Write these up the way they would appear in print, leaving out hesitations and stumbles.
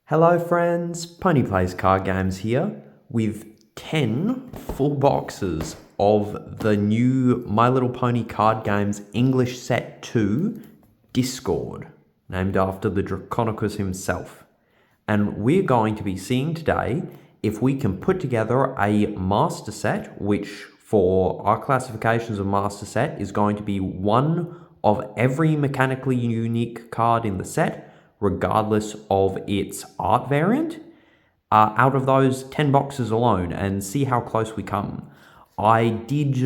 Hello friends, Pony Plays Card Games here with 10 full boxes of the new My Little Pony Card Games English Set 2 Discord, named after the Draconicus himself. And we're going to be seeing today if we can put together a master set, which for our classifications of master set is going to be one of every mechanically unique card in the set, regardless of its art variant, out of those 10 boxes alone, and see how close we come. I did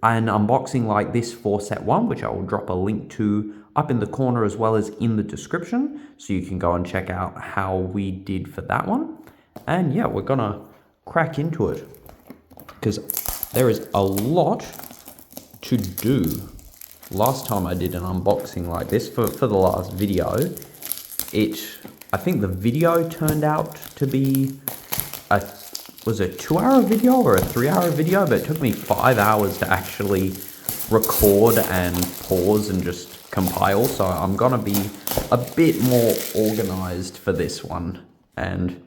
an unboxing like this for set 1, which I will drop a link to up in the corner as well as in the description, so you can go and check out how we did for that one. And yeah, we're gonna crack into it, because there is a lot to do. Last time I did an unboxing like this for the last video, I think the video turned out to be was a 2-hour video or a 3-hour video, but it took me 5 hours to actually record and pause and just compile. So I'm gonna be a bit more organized for this one and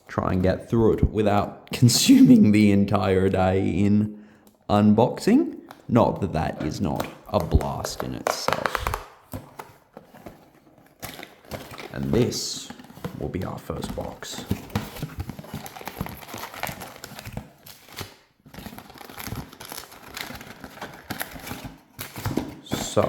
try and get through it without consuming the entire day in unboxing. Not that that is not a blast in itself. And this will be our first box. So,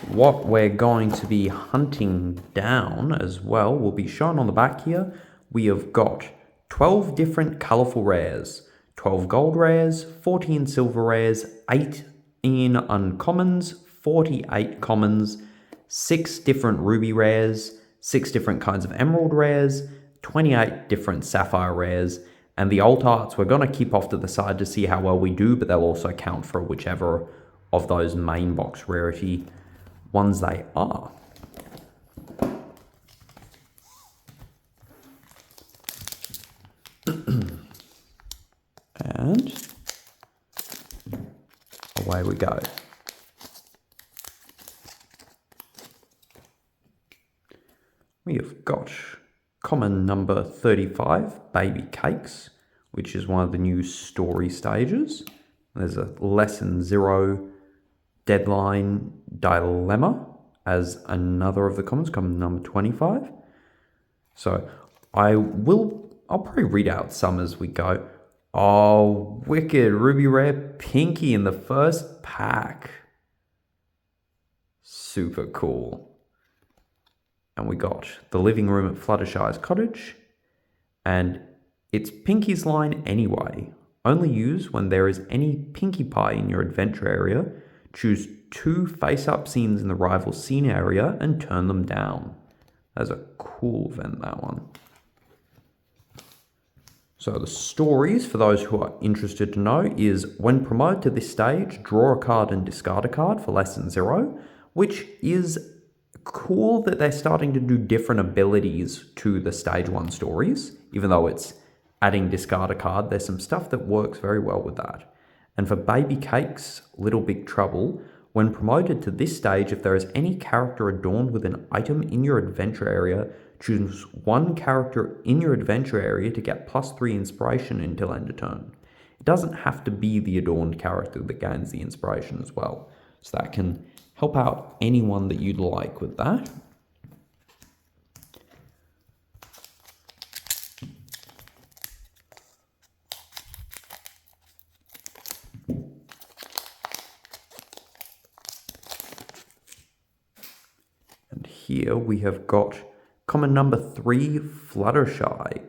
what we're going to be hunting down as well will be shown on the back here. We have got 12 different colourful rares, 12 gold rares, 14 silver rares, 8 in uncommons, 48 commons, 6 different ruby rares, 6 different kinds of emerald rares, 28 different sapphire rares, and the alt arts we're going to keep off to the side to see how well we do, but they'll also count for whichever of those main box rarity ones they are. And away we go. We have got common number 35, Baby Cakes, which is one of the new story stages. There's a lesson 0 deadline dilemma as another of the commons, common number 25. So I'll probably read out some as we go. Oh, wicked Ruby Rare Pinky in the first pack. Super cool. And we got the living room at Fluttershy's cottage, and it's Pinky's line anyway. Only use when there is any Pinkie Pie in your adventure area. Choose 2 face-up scenes in the rival scene area and turn them down. That's a cool event, that one. So the stories, for those who are interested to know, is when promoted to this stage, draw a card and discard a card for lesson 0, which is cool that they're starting to do different abilities to the stage 1 stories. Even though it's adding discard a card, there's some stuff that works very well with that. And for Baby Cakes, Little Big Trouble, when promoted to this stage, if there is any character adorned with an item in your adventure area, choose 1 character in your adventure area to get +3 inspiration until end of turn. It doesn't have to be the adorned character that gains the inspiration as well. So that can help out anyone that you'd like with that. And here we have got common number 3, Fluttershy,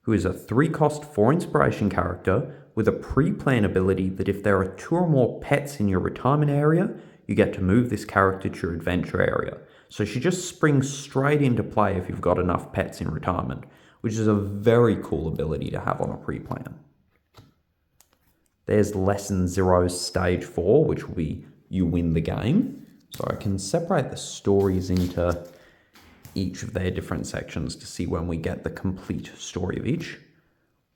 who is a 3-cost 4 inspiration character with a pre-plan ability that if there are 2 or more pets in your retirement area, you get to move this character to your adventure area. So she just springs straight into play if you've got enough pets in retirement, which is a very cool ability to have on a pre-plan. There's lesson 0 stage 4, which will be you win the game. So I can separate the stories into each of their different sections to see when we get the complete story of each.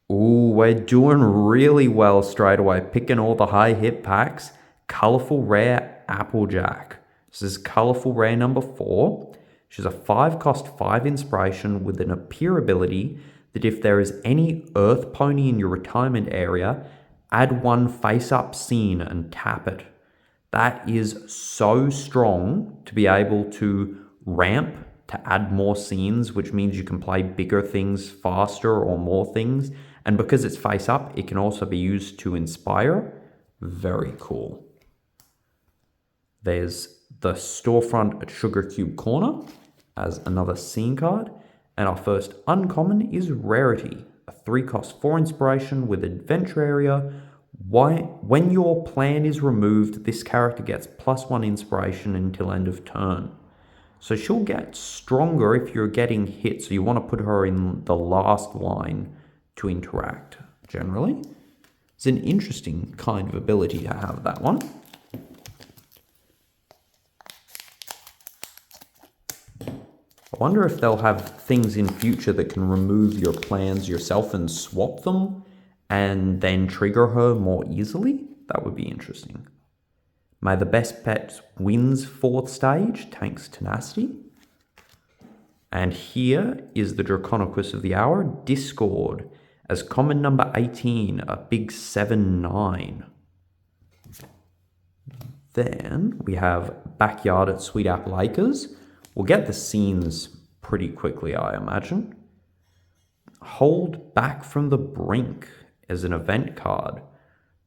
Ooh, we're doing really well straight away, picking all the high hit packs. Colourful Rare Applejack. This is Colourful Rare number 4. She's a 5 cost 5 inspiration with an appear ability that if there is any earth pony in your retirement area, add 1 face up scene and tap it. That is so strong to be able to ramp to add more scenes, which means you can play bigger things faster or more things. And because it's face up, it can also be used to inspire. Very cool. There's the storefront at Sugar Cube Corner as another scene card. And our first uncommon is Rarity, a 3 cost 4 inspiration with adventure area. When your plan is removed, this character gets +1 inspiration until end of turn. So she'll get stronger if you're getting hit, so you want to put her in the last line to interact, generally. It's an interesting kind of ability to have, that one. I wonder if they'll have things in future that can remove your plans yourself and swap them and then trigger her more easily. That would be interesting. May the Best Pet wins 4th stage, thanks Tenacity. And here is the Draconequus of the Hour, Discord, as common number 18, a big 7/9. Then we have Backyard at Sweet Apple Acres. We'll get the scenes pretty quickly, I imagine. Hold Back from the Brink as an event card.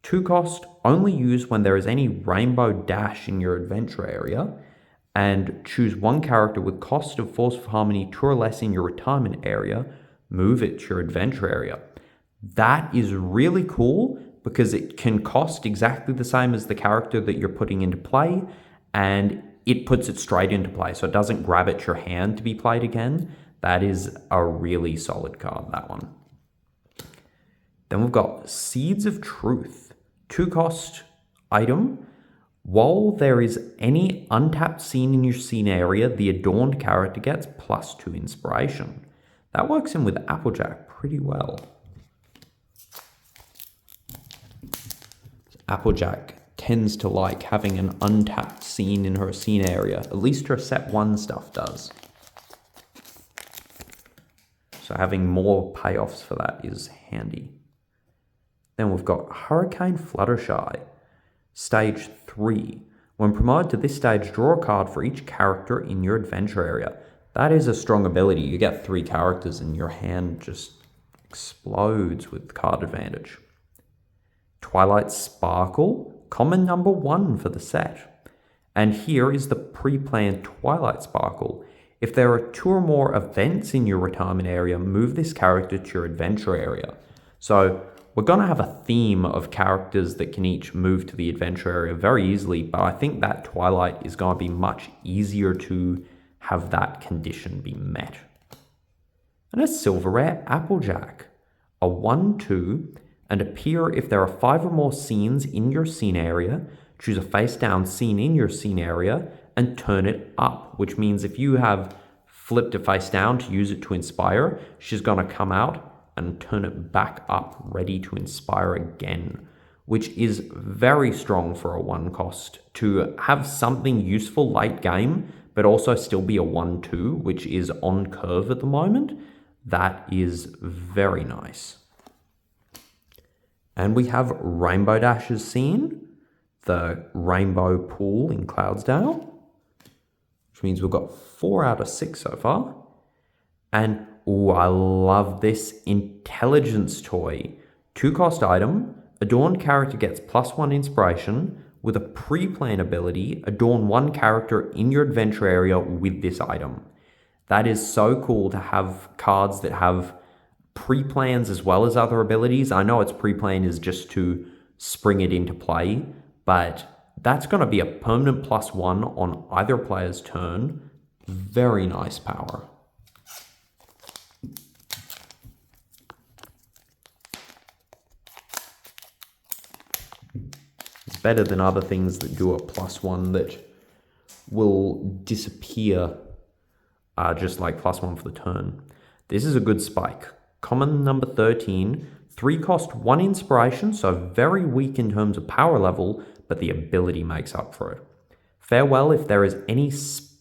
2 cost, only used when there is any rainbow dash in your adventure area, and choose 1 character with cost of Force of Harmony 2 or less in your retirement area, move it to your adventure area. That is really cool because it can cost exactly the same as the character that you're putting into play, and it puts it straight into play, so it doesn't grab at your hand to be played again. That is a really solid card, that one. Then we've got Seeds of Truth, 2 cost item. While there is any untapped scene in your scene area, the adorned character gets +2 inspiration. That works in with Applejack pretty well. Applejack tends to like having an untapped scene in her scene area. At least her set 1 stuff does. So having more payoffs for that is handy. Then we've got Hurricane Fluttershy, stage 3. When promoted to this stage, draw a card for each character in your adventure area. That is a strong ability. You get 3 characters and your hand just explodes with card advantage. Twilight Sparkle, common number 1 for the set. And here is the pre-planned Twilight Sparkle. If there are 2 or more events in your retirement area, move this character to your adventure area. So we're going to have a theme of characters that can each move to the adventure area very easily, but I think that Twilight is going to be much easier to have that condition be met. And a Silver Rare Applejack, a 1/2, and appear if there are 5 or more scenes in your scene area, choose a face down scene in your scene area, and turn it up, which means if you have flipped it face down to use it to inspire, she's going to come out and turn it back up, ready to inspire again, which is very strong for a 1 cost to have something useful late game, but also still be a 1/2, which is on curve at the moment. That is very nice. And we have Rainbow Dash's scene, the rainbow pool in Cloudsdale, which means we've got 4 out of 6 so far. And ooh, I love this intelligence toy. 2 cost item, adorned character gets +1 inspiration. With a pre-plan ability, adorn 1 character in your adventure area with this item. That is so cool to have cards that have pre-plans as well as other abilities. I know its pre-plan is just to spring it into play, but that's going to be a permanent +1 on either player's turn. Very nice power. It's better than other things that do a +1 that will disappear just like +1 for the turn. This is a good spike. Common number 13, 3 cost 1 inspiration, so very weak in terms of power level, but the ability makes up for it. Farewell if there is any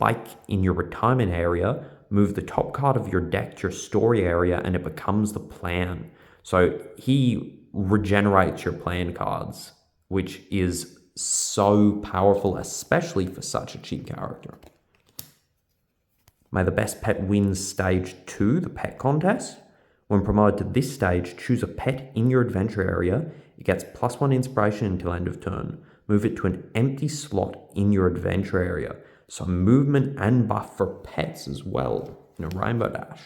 spike in your retirement area, move the top card of your deck to your story area, and it becomes the plan. So he regenerates your plan cards, which is so powerful, especially for such a cheap character. May the best pet win stage 2, the pet contest. When promoted to this stage, choose a pet in your adventure area. It gets +1 inspiration until end of turn. Move it to an empty slot in your adventure area. So movement and buff for pets as well in a Rainbow Dash.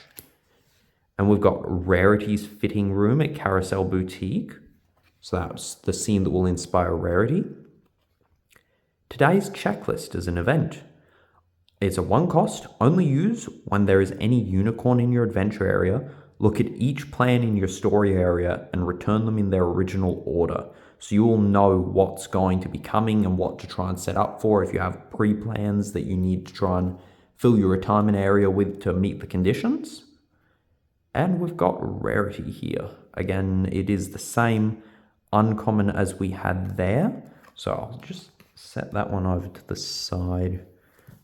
And we've got Rarity's Fitting Room at Carousel Boutique. So that's the scene that will inspire Rarity. Today's checklist is an event. It's a 1 cost, only use when there is any unicorn in your adventure area. Look at each plan in your story area and return them in their original order. So you will know what's going to be coming and what to try and set up for if you have pre-plans that you need to try and fill your retirement area with to meet the conditions. And we've got Rarity here. Again, it is the same uncommon as we had there. So I'll just set that one over to the side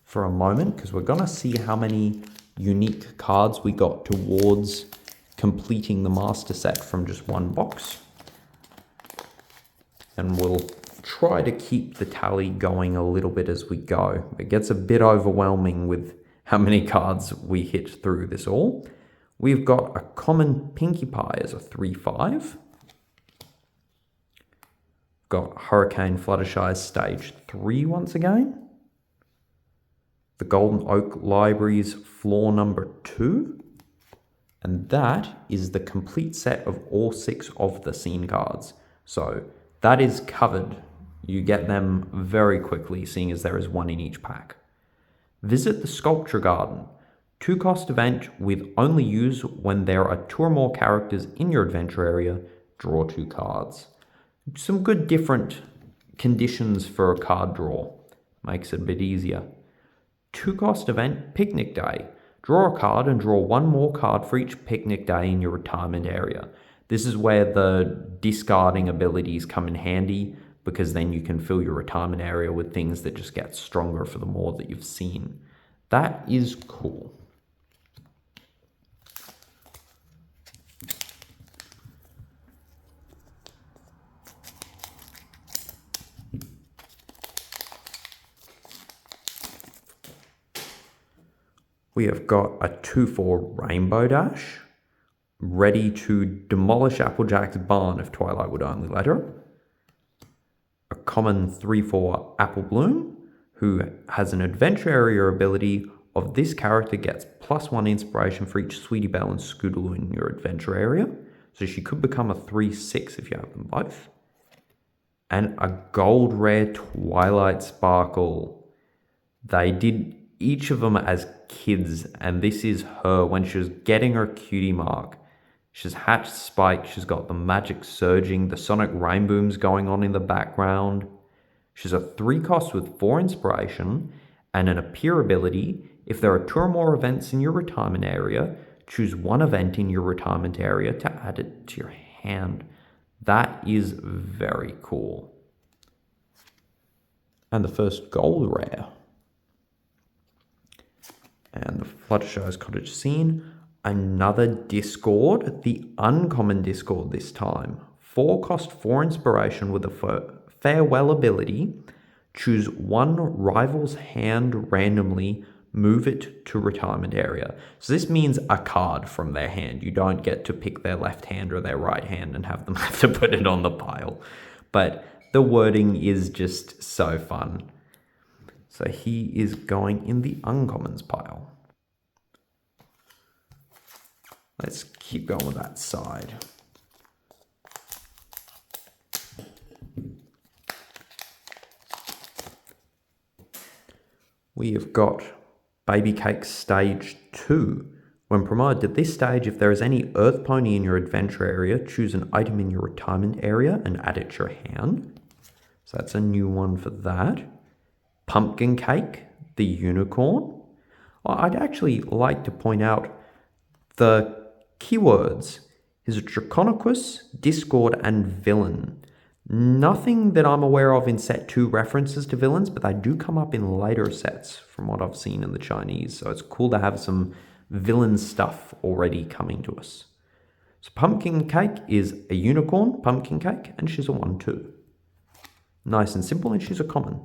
for a moment because we're going to see how many unique cards we got towards completing the master set from just 1 box. And we'll try to keep the tally going a little bit as we go. It gets a bit overwhelming with how many cards we hit through this all. We've got a common Pinkie Pie as a 3/5. Got Hurricane Fluttershy stage 3 once again. The Golden Oak Library's floor number 2. And that is the complete set of all 6 of the scene cards. So that is covered. You get them very quickly, seeing as there is 1 in each pack. Visit the Sculpture Garden. 2 cost event with only use when there are 2 or more characters in your adventure area. Draw 2 cards. Some good different conditions for a card draw. Makes it a bit easier. 2 cost event, Picnic Day. Draw a card and draw 1 more card for each picnic day in your retirement area. This is where the discarding abilities come in handy because then you can fill your retirement area with things that just get stronger for the more that you've seen. That is cool. We have got a 2/4 Rainbow Dash, ready to demolish Applejack's barn if Twilight would only let her. A common 3/4 Apple Bloom, who has an adventure area ability of this character gets +1 inspiration for each Sweetie Belle and Scootaloo in your adventure area. So she could become a 3/6 if you have them both. And a gold rare Twilight Sparkle. They did each of them as kids, and this is her when she was getting her cutie mark. She's hatched Spike, she's got the magic surging, the sonic rainbooms going on in the background. She's a 3 cost with 4 inspiration and an appear ability. If there are 2 or more events in your retirement area, choose 1 event in your retirement area to add it to your hand. That is very cool. And the first gold rare. And the Fluttershy's Cottage Scene. Another Discord, the uncommon Discord this time. 4 cost 4 inspiration with a farewell ability. Choose 1 rival's hand randomly, move it to retirement area. So this means a card from their hand. You don't get to pick their left hand or their right hand and have them have to put it on the pile. But the wording is just so fun. So he is going in the uncommons pile. Let's keep going with that side. We have got Baby Cake Stage 2. When promoted to this stage, if there is any Earth Pony in your adventure area, choose an item in your retirement area and add it to your hand. So that's a new one for that. Pumpkin Cake, the unicorn. I'd actually like to point out the keywords is Draconicus, Discord, and Villain. Nothing that I'm aware of in set 2 references to villains, but they do come up in later sets from what I've seen in the Chinese. So it's cool to have some villain stuff already coming to us. So Pumpkin Cake is a unicorn pumpkin cake, and she's a 1/2. Nice and simple, and she's a common.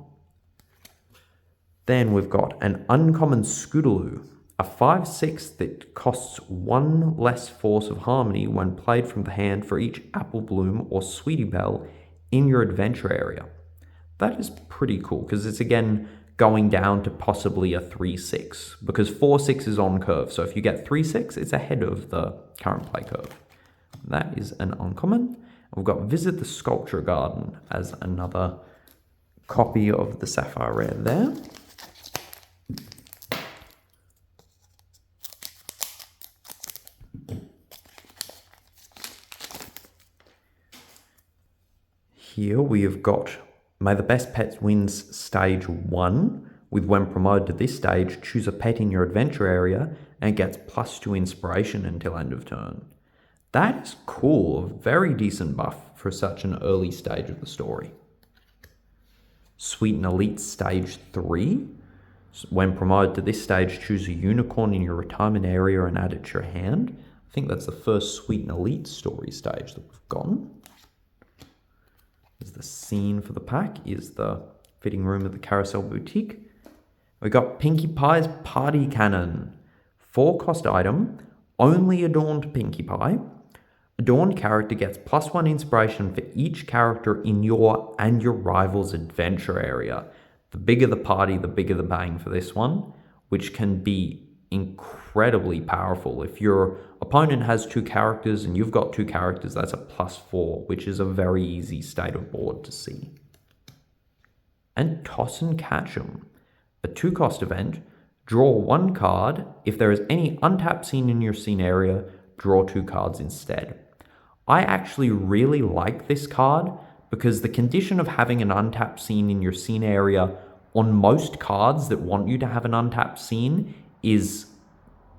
Then we've got an uncommon Scootaloo, a 5/6 that costs 1 less Force of Harmony when played from the hand for each Apple Bloom or Sweetie Belle in your adventure area. That is pretty cool, because it's again going down to possibly a 3/6, because 4/6 is on curve, so if you get 3/6, it's ahead of the current play curve. That is an uncommon. We've got Visit the Sculpture Garden as another copy of the Sapphire Rare there. Here we have got May the Best Pets Wins Stage 1, with when promoted to this stage, choose a pet in your adventure area and gets +2 inspiration until end of turn. That is cool, a very decent buff for such an early stage of the story. Sweet and Elite Stage 3, when promoted to this stage, choose a unicorn in your retirement area and add it to your hand. I think that's the first Sweet and Elite story stage that we've gotten. Is the scene for the pack, is the fitting room of the Carousel Boutique. We got Pinkie Pie's Party Cannon. 4-cost item, only adorned Pinkie Pie. Adorned character gets +1 inspiration for each character in your and your rival's adventure area. The bigger the party, the bigger the bang for this one, which can be incredibly powerful. If your opponent has 2 characters and you've got 2 characters, that's a +4, which is a very easy state of board to see. And Toss and Catch 'em, a 2-cost event. Draw 1 card. If there is any untapped scene in your scene area, draw 2 cards instead. I actually really like this card because the condition of having an untapped scene in your scene area on most cards that want you to have an untapped scene is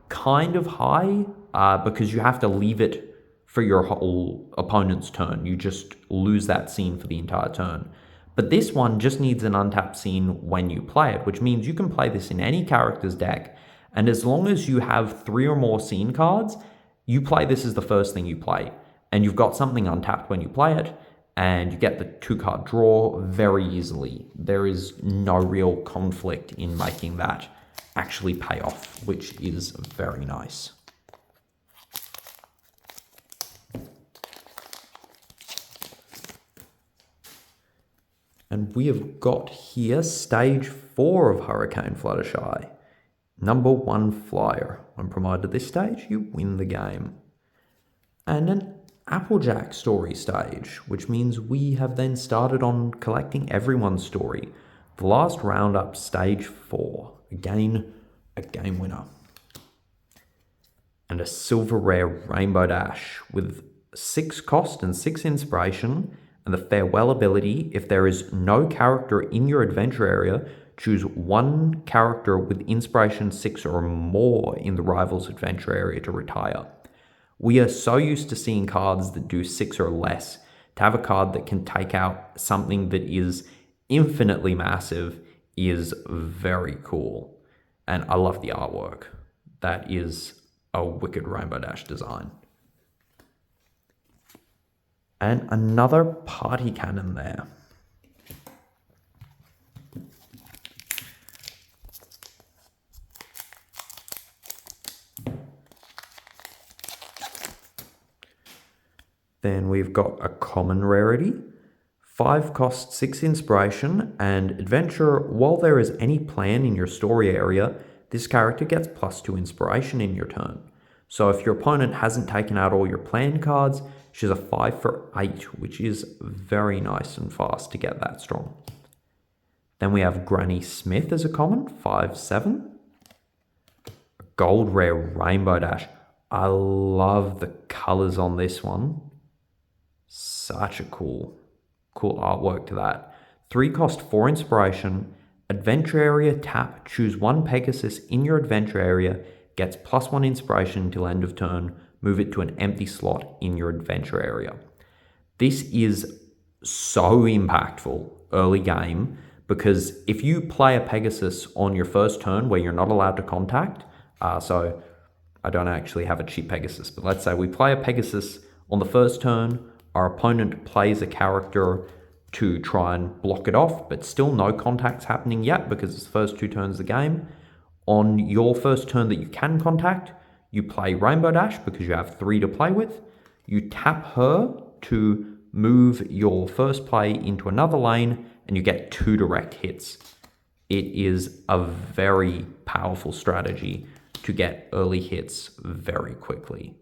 kind of high because you have to leave it for your whole opponent's turn. You just lose that scene for the entire turn. But this one just needs an untapped scene when you play it, which means you can play this in any character's deck, and as long as you have 3 or more scene cards, you play this as the first thing you play, and you've got something untapped when you play it, and you get the 2-card draw very easily. There is no real conflict in making that actually pay off, which is very nice. And we have got here stage 4 of Hurricane Fluttershy. Number 1 flyer. When promoted to this stage, you win the game. And an Applejack story stage, which means we have then started on collecting everyone's story. The last roundup, stage 4. Again, a game winner. And a silver rare Rainbow Dash with 6 cost and 6 inspiration, and the farewell ability. If there is no character in your adventure area, choose 1 character with inspiration 6 or more in the rival's adventure area to retire. We are so used to seeing cards that do 6 or less. To have a card that can take out something that is infinitely massive is very cool. And I love the artwork. That is a wicked Rainbow Dash design. And another party cannon there. Then we've got a common rarity, 5 cost, 6 inspiration, and adventure. While there is any plan in your story area, this character gets +2 inspiration in your turn. So if your opponent hasn't taken out all your plan cards, she's a 5 for 8, which is very nice and fast to get that strong. Then we have Granny Smith as a common, 5/7. A gold rare Rainbow Dash. I love the colors on this one. Such a cool artwork to that. 3 cost, 4 inspiration. Adventure area tap, choose 1 Pegasus in your adventure area, gets +1 inspiration until end of turn, move it to an empty slot in your adventure area. This is so impactful early game, because if you play a Pegasus on your first turn where you're not allowed to contact, so I don't actually have a cheap Pegasus, but let's say we play a Pegasus on the first turn, our opponent plays a character to try and block it off, but still no contacts happening yet because it's the first 2 turns of the game. On your first turn that you can contact, you play Rainbow Dash because you have 3 to play with. You tap her to move your first play into another lane, and you get 2 direct hits. It is a very powerful strategy to get early hits very quickly.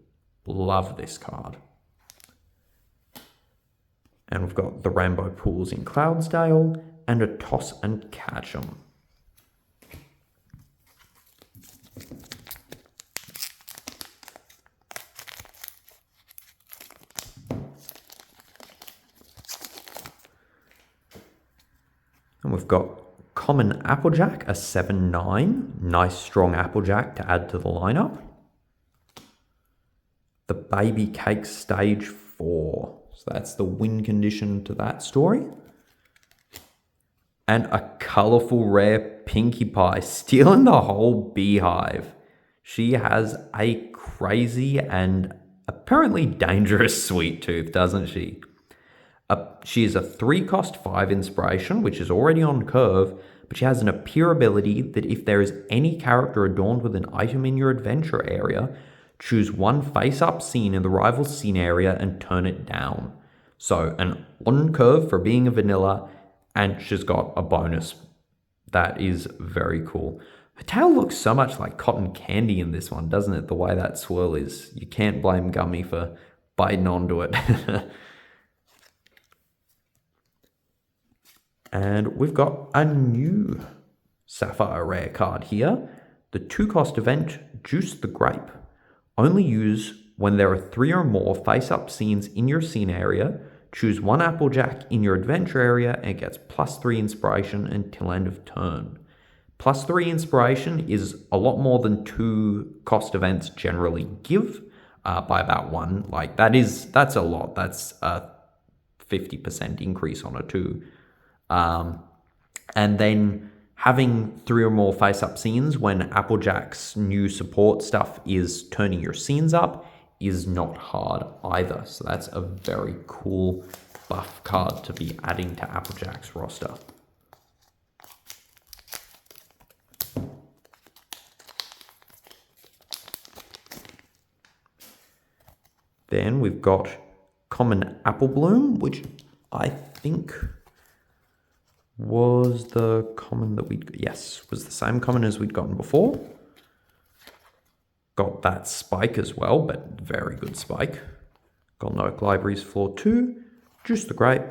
Love this card. And we've got the Rainbow Pools in Cloudsdale and a Toss and Catch 'em. And we've got Common Applejack, a 7/9. Nice strong Applejack to add to the lineup. The Baby Cake Stage 4. So that's the win condition to that story. And a colourful rare Pinkie Pie, stealing the whole beehive. She has a crazy and apparently dangerous sweet tooth, doesn't she? She is a 3-cost 5 inspiration, which is already on curve, but she has an appear ability that if there is any character adorned with an item in your adventure area, choose one face-up scene in the rival scene area and turn it down. So an on curve for being a vanilla, and she's got a bonus. That is very cool. Her tail looks so much like cotton candy in this one, doesn't it? The way that swirl is. You can't blame Gummy for biting onto it. And we've got a new Sapphire Rare card here. The 2-cost event, Juice the Grape. Only use when there are 3 or more face-up scenes in your scene area. Choose one Applejack in your adventure area and it gets +3 inspiration until end of turn. +3 inspiration is a lot more than 2-cost events generally give, by about 1. Like that's a lot. That's a 50% increase on a 2. And then having 3 or more face-up scenes when Applejack's new support stuff is turning your scenes up is not hard either. So that's a very cool buff card to be adding to Applejack's roster. Then we've got Common Apple Bloom, which I think was the common that was the same common as we'd gotten before. Got that spike as well, but very good spike. Golden Oak Libraries Floor 2, Juice the Grape,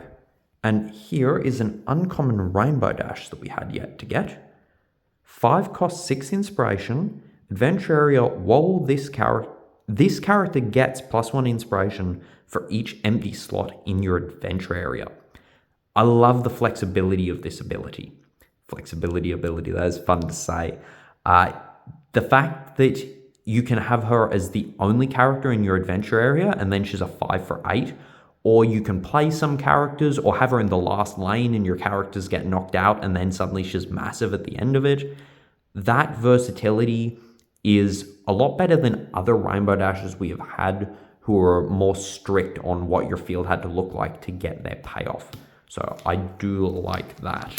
and here is an uncommon Rainbow Dash that we had yet to get. 5 cost 6 inspiration, adventure area while this character gets +1 inspiration for each empty slot in your adventure area. I love the flexibility of this ability. That is fun to say. The fact that you can have her as the only character in your adventure area and then she's a 5 for 8, or you can play some characters or have her in the last lane and your characters get knocked out and then suddenly she's massive at the end of it. That versatility is a lot better than other Rainbow Dashes we have had who are more strict on what your field had to look like to get their payoff. So I do like that.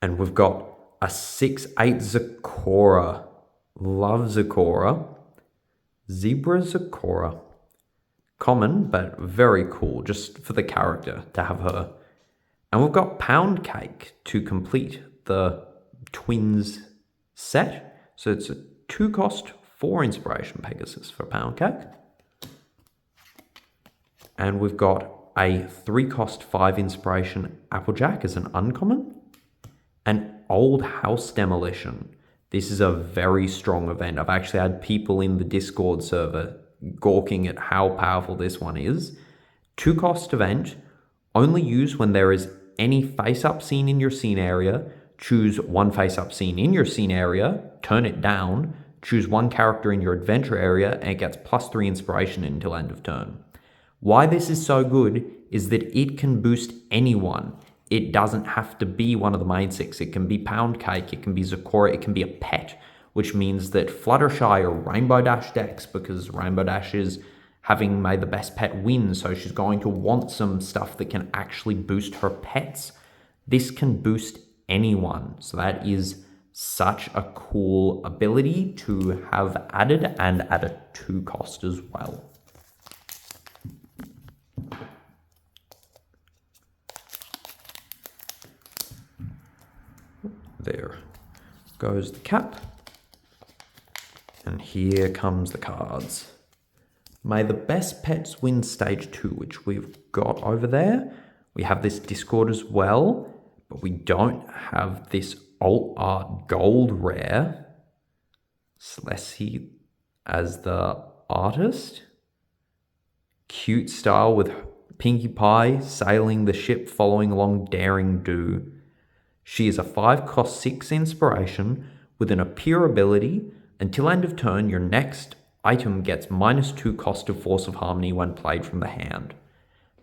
And we've got a 6/8 Zecora. Love Zecora. Zebra Zecora. Common, but very cool, just for the character to have her. And we've got Pound Cake to complete the twins set. So it's a 2-cost 4 inspiration Pegasus for Pound Cake. And we've got a 3-cost 5 inspiration Applejack as an uncommon. An Old House Demolition. This is a very strong event. I've actually had people in the Discord server gawking at how powerful this one is. 2-cost event. Only use when there is any face-up scene in your scene area. choose one face-up scene in your scene area, turn it down, choose one character in your adventure area, and it gets +3 inspiration until end of turn. Why this is so good is that it can boost anyone. It doesn't have to be one of the main 6. It can be Pound Cake, it can be Zecora, it can be a pet, which means that Fluttershy or Rainbow Dash decks, because Rainbow Dash is having made the best pet win, so she's going to want some stuff that can actually boost her pets. This can boost anyone. So that is such a cool ability to have added, and at a 2 cost as well. There goes the cap. And here comes the cards. May the best pets win stage 2, which we've got over there. We have this Discord as well, but we don't have this alt art gold rare. Celestia as the artist. Cute style with Pinkie Pie sailing the ship following along Daring Do. She is a 5 cost 6 inspiration with an appear ability. Until end of turn, your next item gets -2 cost of Force of Harmony when played from the hand.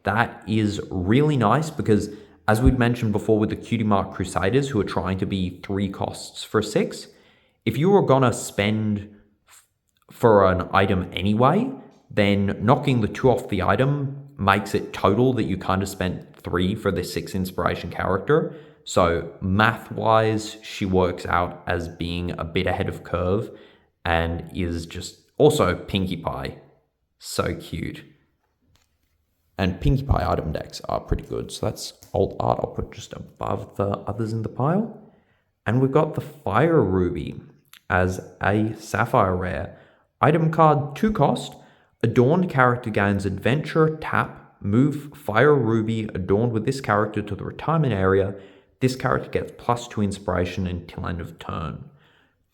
That is really nice because, as we'd mentioned before with the Cutie Mark Crusaders, who are trying to be 3 costs for 6, if you were gonna spend for an item anyway, then knocking the 2 off the item makes it total that you kind of spent 3 for this 6 inspiration character. So math-wise, she works out as being a bit ahead of curve and is just also Pinkie Pie. So cute. And Pinkie Pie item decks are pretty good. So that's alt art. I'll put just above the others in the pile. And we've got the Fire Ruby as a Sapphire rare. Item card 2 cost. Adorned character gains adventure, tap, move Fire Ruby adorned with this character to the retirement area. This character gets +2 inspiration until end of turn.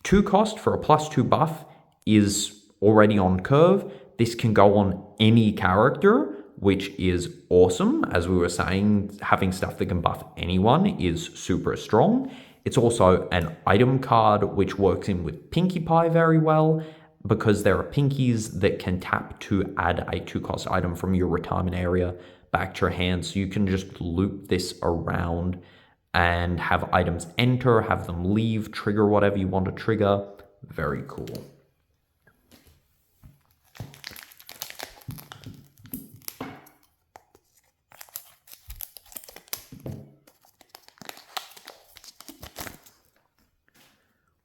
2 cost for a +2 buff is already on curve. This can go on any character, which is awesome. As we were saying, having stuff that can buff anyone is super strong. It's also an item card, which works in with Pinkie Pie very well, because there are Pinkies that can tap to add a 2 cost item from your retirement area back to your hand. So you can just loop this around and have items enter, have them leave, trigger whatever you want to trigger. Very cool.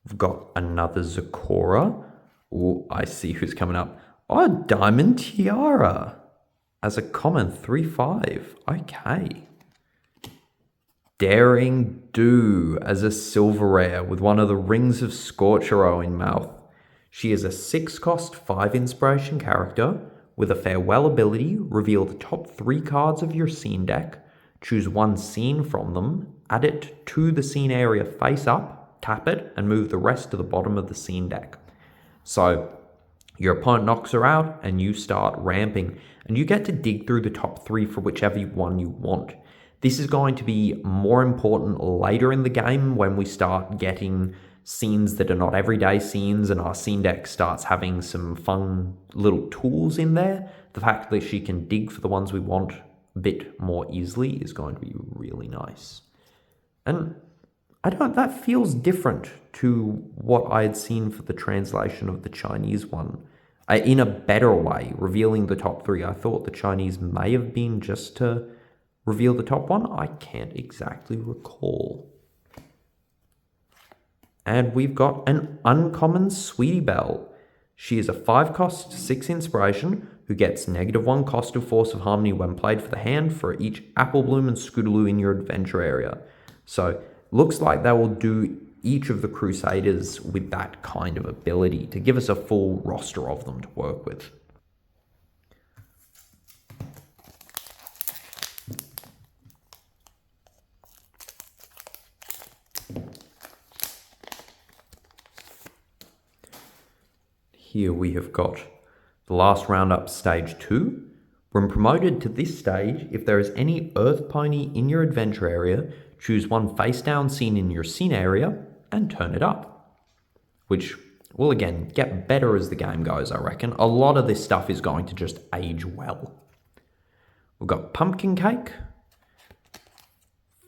We've got another Zecora. Oh, I see who's coming up. Oh, Diamond Tiara as a common 3/5. Okay. Daring Do as a silver rare with one of the Rings of Scorchero in mouth. She is a 6 cost 5 inspiration character with a farewell ability. Reveal the top 3 cards of your scene deck. Choose one scene from them. Add it to the scene area face up. Tap it and move the rest to the bottom of the scene deck. So your opponent knocks her out and you start ramping. And you get to dig through the top 3 for whichever one you want. This is going to be more important later in the game when we start getting scenes that are not everyday scenes and our scene deck starts having some fun little tools in there. The fact that she can dig for the ones we want a bit more easily is going to be really nice. And that feels different to what I had seen for the translation of the Chinese one. In a better way, revealing the top 3. I thought the Chinese may have been just to reveal the top one. I can't exactly recall. And we've got an uncommon Sweetie Belle. She is a 5 cost 6 inspiration who gets -1 cost of Force of Harmony when played for the hand for each Apple Bloom and Scootaloo in your adventure area. So looks like they will do each of the Crusaders with that kind of ability to give us a full roster of them to work with. Here we have got the last round up, stage 2. When promoted to this stage, if there is any Earth Pony in your adventure area, choose one face down scene in your scene area and turn it up, which will again get better as the game goes, I reckon. A lot of this stuff is going to just age well. We've got Pumpkin Cake,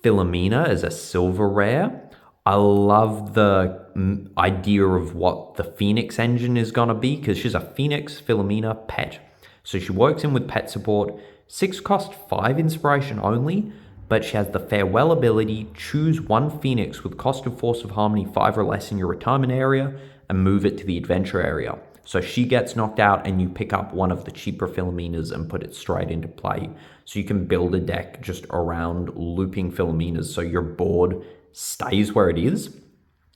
Philomena as a silver rare. I love the idea of what the Phoenix engine is going to be, because she's a Phoenix Philomena pet. So she works in with pet support, 6 cost, 5 inspiration only, but she has the Farewell ability. Choose one Phoenix with cost of Force of Harmony 5 or less in your retirement area and move it to the adventure area. So she gets knocked out and you pick up one of the cheaper Philomenas and put it straight into play. So you can build a deck just around looping Philomenas so your board stays where it is.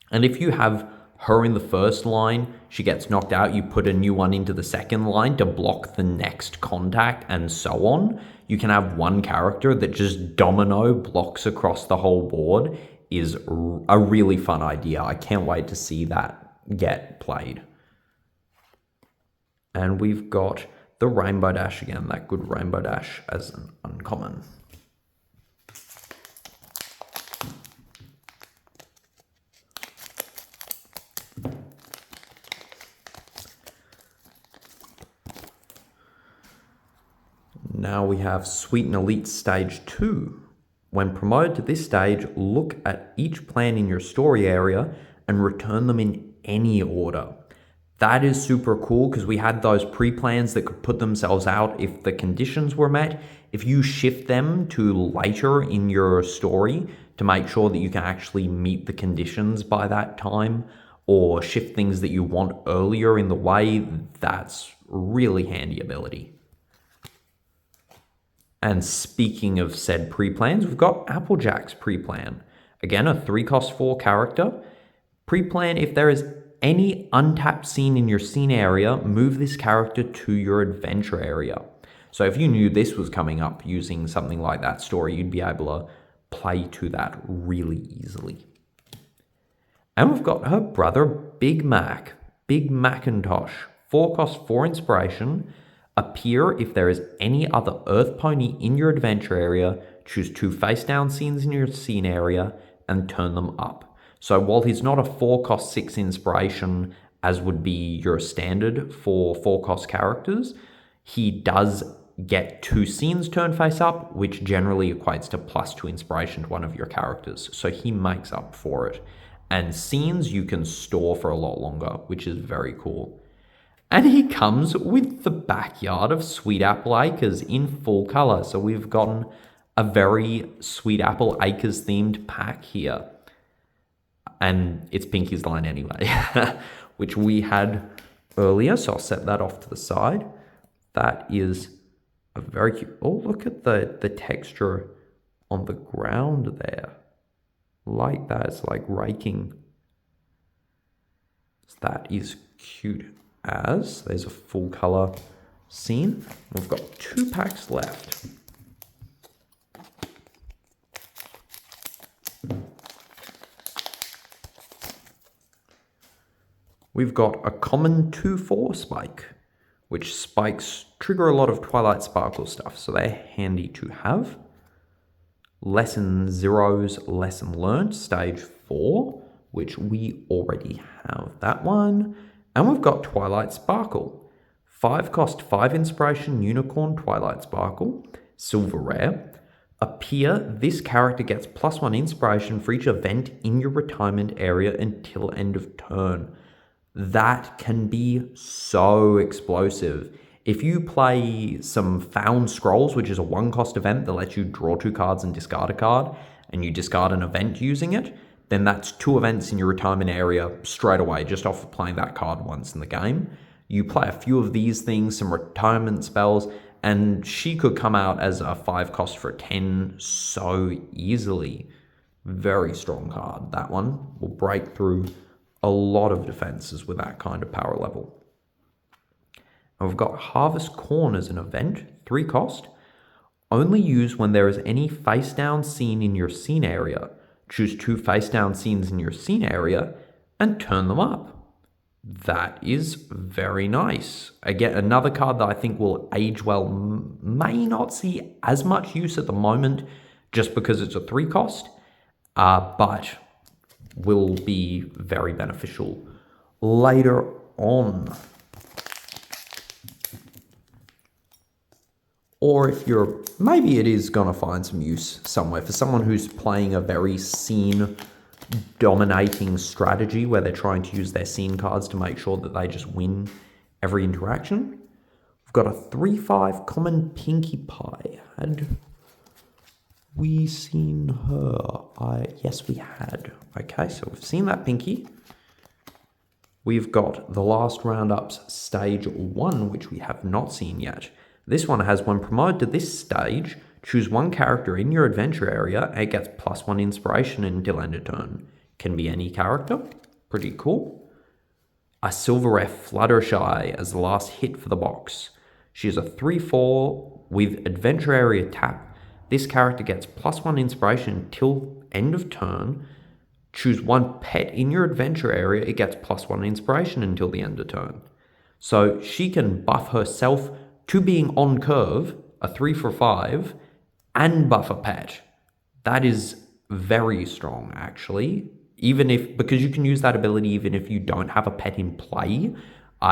And if you have her in the first line, she gets knocked out, you put a new one into the second line to block the next contact and so on. You can have one character that just domino blocks across the whole board. Is a really fun idea. I can't wait to see that get played. And we've got the Rainbow Dash again, that good Rainbow Dash as an uncommon. Now we have Sweet and Elite Stage 2. When promoted to this stage, look at each plan in your story area and return them in any order. That is super cool because we had those pre-plans that could put themselves out if the conditions were met. If you shift them to later in your story to make sure that you can actually meet the conditions by that time, or shift things that you want earlier in the way, that's really handy ability. And speaking of said pre-plans, we've got Applejack's pre-plan. Again, a 3 cost 4 character. Pre-plan, if there is any untapped scene in your scene area, move this character to your adventure area. So if you knew this was coming up using something like that story, you'd be able to play to that really easily. And we've got her brother, Big Mac, Big Macintosh. 4 cost 4 inspiration. Appear if there is any other Earth Pony in your adventure area, choose 2 face down scenes in your scene area and turn them up. So while he's not a 4 cost 6 inspiration as would be your standard for 4 cost characters, he does get 2 scenes turned face up, which generally equates to +2 inspiration to one of your characters. So he makes up for it. And scenes you can store for a lot longer, which is very cool. And he comes with the backyard of Sweet Apple Acres in full color. So we've gotten a very Sweet Apple Acres themed pack here. And it's Pinky's line anyway, which we had earlier. So I'll set that off to the side. That is a very cute. Oh, look at the texture on the ground there. Like that, it's like raking. So that is cute as. There's a full color scene. We've got 2 packs left. We've got a common 2/4 spike, which spikes trigger a lot of Twilight Sparkle stuff, so they're handy to have. Lesson Zero's Lesson Learned, stage 4, which we already have that one. And we've got Twilight Sparkle. 5 cost 5 inspiration Unicorn Twilight Sparkle, silver rare. Appear, this character gets +1 inspiration for each event in your retirement area until end of turn. That can be so explosive. If you play some Found Scrolls, which is a 1 cost event that lets you draw 2 cards and discard a card, and you discard an event using it, then that's 2 events in your retirement area straight away, just off of playing that card once in the game. You play a few of these things, some retirement spells, and she could come out as a 5 cost for 10 so easily. Very strong card. That one will break through a lot of defenses with that kind of power level. And we've got Harvest Corn as an event, 3 cost. Only use when there is any face down scene in your scene area. Choose 2 face down scenes in your scene area and turn them up. That is very nice. Again, another card that I think will age well, may not see as much use at the moment just because it's a 3 cost. but will be very beneficial later on. Or if you're, maybe it is going to find some use somewhere for someone who's playing a very scene dominating strategy where they're trying to use their scene cards to make sure that they just win every interaction. We've got a 3/5 common Pinkie Pie. Had we seen her? Yes, we had. Okay, so we've seen that Pinkie. We've got the last roundups stage 1, which we have not seen yet. This one has, when promoted to this stage, choose one character in your adventure area and it gets +1 inspiration until end of turn. Can be any character. Pretty cool. A silver rare Fluttershy as the last hit for the box. She is a 3/4 with adventure area tap. This character gets +1 inspiration until end of turn. Choose one pet in your adventure area. It gets +1 inspiration until the end of turn. So she can buff herself to being on curve, a 3/5, and buff a pet. That is very strong, actually. Because you can use that ability even if you don't have a pet in play.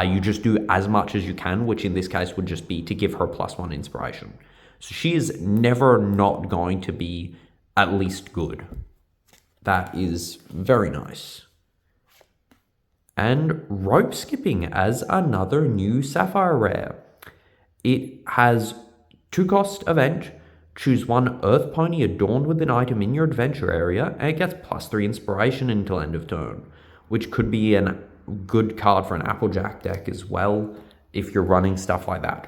You just do as much as you can, which in this case would just be to give her +1 inspiration. So she is never not going to be at least good. That is very nice. And rope skipping as another new Sapphire rare. It has 2-cost event. Choose one Earth Pony adorned with an item in your adventure area, and it gets +3 inspiration until end of turn, which could be a good card for an Applejack deck as well, if you're running stuff like that.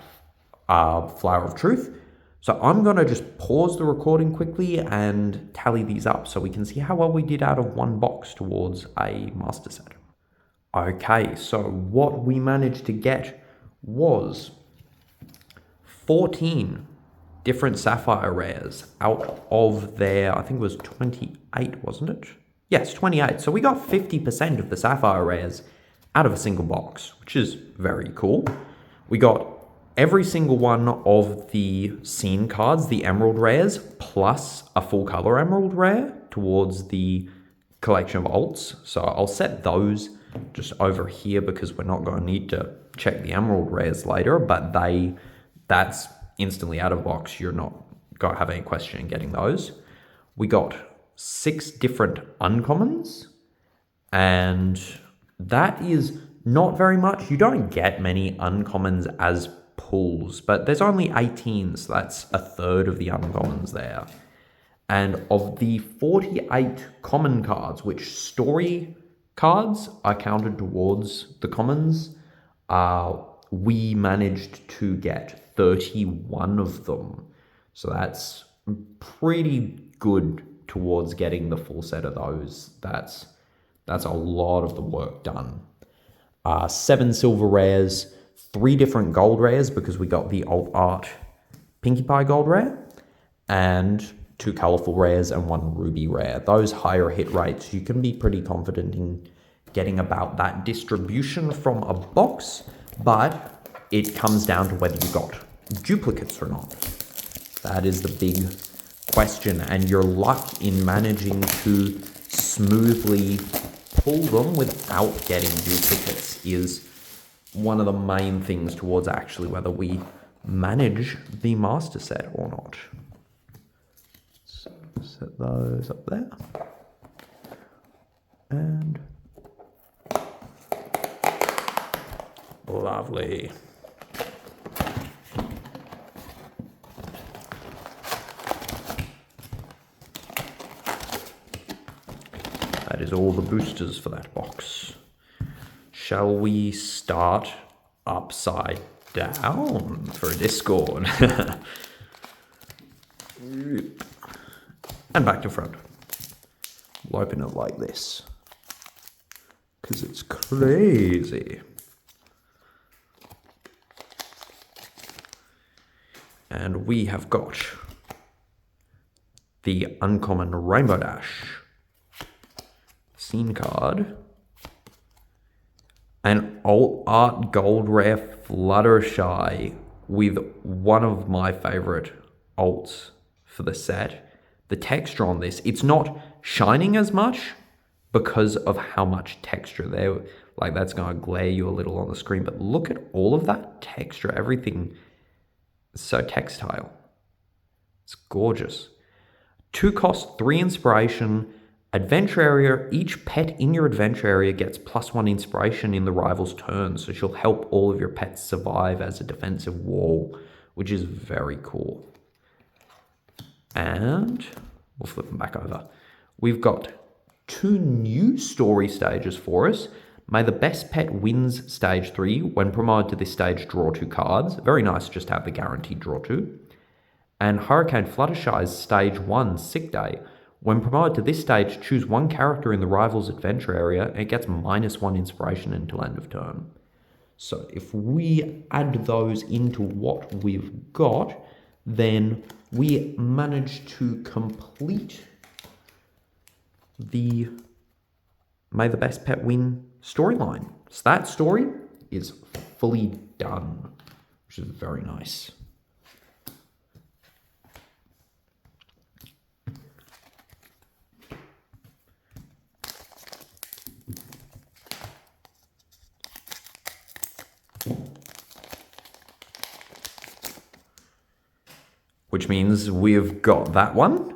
Flower of Truth. So I'm going to just pause the recording quickly and tally these up so we can see how well we did out of one box towards a master set. Okay, so what we managed to get was 14 different Sapphire rares out of their, I think it was 28, wasn't it? Yes, 28. So we got 50% of the Sapphire rares out of a single box, which is very cool. We got every single one of the scene cards, the Emerald rares, plus a full color Emerald rare towards the collection of alts. So I'll set those just over here because we're not going to need to check the Emerald rares later, but that's instantly out of box. You're not going to have any question in getting those. We got 6 different uncommons, and that is not very much. You don't get many uncommons as pulls, but there's only 18, so that's a third of the uncommons there. And of the 48 common cards, which story cards are counted towards the commons, we managed to get 31 of them. So that's pretty good towards getting the full set of those. That's a lot of the work done. 7 silver rares, 3 different gold rares because we got the alt art Pinkie Pie gold rare, and 2 colorful rares and 1 ruby rare. Those higher hit rates, you can be pretty confident in getting about that distribution from a box, but it comes down to whether you got duplicates or not. That is the big question, and your luck in managing to smoothly pull them without getting duplicates is one of the main things towards actually whether we manage the master set or not. So set those up there. And lovely. That is all the boosters for that box. Shall we start upside down for Discord? And back to front. We'll open it like this, because it's crazy. And we have got the uncommon Rainbow Dash scene card, an alt art gold rare Fluttershy with one of my favorite alts for the set, the texture on this. It's not shining as much because of how much texture there. Like, that's going to glare you a little on the screen, but look at all of that texture. Everything is so textile. It's gorgeous. 2 cost, 3 inspiration. Adventure area, each pet in your adventure area gets +1 inspiration in the rival's turn, so she'll help all of your pets survive as a defensive wall, which is very cool. And we'll flip them back over. We've got 2 new story stages for us. May the best pet wins stage 3. When promoted to this stage, draw 2 cards. Very nice just to have the guaranteed draw 2. And Hurricane Fluttershy's stage 1, Sick Day. When promoted to this stage, choose 1 character in the rival's adventure area and it gets -1 inspiration until end of turn. So if we add those into what we've got, then we managed to complete the May the Best Pet Win storyline. So that story is fully done, which is very nice. Which means we've got that one.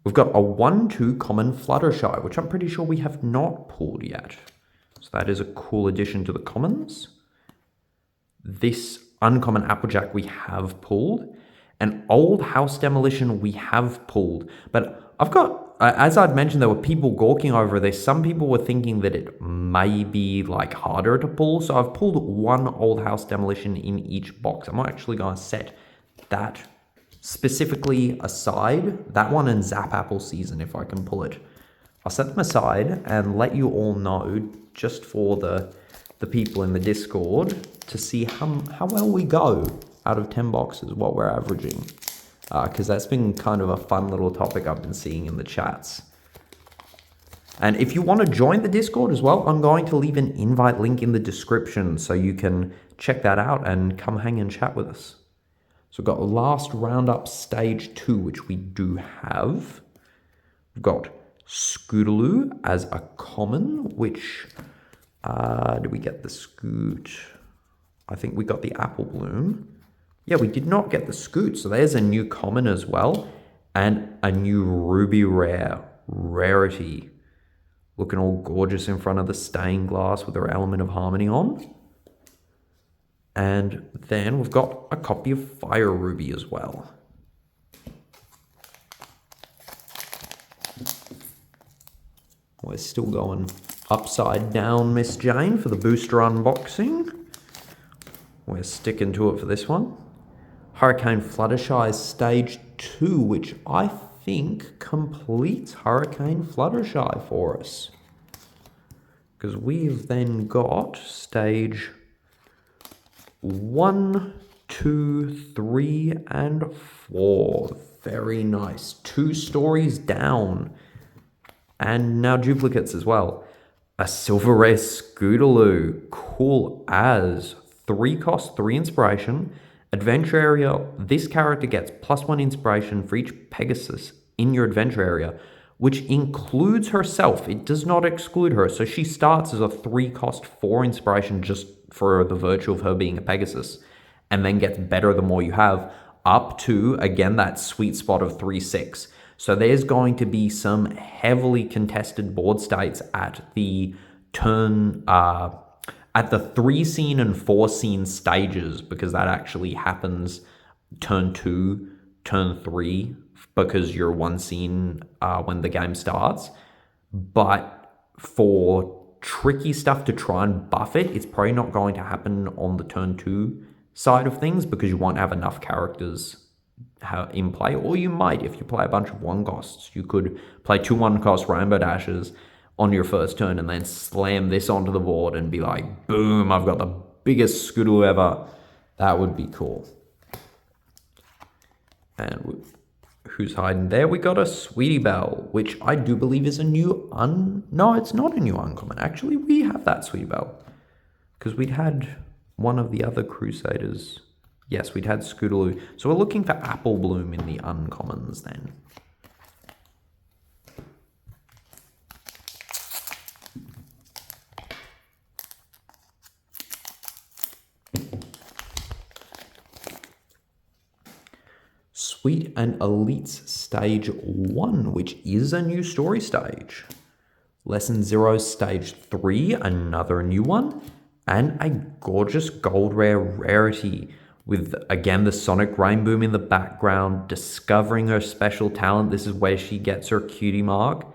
We've got a 1/2 common Fluttershy, which I'm pretty sure we have not pulled yet. So that is a cool addition to the commons. This uncommon Applejack we have pulled. An old House Demolition we have pulled. But I've got, as I'd mentioned, there were people gawking over this. Some people were thinking that it may be like harder to pull. So I've pulled 1 old House Demolition in each box. I'm actually going to set that specifically aside, that one and Zap Apple Season, if I can pull it. I'll set them aside and let you all know, just for the people in the Discord, to see how well we go out of 10 boxes, what we're averaging. Because that's been kind of a fun little topic I've been seeing in the chats. And if you want to join the Discord as well, I'm going to leave an invite link in the description so you can check that out and come hang and chat with us. So we've got last roundup stage 2, which we do have. We've got Scootaloo as a common, which, did we get the Scoot? I think we got the Apple Bloom. Yeah, we did not get the Scoot, so there's a new common as well. And a new Ruby Rare, Rarity. Looking all gorgeous in front of the stained glass with her Element of Harmony on. And then we've got a copy of Fire Ruby as well. We're still going upside down, Miss Jane, for the booster unboxing. We're sticking to it for this one. Hurricane Fluttershy stage 2, which I think completes Hurricane Fluttershy for us. Because we've then got stage 1, 2, 3, and 4. Very nice. 2 stories down. And now duplicates as well. A Silver Rare Scootaloo. Cool as. 3 cost, 3 inspiration. Adventure area. This character gets +1 inspiration for each Pegasus in your adventure area, which includes herself. It does not exclude her. So she starts as a 3 cost, 4 inspiration just for the virtue of her being a Pegasus, and then gets better the more you have, up to, again, that sweet spot of 3/6. So there's going to be some heavily contested board states at the turn, at the 3 scene and 4 scene stages, because that actually happens turn 2, turn 3, because you're 1 scene when the game starts. But for tricky stuff to try and buff it, it's probably not going to happen on the turn 2 side of things, because you won't have enough characters in play. Or you might, if you play a bunch of 1 costs. You could play 2 1 cost Rainbow Dashes on your first turn and then slam this onto the board and be like, boom, I've got the biggest Scootaloo ever. That would be cool. And who's hiding there? We got a Sweetie Belle, which I do believe is a new no, it's not a new uncommon. Actually, we have that Sweetie Belle, because we'd had one of the other Crusaders. Yes, we'd had Scootaloo. So we're looking for Apple Bloom in the uncommons then. Sweet and Elites Stage 1, which is a new story stage. Lesson 0 Stage 3, another new one. And a gorgeous gold rare rarity with, again, the Sonic Rainboom in the background, discovering her special talent. This is where she gets her cutie mark.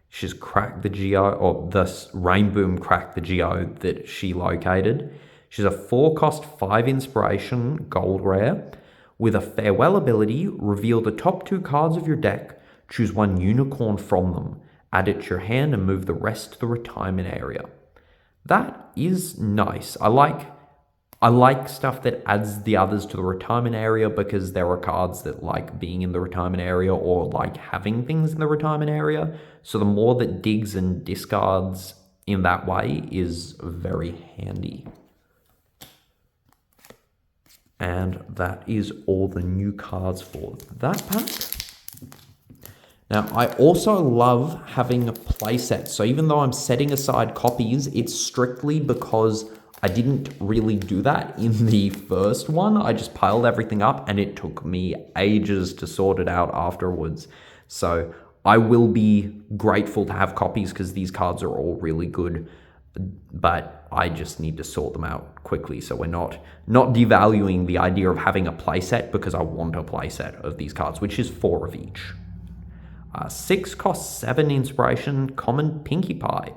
She's cracked the geo, or the Rainboom cracked the geo that she located. She's a 4-cost 5 inspiration gold rare. With a farewell ability, reveal the top 2 cards of your deck, choose one unicorn from them, add it to your hand and move the rest to the retirement area. That is nice. I like stuff that adds the others to the retirement area because there are cards that like being in the retirement area or like having things in the retirement area. So the more that digs and discards in that way is very handy. And that is all the new cards for that pack. Now, I also love having a playset. So even though I'm setting aside copies, it's strictly because I didn't really do that in the first one. I just piled everything up and it took me ages to sort it out afterwards. So I will be grateful to have copies because these cards are all really good, but I just need to sort them out quickly. So we're not devaluing the idea of having a playset because I want a playset of these cards, which is 4 of each. 6 costs 7 inspiration, common Pinkie Pie.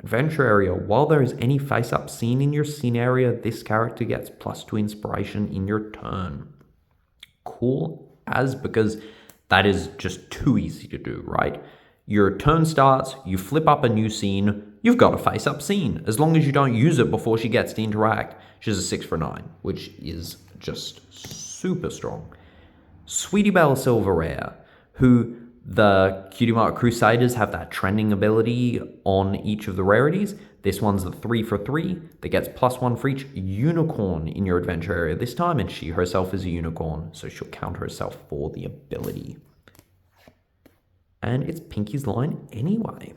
Adventure area, while there is any face-up scene in your scene area, this character gets +2 inspiration in your turn. Cool as, because that is just too easy to do, right? Your turn starts, you flip up a new scene, you've got a face-up scene, as long as you don't use it before she gets to interact. She's a 6 for 9, which is just super strong. Sweetie Belle Silver Rare, who the Cutie Mark Crusaders have that trending ability on each of the rarities. This one's the 3 for 3 that gets +1 for each unicorn in your adventure area this time, and she herself is a unicorn, so she'll count herself for the ability. And it's Pinkie's line anyway.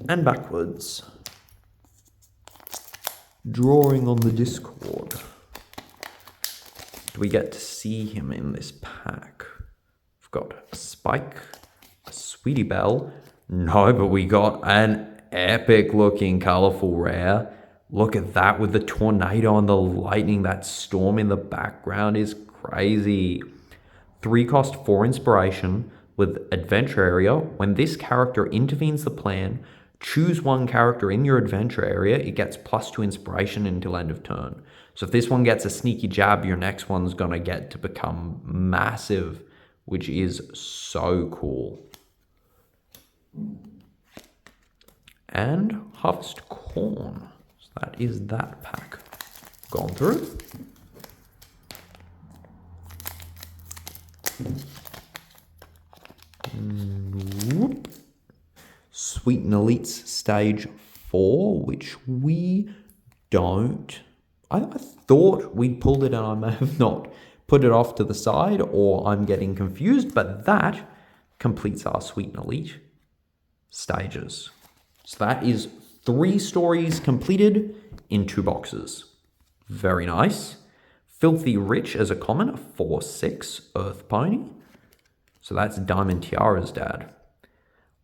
And backwards. Drawing on the Discord. Do we get to see him in this pack? We've got a Spike, a Sweetie Belle. No, but we got an epic looking colorful rare. Look at that with the tornado and the lightning. That storm in the background is crazy. 3 cost 4 inspiration with adventure area. When this character intervenes the plan, choose one character in your adventure area. It gets +2 inspiration until end of turn. So if this one gets a sneaky jab, your next one's going to get to become massive, which is so cool. And Harvest Corn. So that is that pack. Gone through. Sweet and Elites Stage 4, which we don't... I thought we'd pulled it and I may have not put it off to the side, or I'm getting confused, but that completes our Sweet and Elite stages. So that is 3 stories completed in 2 boxes. Very nice. Filthy Rich as a common, a 4/6 Earth Pony. So that's Diamond Tiara's dad.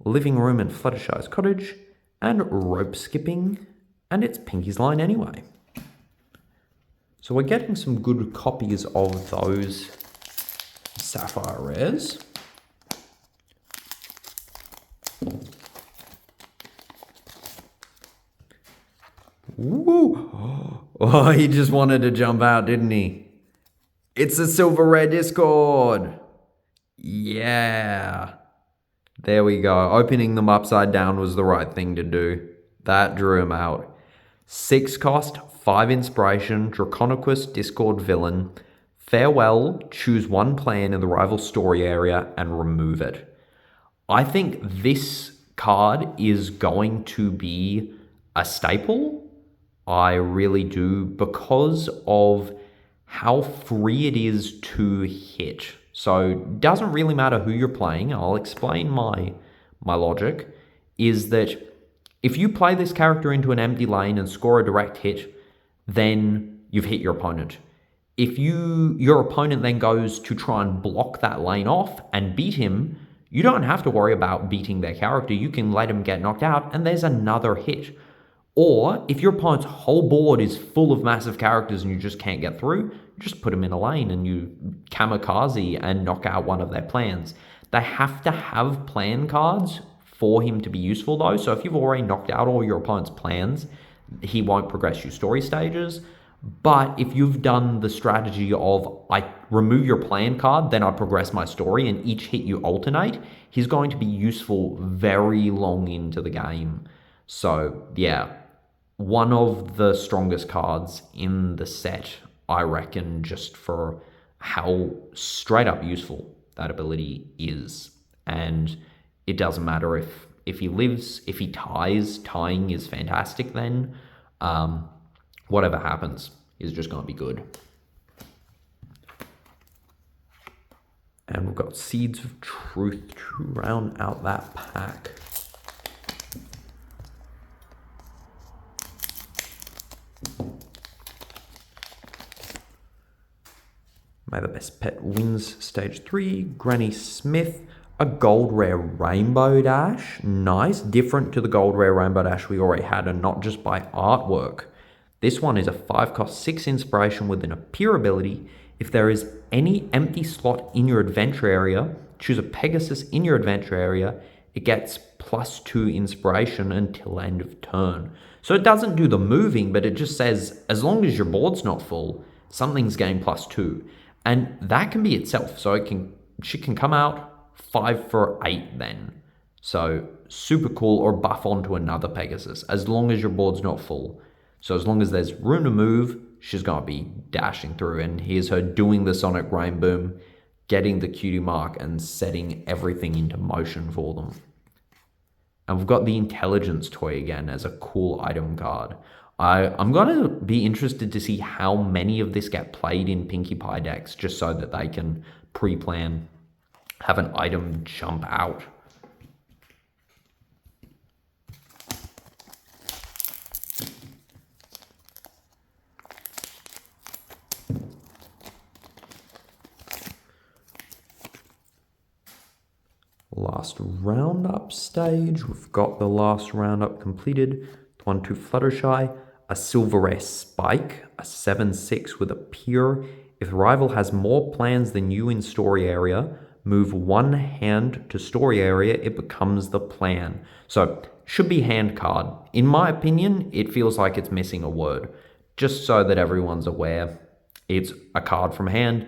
Living Room and Fluttershy's Cottage, and Rope Skipping, and it's Pinkie's line anyway. So we're getting some good copies of those Sapphire Rares. Woo! Oh, he just wanted to jump out, didn't he? It's a Silver Rare Discord! Yeah! There we go. Opening them upside down was the right thing to do. That drew him out. 6 cost, 5 inspiration, Draconequus Discord Villain. Farewell, choose one plan in the rival story area and remove it. I think this card is going to be a staple. I really do, because of how free it is to hit. So it doesn't really matter who you're playing. I'll explain my logic. Is that if you play this character into an empty lane and score a direct hit, then you've hit your opponent. If your opponent then goes to try and block that lane off and beat him, you don't have to worry about beating their character. You can let him get knocked out and there's another hit. Or if your opponent's whole board is full of massive characters and you just can't get through, just put them in a lane and you kamikaze and knock out one of their plans. They have to have plan cards for him to be useful though. So if you've already knocked out all your opponent's plans, he won't progress you story stages. But if you've done the strategy of I remove your plan card, then I progress my story and each hit you alternate, he's going to be useful very long into the game. So yeah, one of the strongest cards in the set, I reckon, just for how straight up useful that ability is. And it doesn't matter if he lives, if he ties, tying is fantastic then. Whatever happens is just going to be good. And we've got Seeds of Truth to round out that pack. May the Best Pet wins Stage 3. Granny Smith, a gold rare Rainbow Dash. Nice, different to the gold rare Rainbow Dash we already had, and not just by artwork. This one is a 5-cost 6 inspiration with an appear ability. If there is any empty slot in your adventure area, choose a Pegasus in your adventure area. It gets +2 inspiration until end of turn. So it doesn't do the moving, but it just says, as long as your board's not full, something's getting +2. And that can be itself. So she can come out 5 for 8 then. So super cool, or buff onto another Pegasus, as long as your board's not full. So as long as there's room to move, she's going to be dashing through. And here's her doing the Sonic Rain Boom, getting the cutie mark and setting everything into motion for them. And we've got the Intelligence toy again as a cool item card. I'm going to be interested to see how many of this get played in Pinkie Pie decks, just so that they can pre-plan, have an item jump out. Last roundup stage. We've got the last roundup completed. 1-2 Fluttershy, a silver rare Spike, a 7/6 with a Peer. If the rival has more plans than you in story area, move one hand to story area, it becomes the plan. So, should be hand card. In my opinion, it feels like it's missing a word. Just so that everyone's aware, it's a card from hand,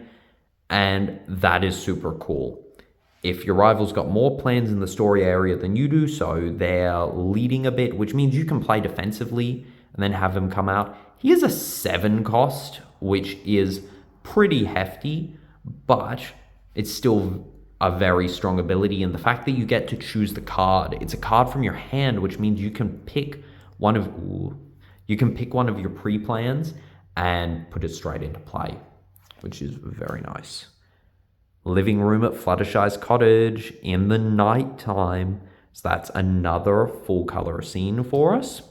and that is super cool. If your rival's got more plans in the story area than you do, so they're leading a bit, which means you can play defensively and then have him come out. He is a 7 cost, which is pretty hefty, but it's still a very strong ability. And the fact that you get to choose the card, it's a card from your hand, which means you can pick one of your pre-plans and put it straight into play, which is very nice. Living room at Fluttershy's cottage in the night time. So that's another full color scene for us.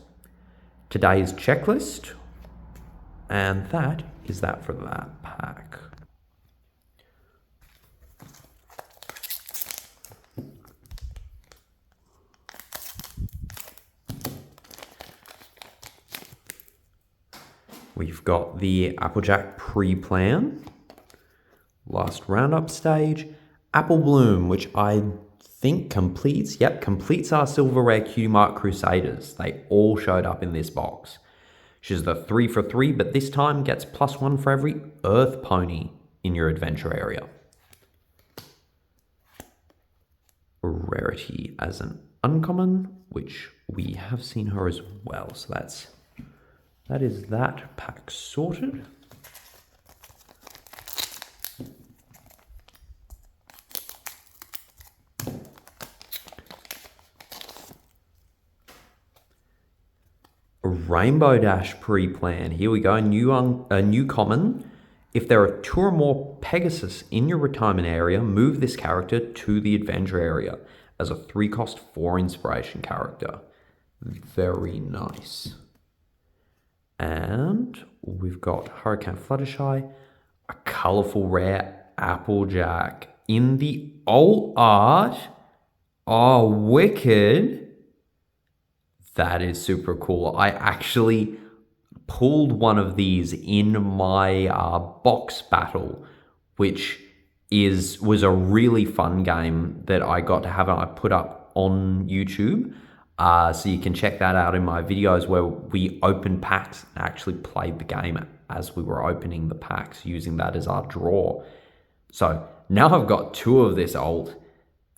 Today's checklist. And that is that for that pack. We've got the Applejack pre-plan. Last roundup stage, Apple Bloom, which I think completes our silver rare Cutie Mark Crusaders. They all showed up in this box. She's the 3 for 3, but this time gets +1 for every Earth Pony in your adventure area. Rarity as an uncommon, which we have seen her as well. So that is that pack sorted. Rainbow Dash pre-plan. Here we go, a new common. If there are 2 or more Pegasus in your retirement area, move this character to the adventure area as a 3-cost 4 inspiration character. Very nice. And we've got Hurricane Fluttershy, A colourful rare Applejack. In the alt art, oh, wicked. That is super cool. I actually pulled one of these in my box battle, which was a really fun game that I got to have and I put up on YouTube. So you can check that out in my videos where we opened packs and actually played the game as we were opening the packs using that as our draw. So now I've got two of this alt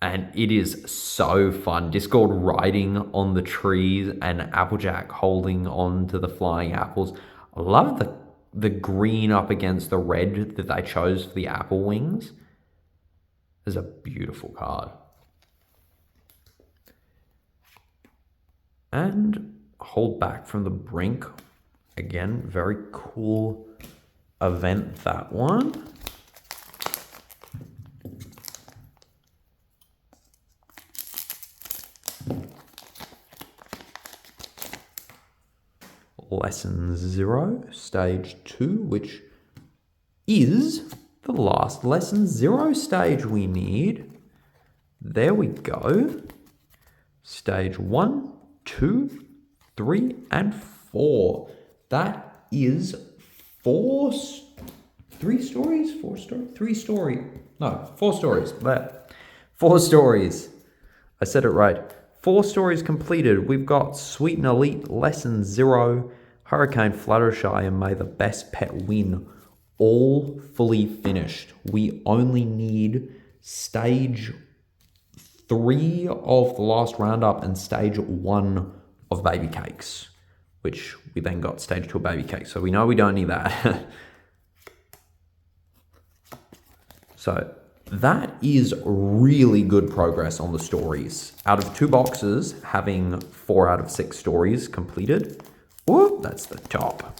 and it is so fun. Discord riding on the trees and Applejack holding on to the flying apples. I love the green up against the red that they chose for the apple wings. It's a beautiful card. And hold back from the brink. Again, very cool event, that one. Lesson 0, Stage 2, which is the last Lesson 0 stage we need. There we go. Stage 1, 2, 3, and 4. That is 4 stories. 4 stories. I said it right. 4 stories completed. We've got Sweet and Elite, Lesson 0, Hurricane Fluttershy, and May the Best Pet Win. All fully finished. We only need Stage 3 of the last roundup and Stage 1 of Baby Cakes, which we then got Stage 2 of Baby Cakes. So we know we don't need that. So that is really good progress on the stories. Out of 2 boxes, having 4 out of 6 stories completed. Whoop, that's the top.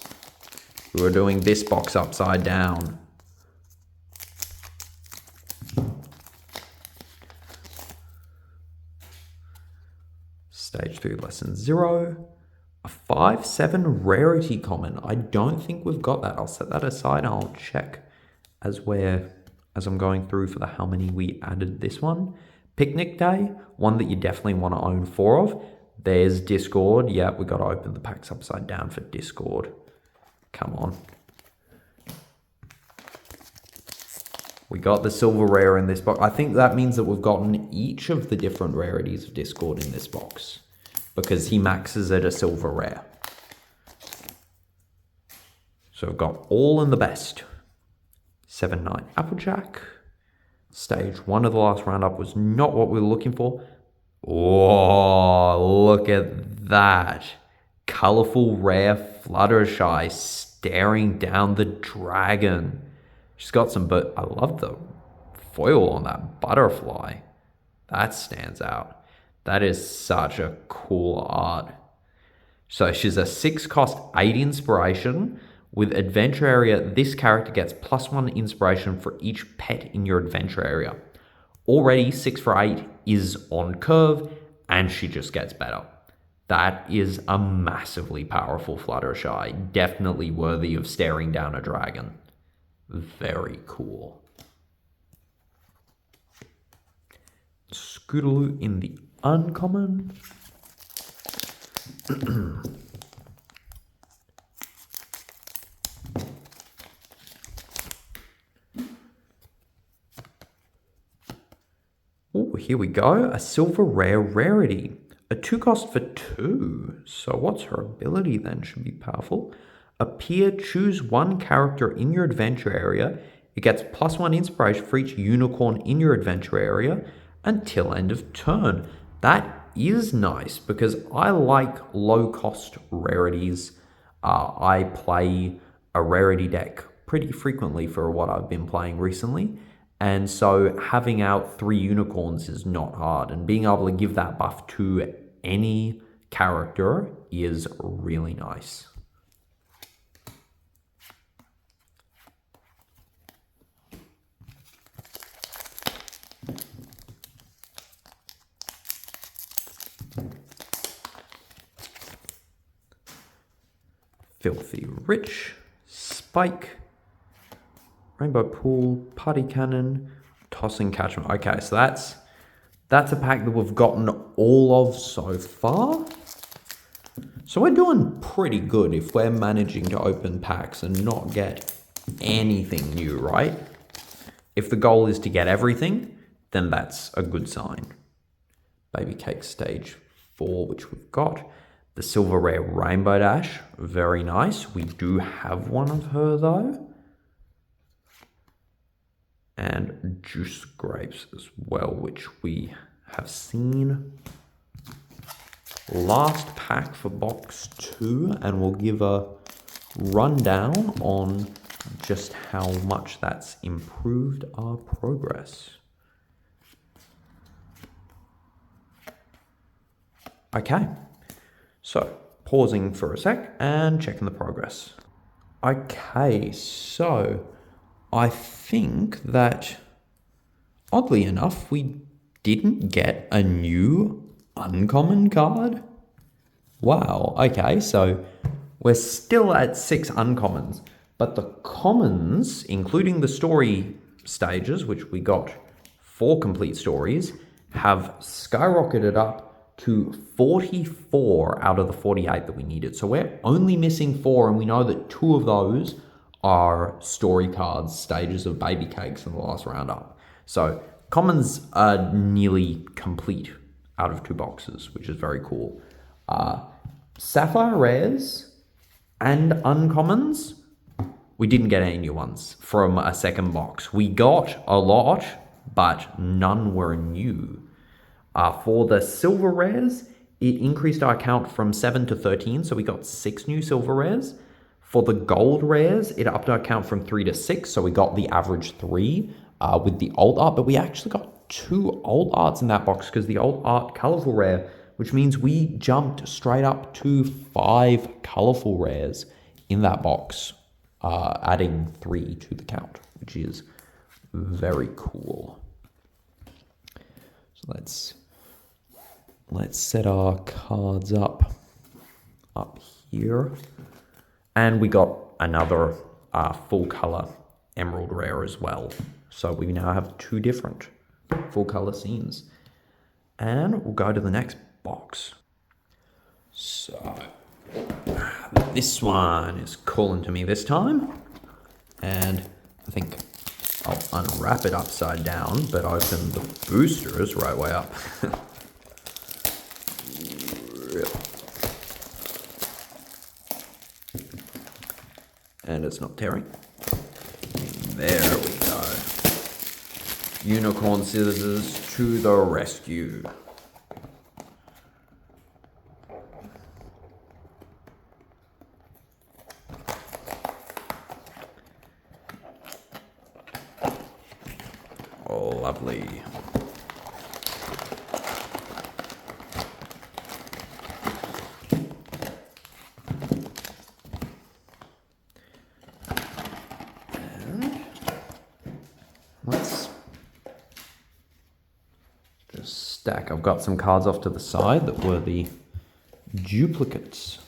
We were doing this box upside down. Stage 2, Lesson 0. A 5/7 rarity common. I don't think we've got that. I'll set that aside and I'll check as I'm going through for the how many we added this one. Picnic Day, one that you definitely want to own 4 of. There's Discord. Yeah, we got to open the packs upside down for Discord. Come on. We got the silver rare in this box. I think that means that we've gotten each of the different rarities of Discord in this box, because he maxes at a silver rare. So we've got all in the best. 7/9 Applejack. Stage 1 of the last roundup was not what we were looking for. Oh, look at that. Colorful rare Fluttershy staring down the dragon. She's got some, but I love the foil on that butterfly. That stands out. That is such a cool art. So she's a 6 cost 8 inspiration. With adventure area, this character gets +1 inspiration for each pet in your adventure area. Already 6 for 8 is on curve, and she just gets better. That is a massively powerful Fluttershy. Definitely worthy of staring down a dragon. Very cool. Scootaloo in the uncommon. Oh, here we go. A silver rare rarity. A 2 cost for 2. So what's her ability then? Should be powerful. Appear, choose 1 character in your adventure area. It gets +1 inspiration for each unicorn in your adventure area until end of turn. That is nice because I like low cost rarities. I play a rarity deck pretty frequently for what I've been playing recently. And so having out 3 unicorns is not hard, and being able to give that buff to any character is really nice. Filthy Rich, Spike, Rainbow Pool, Party Cannon, Tossing Catchment. Okay, so that's a pack that we've gotten all of so far. So we're doing pretty good if we're managing to open packs and not get anything new, right? If the goal is to get everything, then that's a good sign. Baby Cake Stage 4, which we've got. The Silver Rare Rainbow Dash, very nice. We do have one of her though. And Juice Grapes as well, which we have seen. Last pack for box 2, and we'll give a rundown on just how much that's improved our progress. Okay, so pausing for a sec and checking the progress. Okay, so I think that oddly enough, we didn't get a new uncommon card. Wow, okay, so we're still at 6 uncommons, but the commons, including the story stages, which we got 4 complete stories, have skyrocketed up to 44 out of the 48 that we needed. So we're only missing 4, and we know that 2 of those are story cards, stages of Baby Cakes in the last roundup. So commons are nearly complete out of 2 boxes, which is very cool. Sapphire Rares and uncommons, we didn't get any new ones from a second box. We got a lot, but none were new. For the Silver Rares, it increased our count from 7 to 13, so we got 6 new Silver Rares. For the Gold Rares, it upped our count from 3 to 6, so we got the average 3 with the Alt Art, but we actually got 2 Alt Arts in that box because the Alt Art Colorful Rare, which means we jumped straight up to 5 Colorful Rares in that box, adding 3 to the count, which is very cool. So let's set our cards up here. And we got another full color Emerald Rare as well. So we now have 2 different full color scenes. And we'll go to the next box. So this one is calling to me this time. And I think I'll unwrap it upside down, but open the boosters right way up. And it's not tearing. There we go. Unicorn Scissors to the rescue. Oh, lovely. Let's just stack. I've got some cards off to the side that were the duplicates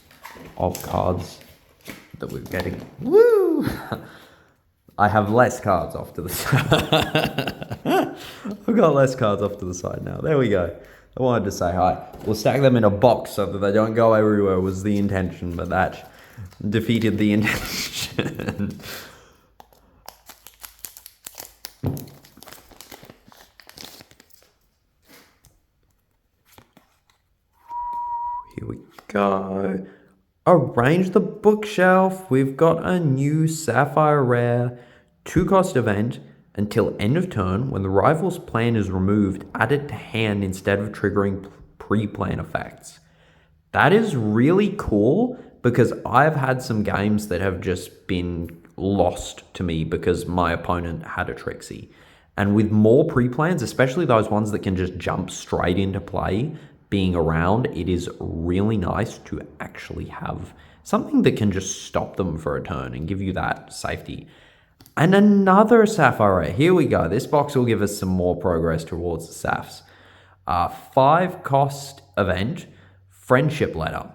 of cards that we're getting. Woo! I have less cards off to the side. I've got less cards off to the side now. There we go. I wanted to say hi. We'll stack them in a box so that they don't go everywhere was the intention, but that defeated the intention. Here we go. Arrange the bookshelf. We've got a new Sapphire Rare 2-cost event until end of turn. When the rival's plan is removed, add it to hand instead of triggering pre-plan effects. That is really cool because I've had some games that have just been lost to me because my opponent had a Trixie. And with more pre-plans, especially those ones that can just jump straight into play, being around, it is really nice to actually have something that can just stop them for a turn and give you that safety. And another Sapphire Rare. Here we go. This box will give us some more progress towards the Saphs. 5-cost event, Friendship Letter.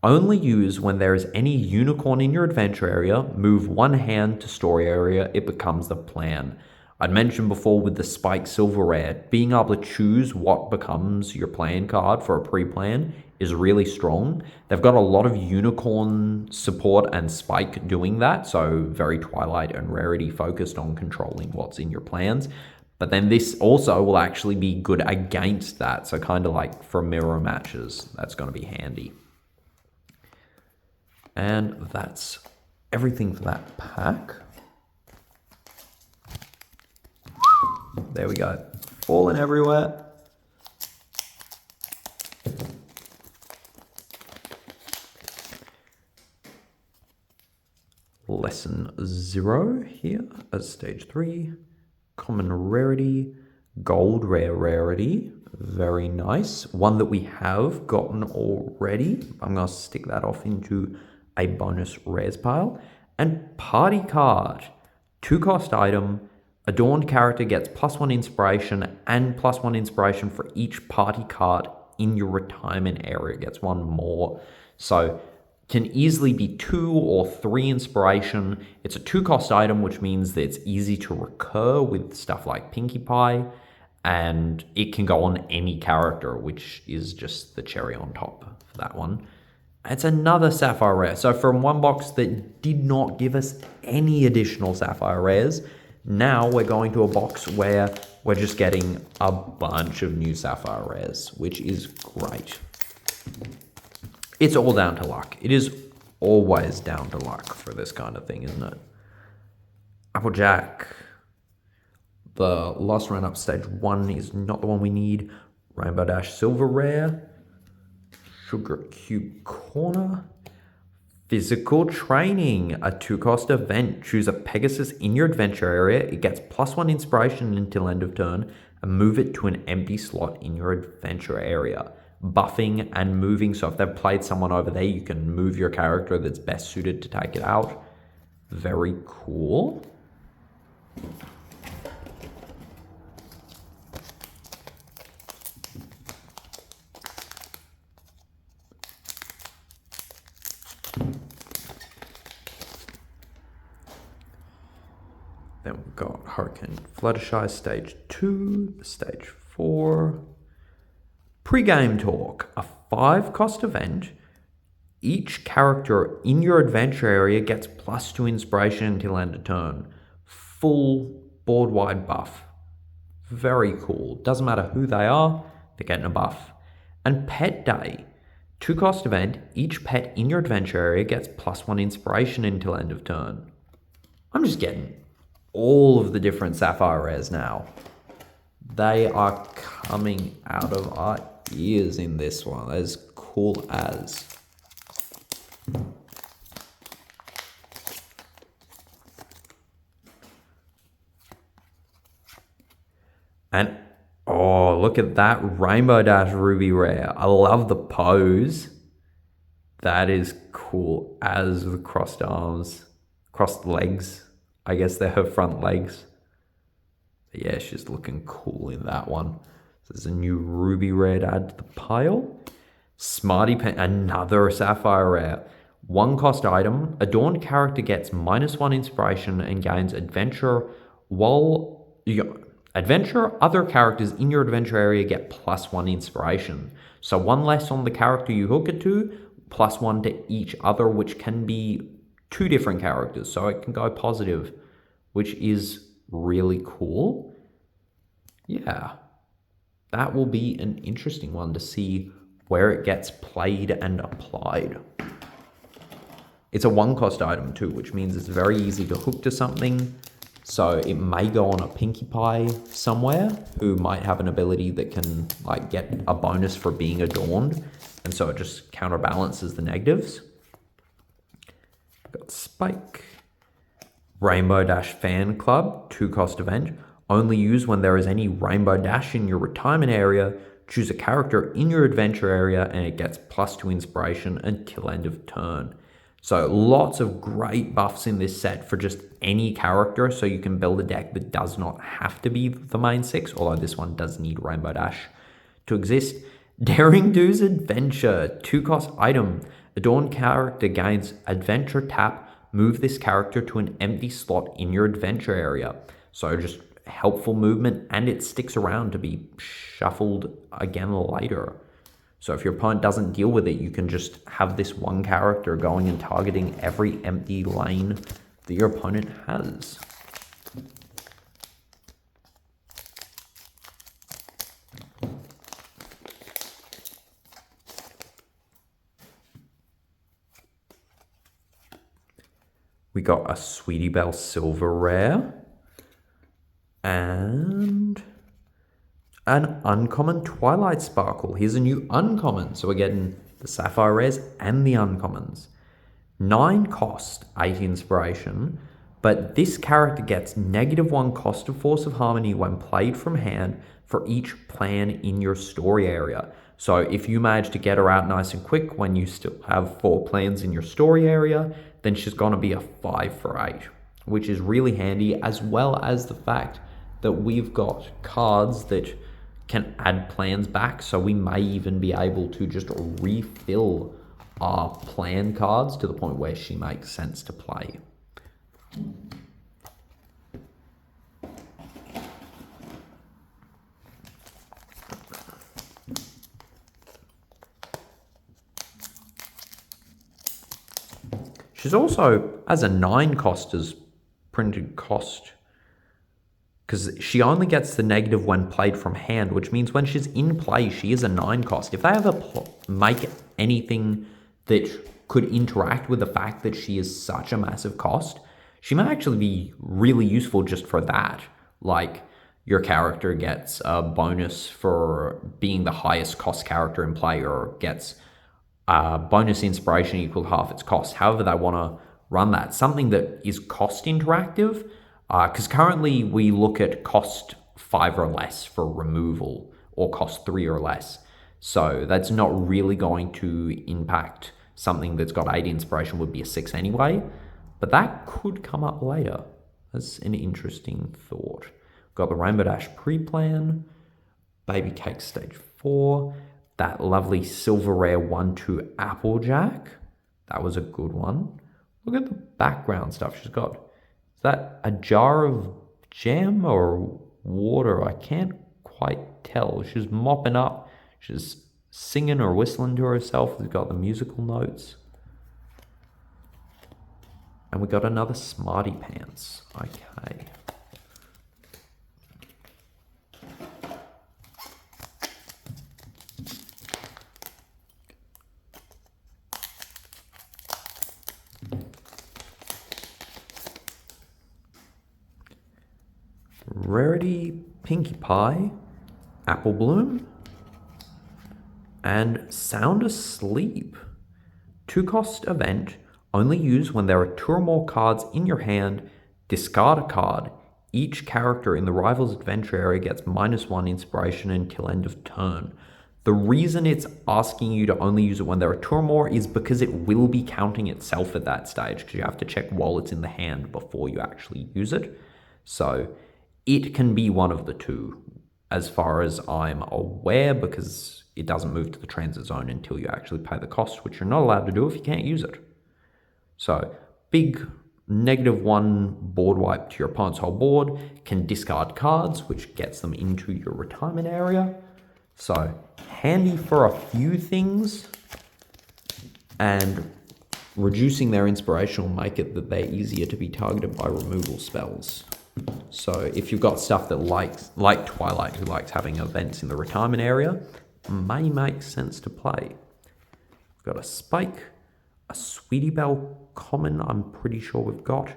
Only use when there is any unicorn in your adventure area. Move one hand to story area. It becomes the plan. I'd mentioned before with the Spike Silver Rare, being able to choose what becomes your plan card for a pre-plan is really strong. They've got a lot of unicorn support and Spike doing that, so very Twilight and Rarity focused on controlling what's in your plans. But then this also will actually be good against that, so kind of like for mirror matches, that's going to be handy. And that's everything for that pack. There we go. Falling everywhere. Lesson 0 here as stage 3. Common rarity, gold rare rarity. Very nice. One that we have gotten already. I'm going to stick that off into a bonus rares pile. And party card. 2-cost item. Adorned character gets +1 inspiration and +1 inspiration for each party card in your retirement area. Gets one more. So can easily be 2 or 3 inspiration. It's a 2-cost item, which means that it's easy to recur with stuff like Pinkie Pie. And it can go on any character, which is just the cherry on top for that one. It's another Sapphire Rare. So from one box that did not give us any additional Sapphire Rares, now we're going to a box where we're just getting a bunch of new Sapphire Rares, which is great. It's all down to luck. It is always down to luck for this kind of thing, isn't it? Applejack. The last run up stage 1 is not the one we need. Rainbow Dash Silver Rare. Sugar Cube Corner. Physical Training, a 2-cost event. Choose a Pegasus in your adventure area. It gets +1 inspiration until end of turn and move it to an empty slot in your adventure area. Buffing and moving, so if they've played someone over there, you can move your character that's best suited to take it out. Very cool. Then we've got Hurricane Fluttershy stage 2, stage 4. Pre-game talk, a 5-cost event. Each character in your adventure area gets +2 inspiration until end of turn. Full board-wide buff. Very cool. Doesn't matter who they are, they're getting a buff. And Pet Day, 2-cost event. Each pet in your adventure area gets +1 inspiration until end of turn. I'm just getting all of the different Sapphire Rares now. They are coming out of our ears in this one. As cool as. And oh, look at that Rainbow Dash Ruby Rare. I love the pose. That is cool as the crossed arms, crossed legs. I guess they're her front legs. But yeah, she's looking cool in that one. So there's a new Ruby Rare to add to the pile. Smarty Pen, another Sapphire Rare. 1-cost item. Adorned character gets -1 inspiration and gains adventure while other characters in your adventure area get +1 inspiration. So 1 less on the character you hook it to, +1 to each other, which can be 2 different characters, so it can go positive, which is really cool. Yeah, that will be an interesting one to see where it gets played and applied. It's a 1-cost item too, which means it's very easy to hook to something, so it may go on a Pinkie Pie somewhere who might have an ability that can like get a bonus for being adorned, and so it just counterbalances the negatives. Got Spike. Rainbow Dash Fan Club, 2-cost event. Only use when there is any Rainbow Dash in your retirement area. Choose a character in your adventure area and it gets +2 inspiration until end of turn. So lots of great buffs in this set for just any character, so you can build a deck that does not have to be the main 6, although this one does need Rainbow Dash to exist. Daring Do's Adventure, 2-cost item. Adorned character gains adventure tap. Move this character to an empty slot in your adventure area. So just helpful movement, and it sticks around to be shuffled again later. So if your opponent doesn't deal with it, you can just have this one character going and targeting every empty lane that your opponent has. We got a Sweetie Belle Silver Rare and an uncommon Twilight Sparkle. Here's a new uncommon, so we're getting the Sapphire Rares and the uncommons. 9 cost, 8 inspiration, but this character gets -1 cost of Force of Harmony when played from hand for each plan in your story area. So if you manage to get her out nice and quick when you still have 4 plans in your story area, then she's going to be a 5 for 8, which is really handy, as well as the fact that we've got cards that can add plans back, so we may even be able to just refill our plan cards to the point where she makes sense to play. She's also, as a 9 cost, as printed cost, because she only gets the negative when played from hand, which means when she's in play, she is a 9 cost. If they ever make anything that could interact with the fact that she is such a massive cost, she might actually be really useful just for that. Like, your character gets a bonus for being the highest cost character in play, or gets bonus inspiration equal half its cost. However they want to run that. Something that is cost interactive, because currently we look at cost 5 or less for removal, or cost 3 or less. So that's not really going to impact something that's got 8 inspiration, would be a 6 anyway. But that could come up later. That's an interesting thought. Got the Rainbow Dash pre-plan, Baby Cake Stage 4, that lovely Silver Rare 1/2 Applejack. That was a good one. Look at the background stuff she's got. Is that a jar of jam or water? I can't quite tell. She's mopping up. She's singing or whistling to herself. We've got the musical notes. And we got another Smarty Pants. Okay. Rarity Pinkie Pie, Apple Bloom, and Sound Asleep. 2 cost event, only use when there are 2 or more cards in your hand. Discard a card. Each character in the rival's adventure area gets -1 inspiration until end of turn. The reason it's asking you to only use it when there are 2 or more is because it will be counting itself at that stage, because you have to check while it's in the hand before you actually use it. So it can be one of the 2, as far as I'm aware, because it doesn't move to the transit zone until you actually pay the cost, which you're not allowed to do if you can't use it. So, big -1 board wipe to your opponent's whole board, can discard cards, which gets them into your retirement area. So, handy for a few things, and reducing their inspiration will make it that they're easier to be targeted by removal spells. So if you've got stuff that like Twilight, who likes having events in the retirement area, may make sense to play. We've got a Spike, a Sweetie Belle common, I'm pretty sure we've got.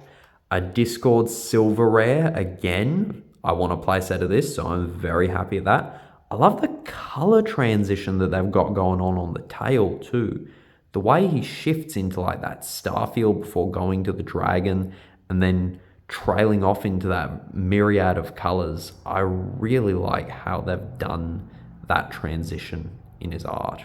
A Discord Silver Rare, again, I want a playset of this, so I'm very happy at that. I love the color transition that they've got going on the tail too. The way he shifts into like that Starfield before going to the dragon, and then trailing off into that myriad of colors. I really like how they've done that transition in his art.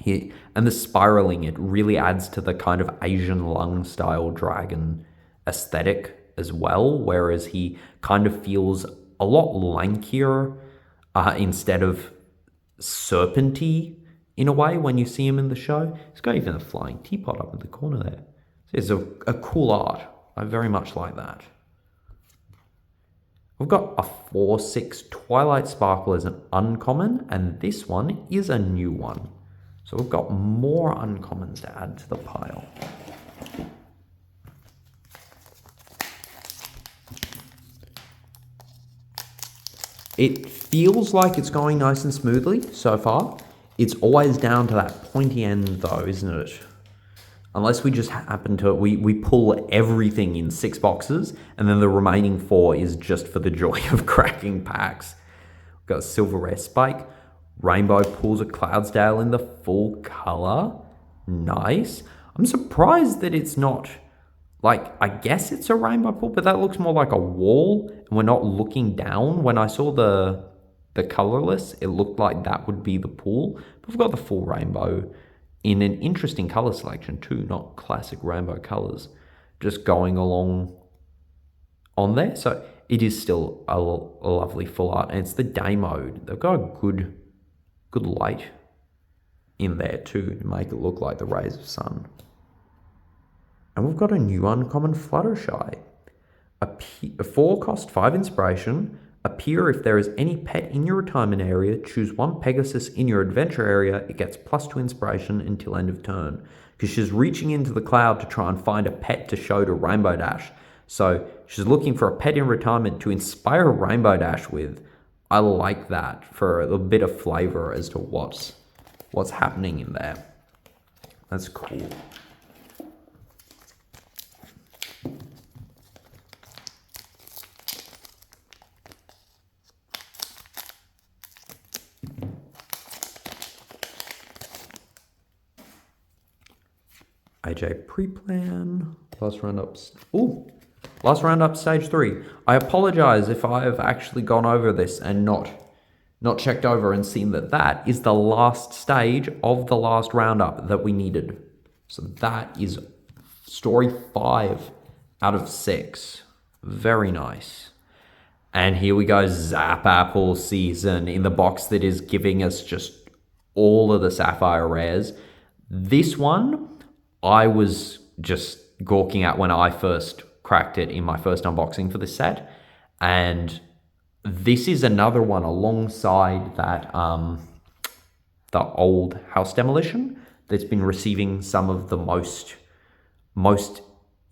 And the spiraling, it really adds to the kind of Asian lung style dragon aesthetic as well, whereas he kind of feels a lot lankier instead of serpenty in a way when you see him in the show. He's got even a flying teapot up in the corner there. It's a cool art. I very much like that. We've got a 4/6 Twilight Sparkle as an uncommon, and this one is a new one. So we've got more uncommons to add to the pile. It feels like it's going nice and smoothly so far. It's always down to that pointy end though, isn't it? Unless we just happen to, we pull everything in 6 boxes, and then the remaining 4 is just for the joy of cracking packs. We've got Silver Rare Spike, Rainbow Pools of Cloudsdale in the full color. Nice. I'm surprised that it's not, like, I guess it's a rainbow pool, but that looks more like a wall, and we're not looking down. When I saw the colorless, it looked like that would be the pool. But we've got the full rainbow in an interesting color selection too, not classic rainbow colors, just going along on there. So it is still a lovely full art, and it's the day mode. They've got a good light in there too to make it look like the rays of sun. And we've got a new uncommon Fluttershy. A 4-cost 5 inspiration. Appear if there is any pet in your retirement area. Choose 1 Pegasus in your adventure area. It gets +2 inspiration until end of turn. Because she's reaching into the cloud to try and find a pet to show to Rainbow Dash. So she's looking for a pet in retirement to inspire Rainbow Dash with. I like that for a bit of flavor as to what's happening in there. That's cool. AJ Preplan. Last round up stage 3. I apologize if I have actually gone over this and not checked over and seen that is the last stage of the last roundup that we needed. So that is story 5 out of 6. Very nice. And here we go, Zap Apple season in the box that is giving us just all of the Sapphire Rares. This one I was just gawking at when I first cracked it in my first unboxing for the set. And this is another one alongside that, the old House Demolition that's been receiving some of the most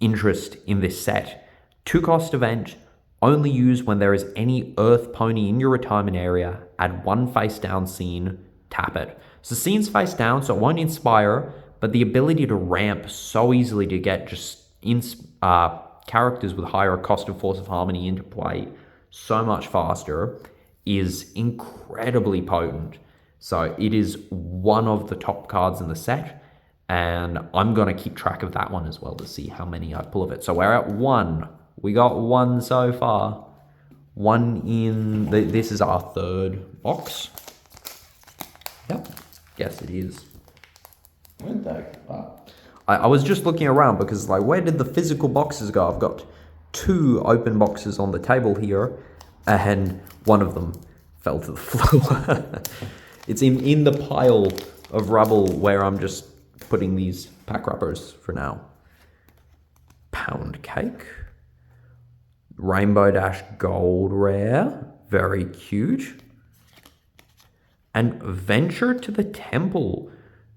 interest in this set. 2-cost event, only use when there is any Earth Pony in your retirement area. Add 1 face down scene, tap it. So scene's face down, so it won't inspire, but the ability to ramp so easily to get just characters with higher cost of Force of Harmony into play so much faster is incredibly potent. So it is one of the top cards in the set, and I'm going to keep track of that one as well to see how many I pull of it. So we're at 1. We got 1 so far. 1 in... This is our 3rd box. Yep. Yes, it is. I was just looking around because, like, where did the physical boxes go? I've got 2 open boxes on the table here, and one of them fell to the floor. It's in the pile of rubble where I'm just putting these pack wrappers for now. Pound Cake. Rainbow Dash Gold Rare. Very cute. And Venture to the Temple.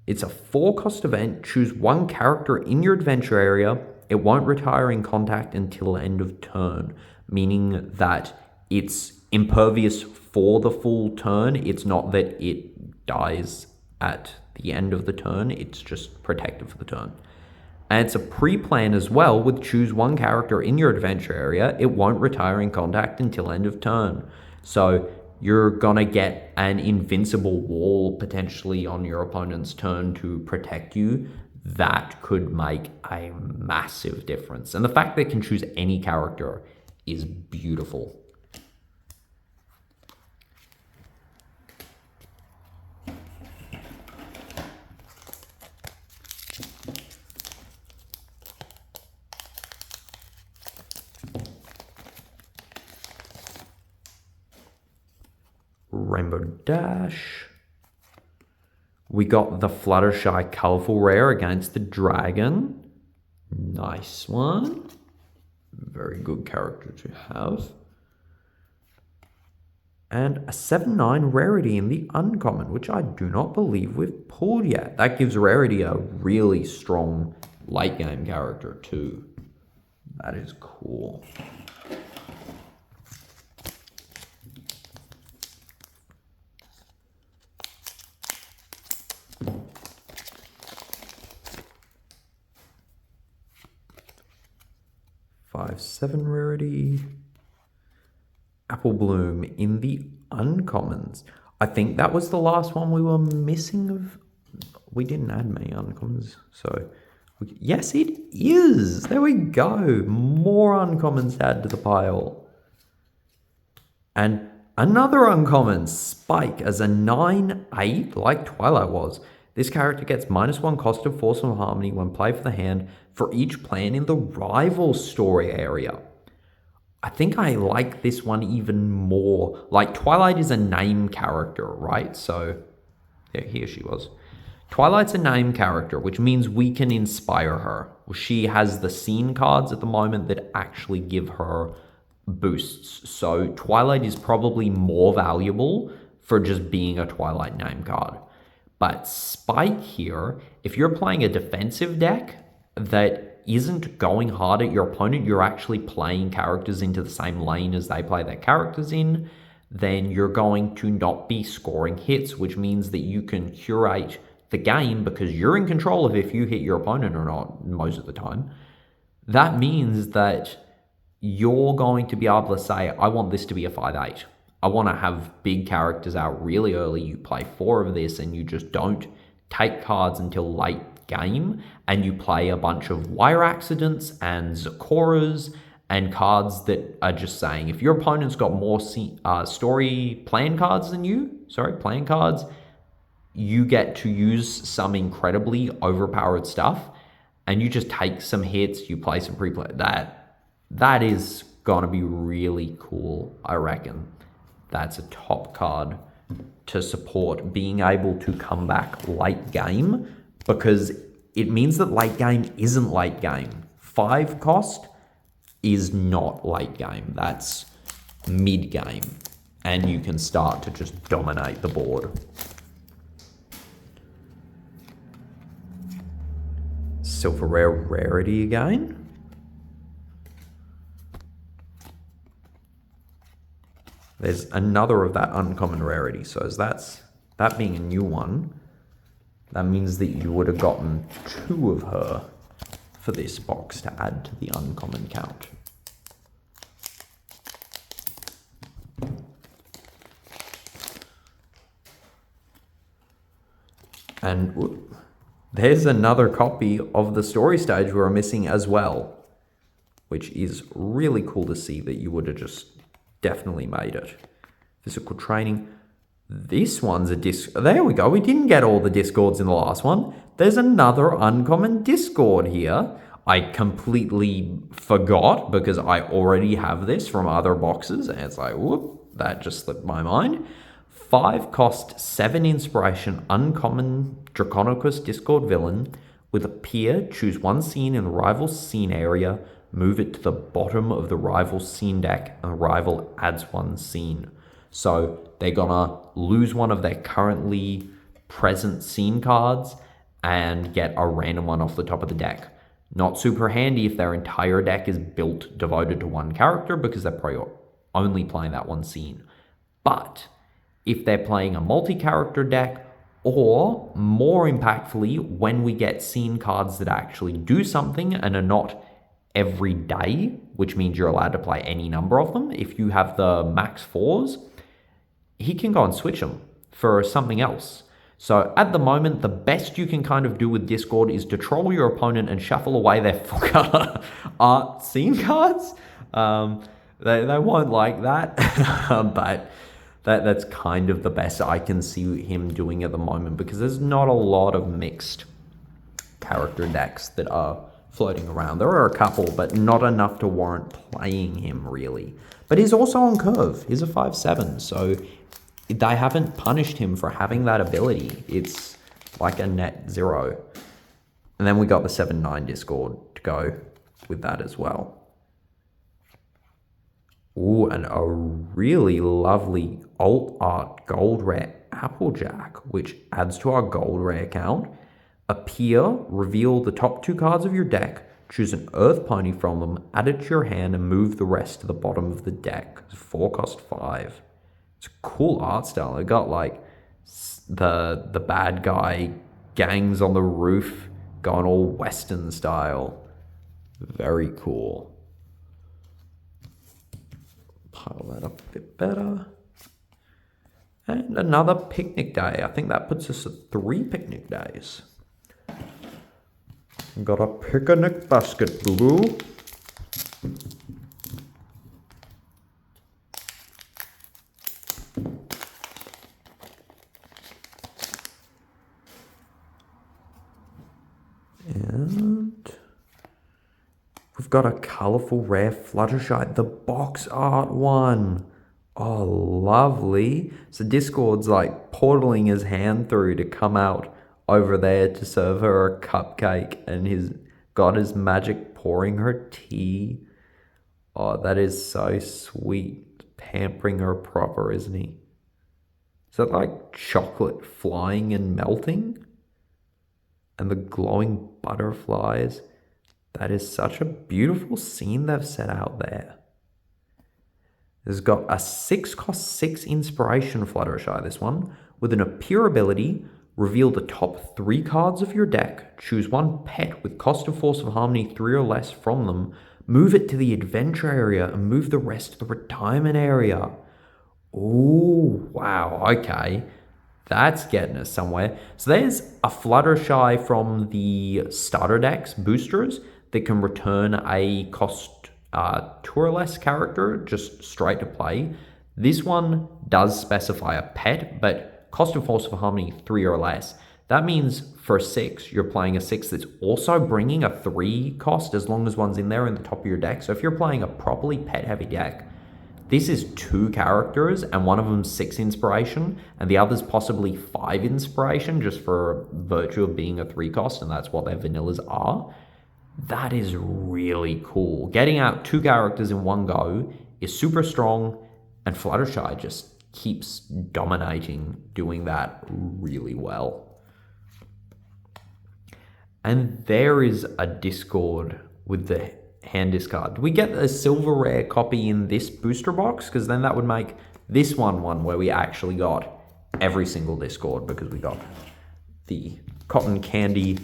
It's a 4-cost event. Choose 1 character in your adventure area. It won't retire in contact until end of turn, meaning that it's impervious for the full turn. It's not that it dies at the end of the turn. It's just protected for the turn. And it's a pre-plan as well with choose 1 character in your adventure area. It won't retire in contact until end of turn. So you're going to get an invincible wall potentially on your opponent's turn to protect you. That could make a massive difference. And the fact that it can choose any character is beautiful. Rainbow Dash, We got the Fluttershy Colourful Rare against the Dragon. Nice one. Very good character to have. And a 7/9 Rarity in the Uncommon, which I do not believe we've pulled yet. That gives Rarity a really strong late game character too. That is cool. Five, 7 Rarity. Apple Bloom in the Uncommons. I think that was the last one we were missing of. We didn't add many Uncommons, so yes, it is. There we go. More Uncommons to add to the pile. And another Uncommon, Spike, as a 9/8, like Twilight was. This character gets -1 cost of Force and Harmony when played for the hand for each plan in the rival story area. I think I like this one even more. Like, Twilight is a name character, right? So, yeah, here she was. Twilight's a name character, which means we can inspire her. She has the scene cards at the moment that actually give her boosts. So, Twilight is probably more valuable for just being a Twilight name card. But Spike here, if you're playing a defensive deck that isn't going hard at your opponent, you're actually playing characters into the same lane as they play their characters in, then you're going to not be scoring hits, which means that you can curate the game because you're in control of if you hit your opponent or not most of the time. That means that you're going to be able to say, I want this to be a 5/8. I want to have big characters out really early. You play 4 of this and you just don't take cards until late game, and you play a bunch of Wire Accidents and Zakoras and cards that are just saying, if your opponent's got more story plan cards than you, you get to use some incredibly overpowered stuff, and you just take some hits, you play some pre-play. That is gonna be really cool, I reckon. That's a top card to support being able to come back late game, because it means that late game isn't late game. 5 cost is not late game. That's mid game. And you can start to just dominate the board. Silver Rare Rarity again. There's another of that Uncommon Rarity. So as that being a new one, that means that you would have gotten 2 of her for this box to add to the Uncommon count. And there's another copy of the story stage we were missing as well, which is really cool to see that you would have just definitely made it. Physical training. This one's a disc. There we go. We didn't get all the Discords in the last one. There's another Uncommon Discord here. I completely forgot because I already have this from other boxes. And it's like, whoop, that just slipped my mind. 5 cost, 7 inspiration, Uncommon Draconicus Discord Villain. With a peer, choose 1 scene in the rival scene area, move it to the bottom of the rival scene deck, and the rival adds 1 scene. So they're gonna lose one of their currently present scene cards and get a random one off the top of the deck. Not super handy if their entire deck is built devoted to 1 character because they're probably only playing that 1 scene. But if they're playing a multi-character deck, or more impactfully, when we get scene cards that actually do something and are not every day, which means you're allowed to play any number of them. If you have the max 4s, he can go and switch them for something else. So at the moment, the best you can kind of do with Discord is to troll your opponent and shuffle away their full art scene cards. They won't like that, but that's kind of the best I can see him doing at the moment, because there's not a lot of mixed character decks that are floating around. There are a couple, but not enough to warrant playing him, really. But he's also on curve. He's a 5/7, so they haven't punished him for having that ability. It's like a net 0. And then we got the 7-9 Discord to go with that as well. Ooh, and a really lovely alt art gold rare Applejack, which adds to our gold rare count. Appear, reveal the top 2 cards of your deck, choose an Earth Pony from them, add it to your hand, and move the rest to the bottom of the deck. It's 4 cost 5. It's a cool art style. It got like the bad guy gangs on the roof going all Western style. Very cool. Pile that up a bit better. And another picnic day. I think that puts us at 3 picnic days. Got a picnic basket, boo-boo. And we've got a colourful rare Fluttershy, the box art one. Oh, lovely. So Discord's like portaling his hand through to come out over there to serve her a cupcake, and he's got his magic pouring her tea. Oh, that is so sweet. Pampering her proper, isn't he? Is that like chocolate flying and melting? And the glowing butterflies. That is such a beautiful scene they've set out there. It's got a 6 cost 6 inspiration Fluttershy, this one, with an appear ability. Reveal the top 3 cards of your deck, choose 1 pet with cost of Force of Harmony 3 or less from them, move it to the adventure area, and move the rest to the retirement area. Ooh, wow, okay. That's getting us somewhere. So there's a Fluttershy from the starter decks boosters that can return a cost 2 or less character just straight to play. This one does specify a pet, but cost of Force of Harmony 3 or less. That means for a 6, you're playing a 6 that's also bringing a 3 cost as long as one's in there in the top of your deck. So if you're playing a properly pet-heavy deck, this is 2 characters, and one of them's 6 inspiration, and the other's possibly 5 inspiration, just for virtue of being a 3 cost, and that's what their vanillas are. That is really cool. Getting out 2 characters in one go is super strong, and Fluttershy just keeps dominating, doing that really well. And there is a Discord with the hand discard. Do we get a silver rare copy in this booster box? Because then that would make this one where we actually got every single Discord, because we got the cotton candy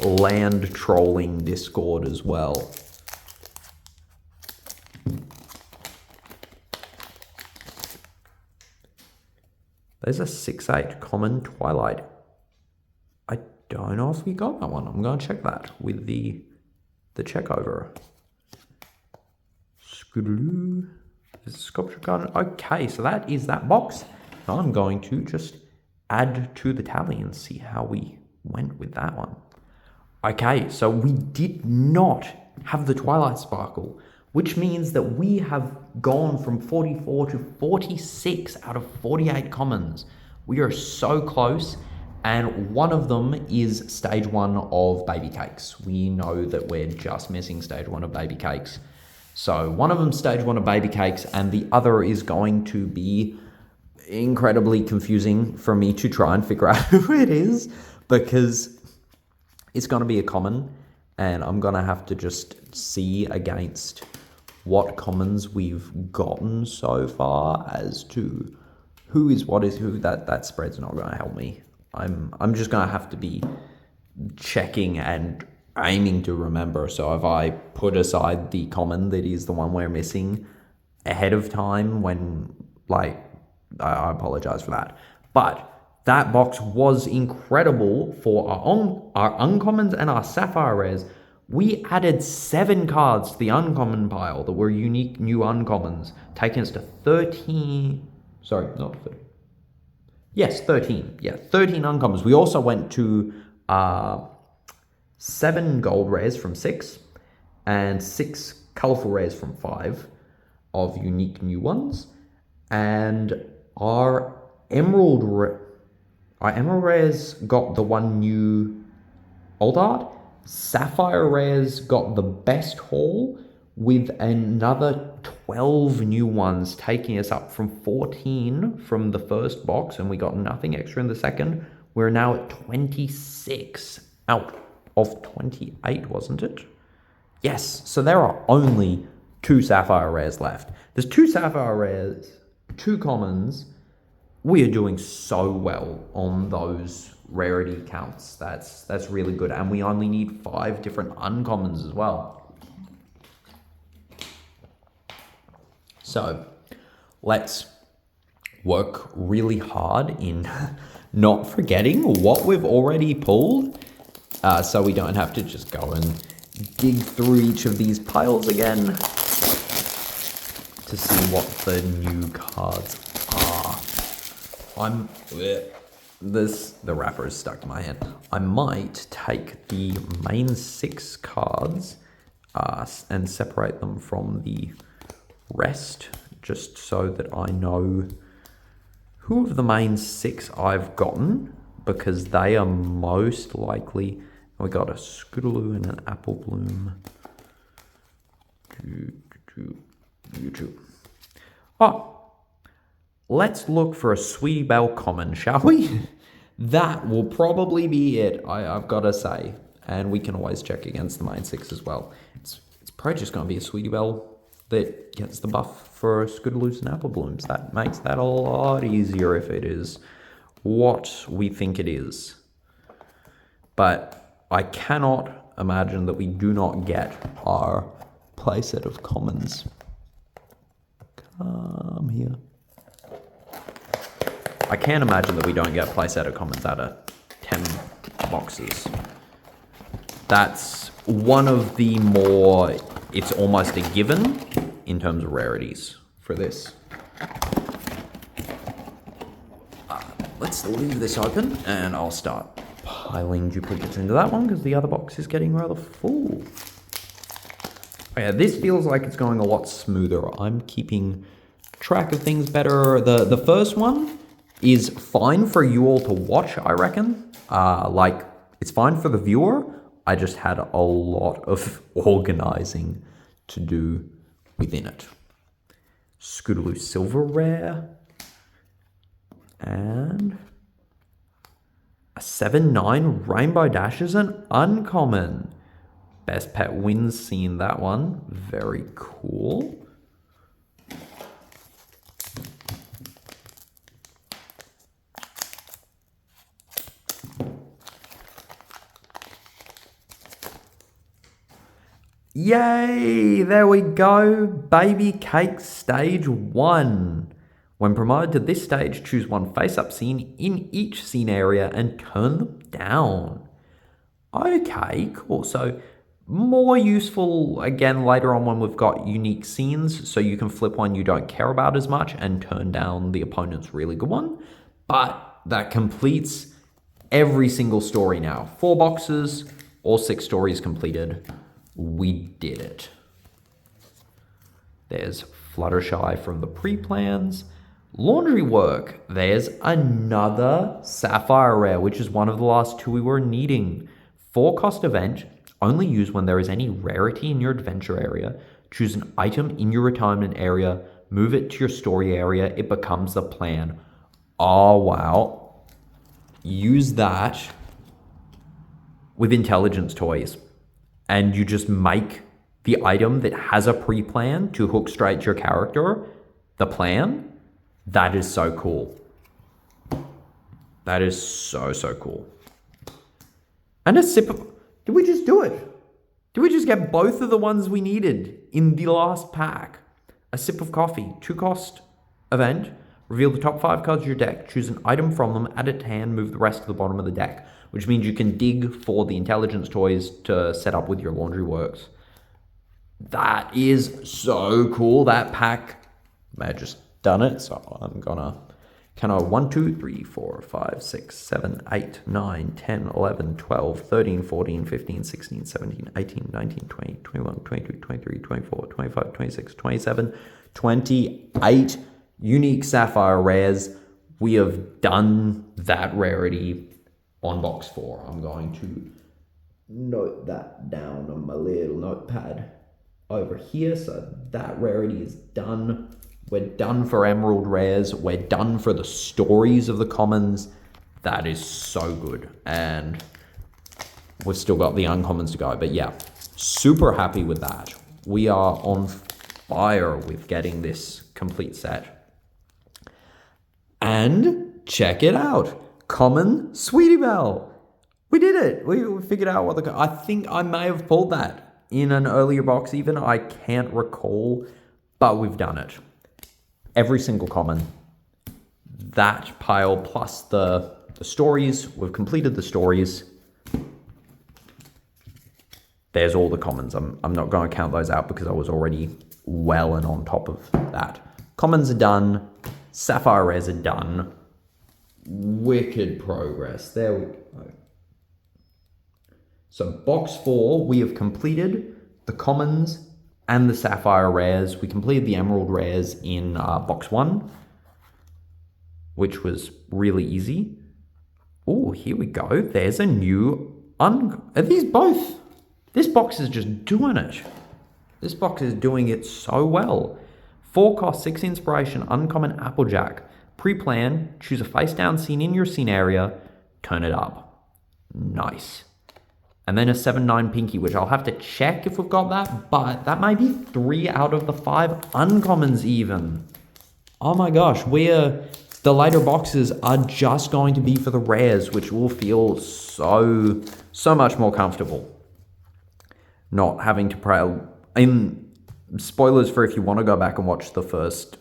land trolling Discord as well. There's a 6/8 common Twilight. I don't know if we got that one. I'm going to check that with the check over. Scootaloo. There's a sculpture card. Okay, so that is that box. Now I'm going to just add to the tally and see how we went with that one. Okay, so we did not have the Twilight Sparkle, which means that we have gone from 44 to 46 out of 48 commons. We are so close, and one of them is stage 1 of Baby Cakes. We know that we're just missing stage 1 of Baby Cakes. So one of them stage 1 of Baby Cakes, and the other is going to be incredibly confusing for me to try and figure out who it is, because it's going to be a common, and I'm going to have to just see against what commons we've gotten so far as to who is what is who. That spread's not going to help me. I'm just going to have to be checking and aiming to remember. So if I put aside the common that is the one we're missing ahead of time, when, like, I apologize for that. But that box was incredible for our uncommons and our sapphire rares. We added 7 cards to the uncommon pile that were unique new uncommons, taking us to 13. Sorry, not 30. Yes, 13. Yeah, 13 uncommons. We also went to 7 gold rares from 6 and 6 colorful rares from 5 of unique new ones. And our emerald Our Emerald Rares got the one new Old Art. Sapphire Rares got the best haul with another 12 new ones, taking us up from 14 from the first box, and we got nothing extra in the second. We're now at 26 out of 28, wasn't it? Yes, so there are only 2 Sapphire Rares left. There's 2 Sapphire Rares, 2 commons. We are doing so well on those rarity counts. That's really good. And we only need 5 different uncommons as well. So let's work really hard in not forgetting what we've already pulled, so we don't have to just go and dig through each of these piles again to see what the new cards are. The wrapper is stuck to my hand. I might take the main 6 cards and separate them from the rest, just so that I know who of the main 6 I've gotten, because they are most likely. We got a Scootaloo and an Apple Bloom. YouTube. Oh, let's look for a Sweetie Belle common, shall we? That will probably be it, I've got to say. And we can always check against the main 6 as well. It's probably just going to be a Sweetie Belle that gets the buff for Scootaloos and Apple Blooms. That makes that a lot easier if it is what we think it is. But I cannot imagine that we do not get our playset of commons. Come here. I can't imagine that we don't get playset of commons out of 10 boxes. That's one of the more, it's almost a given in terms of rarities for this. Let's leave this open and I'll start piling duplicates into that one because the other box is getting rather full. Oh yeah, this feels like it's going a lot smoother. I'm keeping track of things better. The first one is fine for you all to watch, I reckon. Like, it's fine for the viewer. I just had a lot of organizing to do within it. Scootaloo Silver Rare. And a 7/9 Rainbow Dash is an uncommon. Best Pet wins, seeing that one. Very cool. Yay! There we go. Baby Cake Stage 1. When promoted to this stage, choose one face-up scene in each scene area and turn them down. Okay, cool. So more useful, again, later on when we've got unique scenes, so you can flip one you don't care about as much and turn down the opponent's really good one. But that completes every single story now. 4 boxes, all 6 stories completed. We did it. There's Fluttershy from the pre-plans. Laundry Work. There's another Sapphire Rare, which is one of the last 2 we were needing. 4-cost event. Only use when there is any rarity in your adventure area. Choose an item in your retirement area. Move it to your story area. It becomes the plan. Oh, wow. Use that with intelligence toys. And you just make the item that has a pre-plan to hook straight to your character, the plan. That is so cool. That is so, so cool. And a sip of... Did we just do it? Did we just get both of the ones we needed in the last pack? A sip of coffee. 2-cost event. Reveal the top 5 cards of your deck. Choose an item from them. Add it to hand. Move the rest to the bottom of the deck. Which means you can dig for the intelligence toys to set up with your Laundry Works. That is so cool. That pack may have just done it. So I'm gonna... Can I 1, 2, 3, 4, 5, 6, 7, 8, 9, 10, 11, 12, 13, 14, 15, 16, 17, 18, 19, 20, 21, 22, 23, 24, 25, 26, 27, 28 unique Sapphire Rares. We have done that rarity on box 4. I'm going to note that down on my little notepad over here. So that rarity is done. We're done for Emerald Rares. We're done for the stories of the commons. That is so good. And we've still got the uncommons to go. But yeah, super happy with that. We are on fire with getting this complete set. And check it out. Common Sweetie Belle. We did it. We figured out what I think I may have pulled that in an earlier box even. I can't recall, but we've done it. Every single common. That pile plus the stories. We've completed the stories. There's all the commons. I'm not going to count those out because I was already well and on top of that. Commons are done. Sapphire rares are done. Wicked progress. There we go. So box 4, we have completed the commons and the sapphire rares. We completed the emerald rares in box 1, which was really easy. Oh, here we go. There's a new are these both? This box is just doing it. This box is doing it so well. 4 cost, 6 inspiration, uncommon Applejack. Pre-plan, choose a face-down scene in your scene area, turn it up. Nice. And then a 7/9 Pinky, which I'll have to check if we've got that, but that may be 3 out of the 5 uncommons even. Oh my gosh, the later boxes are just going to be for the rares, which will feel so much more comfortable. Not having to pray. Spoilers for if you want to go back and watch the first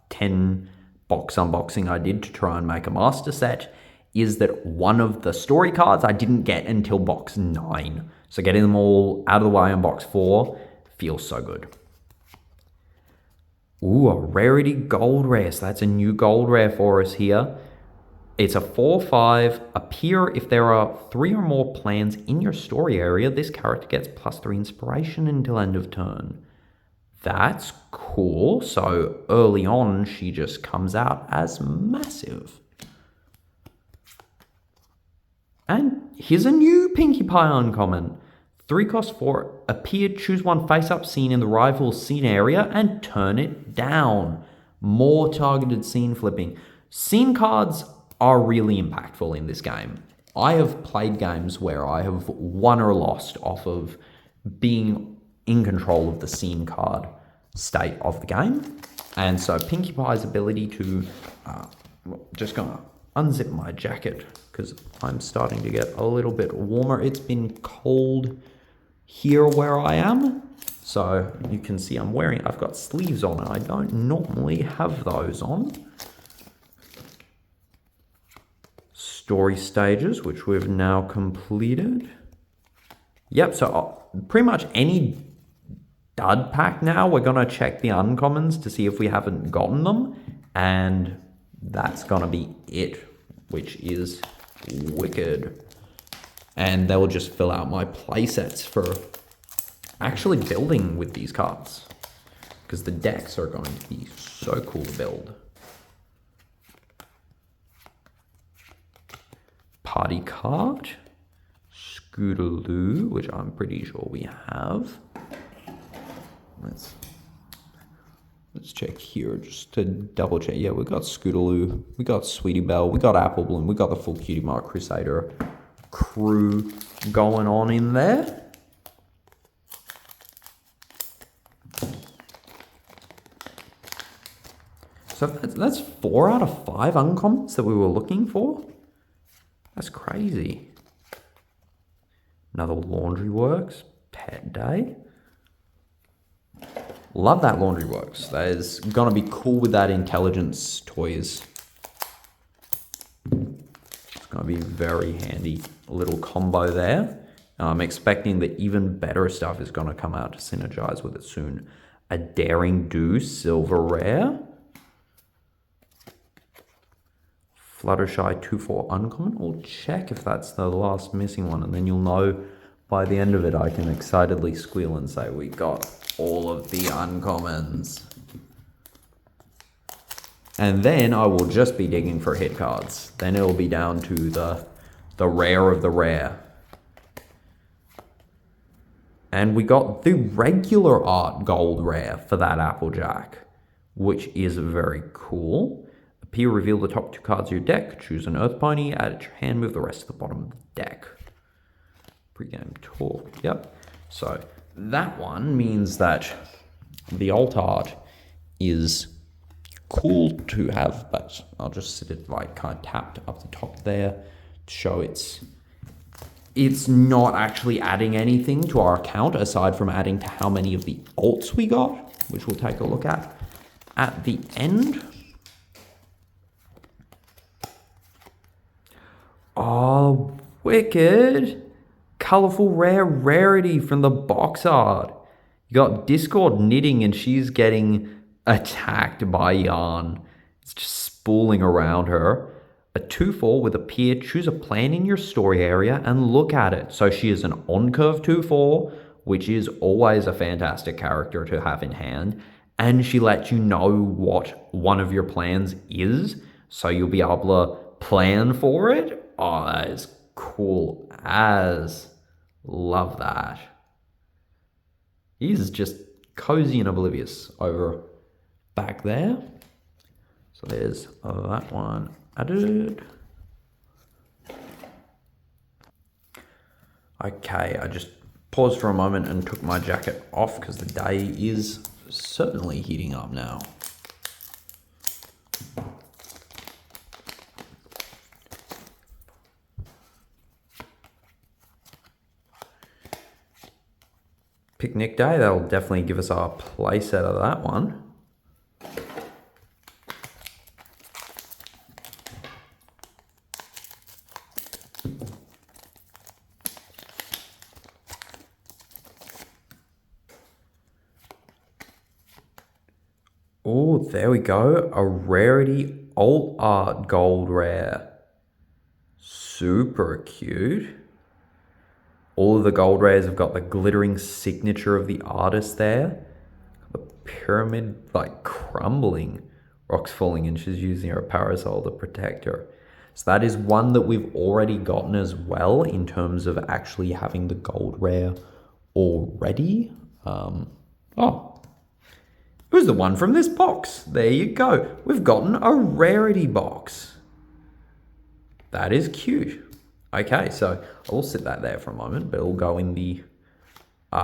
10 box unboxing I did to try and make a master set, is that one of the story cards I didn't get until box 9. So getting them all out of the way in box 4 feels so good. Ooh, a rarity gold rare. So that's a new gold rare for us here. It's a 4/5. Appear if there are 3 or more plans in your story area. This character gets +3 inspiration until end of turn. That's cool. So early on, she just comes out as massive. And here's a new Pinkie Pie uncommon. 3 cost 4. Appear, choose one face-up scene in the rival scene area and turn it down. More targeted scene flipping. Scene cards are really impactful in this game. I have played games where I have won or lost off of being in control of the scene card state of the game. And so Pinkie Pie's ability to... just gonna unzip my jacket because I'm starting to get a little bit warmer. It's been cold here where I am. So you can see I've got sleeves on and I don't normally have those on. Story stages, which we've now completed. Yep, so pretty much any dud pack now, we're going to check the uncommons to see if we haven't gotten them. And that's going to be it, which is wicked. And they'll just fill out my playsets for actually building with these cards, because the decks are going to be so cool to build. Party card, Scootaloo, which I'm pretty sure we have. Let's check here just to double check. Yeah, we got Scootaloo, we got Sweetie Belle, we got Apple Bloom, we got the full Cutie Mark Crusader crew going on in there. So that's 4 out of 5 uncommons that we were looking for. That's crazy. Another Laundry Works, Pet Day. Love that Laundry Works. That is gonna be cool with that intelligence toys. It's gonna be very handy. A little combo there. I'm expecting that even better stuff is gonna come out to synergize with it soon. A Daring Do Silver Rare. Fluttershy 2/4 uncommon. We'll check if that's the last missing one, and then you'll know by the end of it I can excitedly squeal and say we got all of the uncommons. And then I will just be digging for hit cards. Then it'll be down to the rare of the rare. And we got the regular art gold rare for that Applejack, which is very cool. Appear, reveal the top 2 cards of your deck, choose an Earth Pony, add it to your hand, move the rest to the bottom of the deck. Pre-game talk, yep. So that one means that the alt art is cool to have, but I'll just sit it like kind of tapped up the top there to show it's not actually adding anything to our account aside from adding to how many of the alts we got, which we'll take a look at the end. Oh, wicked! Colorful rare rarity from the box art. You got Discord Knitting and she's getting attacked by Yarn. It's just spooling around her. A 2/4 with Appear, choose a plan in your story area and look at it. So she is an on-curve 2/4, which is always a fantastic character to have in hand. And she lets you know what one of your plans is, so you'll be able to plan for it. Oh, that is cool as. Love that. He's just cozy and oblivious over back there. So there's that one added. Okay, I just paused for a moment and took my jacket off because the day is certainly heating up now. Picnic day, that'll definitely give us our playset of that one. Oh, there we go. A rarity alt art gold rare. Super cute. All of the gold rares have got the glittering signature of the artist there. The pyramid like crumbling. Rocks falling and she's using her parasol to protect her. So that is one that we've already gotten as well in terms of actually having the gold rare already. It was the one from this box. There you go. We've gotten a rarity box. That is cute. Okay, so I'll sit that there for a moment, but it'll go in the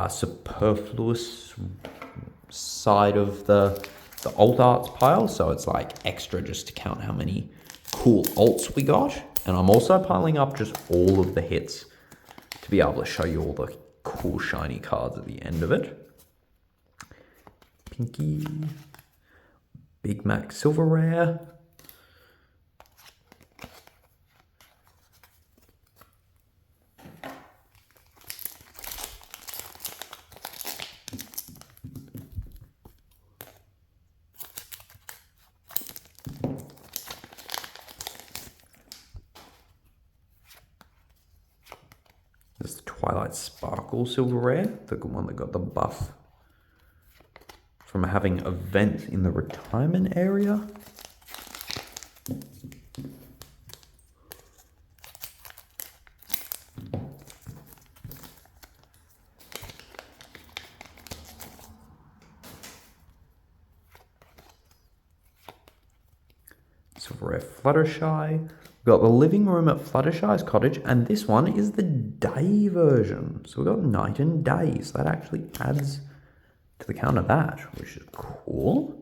superfluous side of the alt arts pile. So it's like extra just to count how many cool alts we got. And I'm also piling up just all of the hits to be able to show you all the cool shiny cards at the end of it. Pinky, Big Mac Silver Rare. This is the Twilight Sparkle Silver Rare, the good one that got the buff from having events in the retirement area. Silver Rare Fluttershy. We've got the living room at Fluttershy's cottage, and this one is the day version. So we've got night and day, so that actually adds to the count of that, which is cool.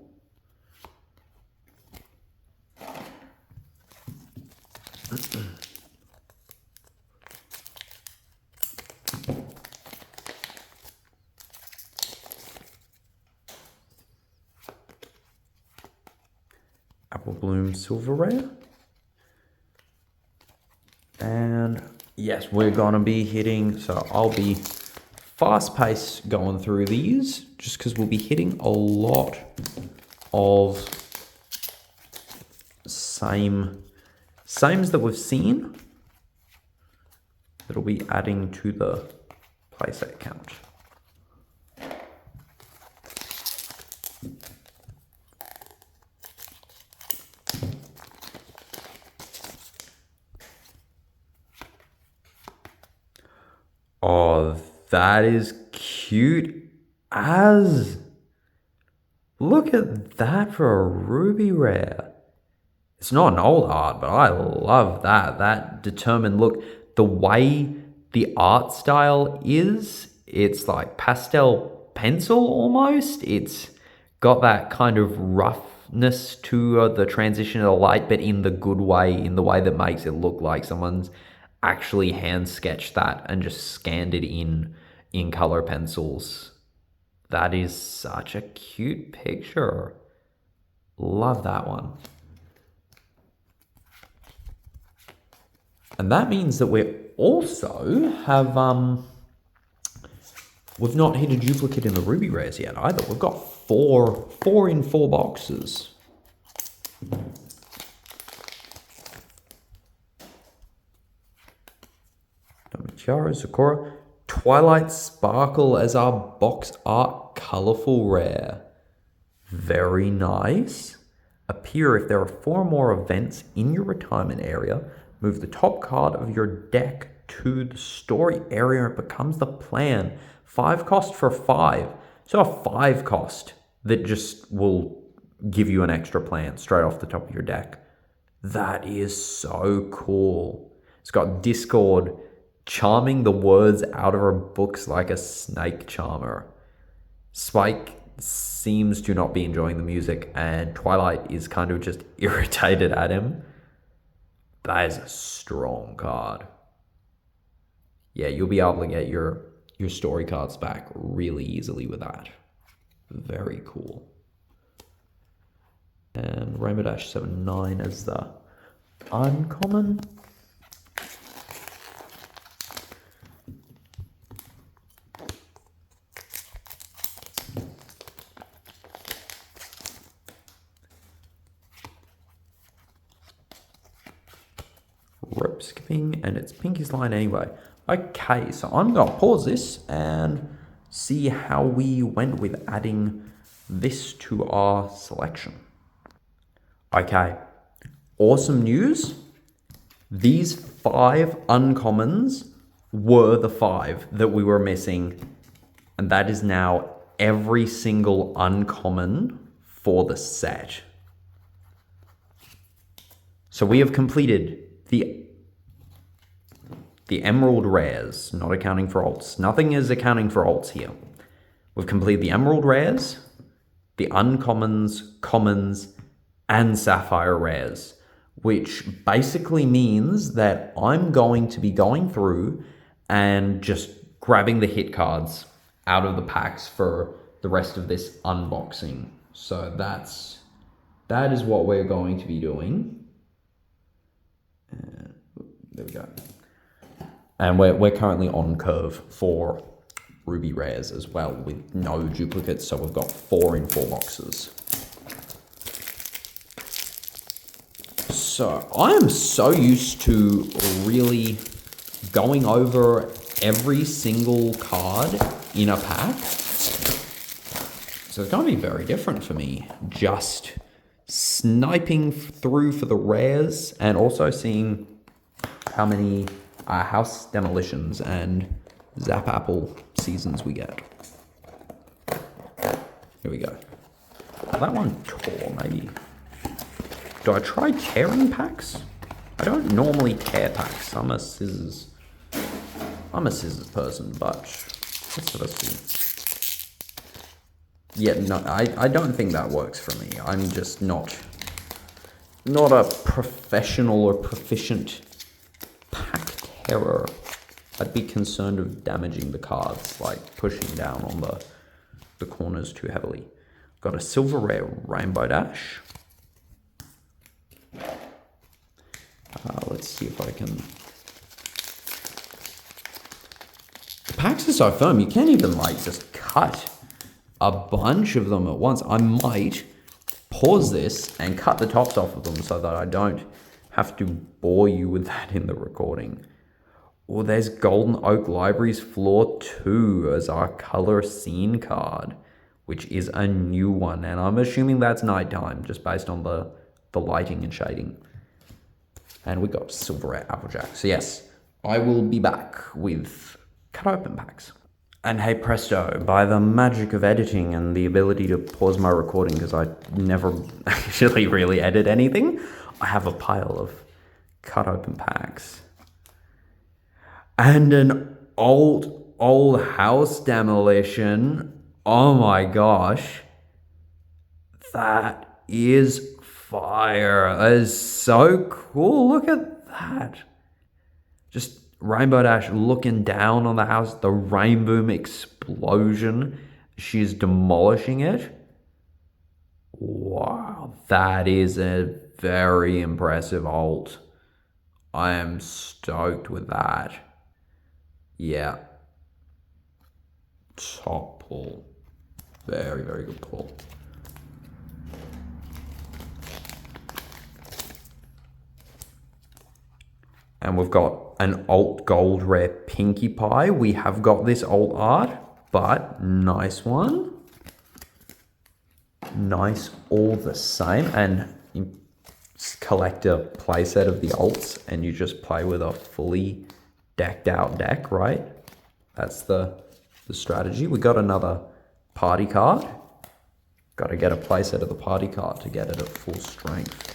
Apple Bloom Silver Rare. And yes, we're gonna be hitting, so I'll be fast paced going through these just because we'll be hitting a lot of sames that we've seen that'll be adding to the playset count. That is cute as. Look at that for a Ruby Rare. It's not an old art, but I love that. That determined look. The way the art style is, it's like pastel pencil almost. It's got that kind of roughness to the transition of the light, but in the good way, in the way that makes it look like someone's actually hand sketched that and just scanned it in color pencils. That is such a cute picture. Love that one. And that means that we also have, we've not hit a duplicate in the Ruby Rares yet either. We've got four in 4 boxes. Damichara, Sakura, Twilight Sparkle as our box art colorful rare. Very nice. Appear if there are 4 or more events in your retirement area. Move the top card of your deck to the story area. It becomes the plan. 5 cost for 5. So a 5 cost that just will give you an extra plan straight off the top of your deck. That is so cool. It's got Discord charming the words out of her books like a snake charmer. Spike seems to not be enjoying the music, and Twilight is kind of just irritated at him. That is a strong card. Yeah, you'll be able to get your story cards back really easily with that. Very cool. And Rainbow Dash 7-9 as the uncommon. Rope skipping, and it's Pinky's line anyway. Okay, so I'm going to pause this and see how we went with adding this to our selection. Okay, awesome news. These 5 uncommons were the 5 that we were missing, and that is now every single uncommon for the set. So we have completed the Emerald Rares, not accounting for alts. Nothing is accounting for alts here. We've completed the Emerald Rares, the Uncommons, Commons, and Sapphire Rares, which basically means that I'm going to be going through and just grabbing the hit cards out of the packs for the rest of this unboxing. So that is what we're going to be doing. And there we go. And we're currently on curve for Ruby Rares as well with no duplicates. So we've got 4 in 4 boxes. So I am so used to really going over every single card in a pack. So it's going to be very different for me. Just sniping through for the rares and also seeing how many House Demolitions and Zap Apple seasons we get. Here we go. That one tore, maybe. Do I try tearing packs? I don't normally tear packs. I'm a scissors person, but let's have a see. Yeah, no, I don't think that works for me. I'm just not a professional or proficient pack terror. I'd be concerned of damaging the cards, like pushing down on the corners too heavily. Got a silver rare Rainbow Dash. Let's see if I can... The packs are so firm, you can't even like just cut a bunch of them at once. I might pause this and cut the tops off of them so that I don't have to bore you with that in the recording. Oh, there's Golden Oak Library's Floor 2 as our color scene card, which is a new one. And I'm assuming that's nighttime, just based on the lighting and shading. And we got Silver Rare Applejack. So yes, I will be back with cut open packs. And hey presto, by the magic of editing and the ability to pause my recording because I never actually really edit anything, I have a pile of cut open packs. And an old house demolition. Oh my gosh. That is fire. That is so cool. Look at that. Just Rainbow Dash looking down on the house, the rainboom explosion. She's demolishing it. Wow, that is a very impressive ult. I am stoked with that. Yeah. Top pull. Very, very good pull. And we've got an alt gold rare Pinkie Pie. We have got this alt art, but nice one. Nice all the same. And you collect a playset of the alts and you just play with a fully decked out deck, right? That's the strategy. We got another party card. Got to get a playset of the party card to get it at full strength.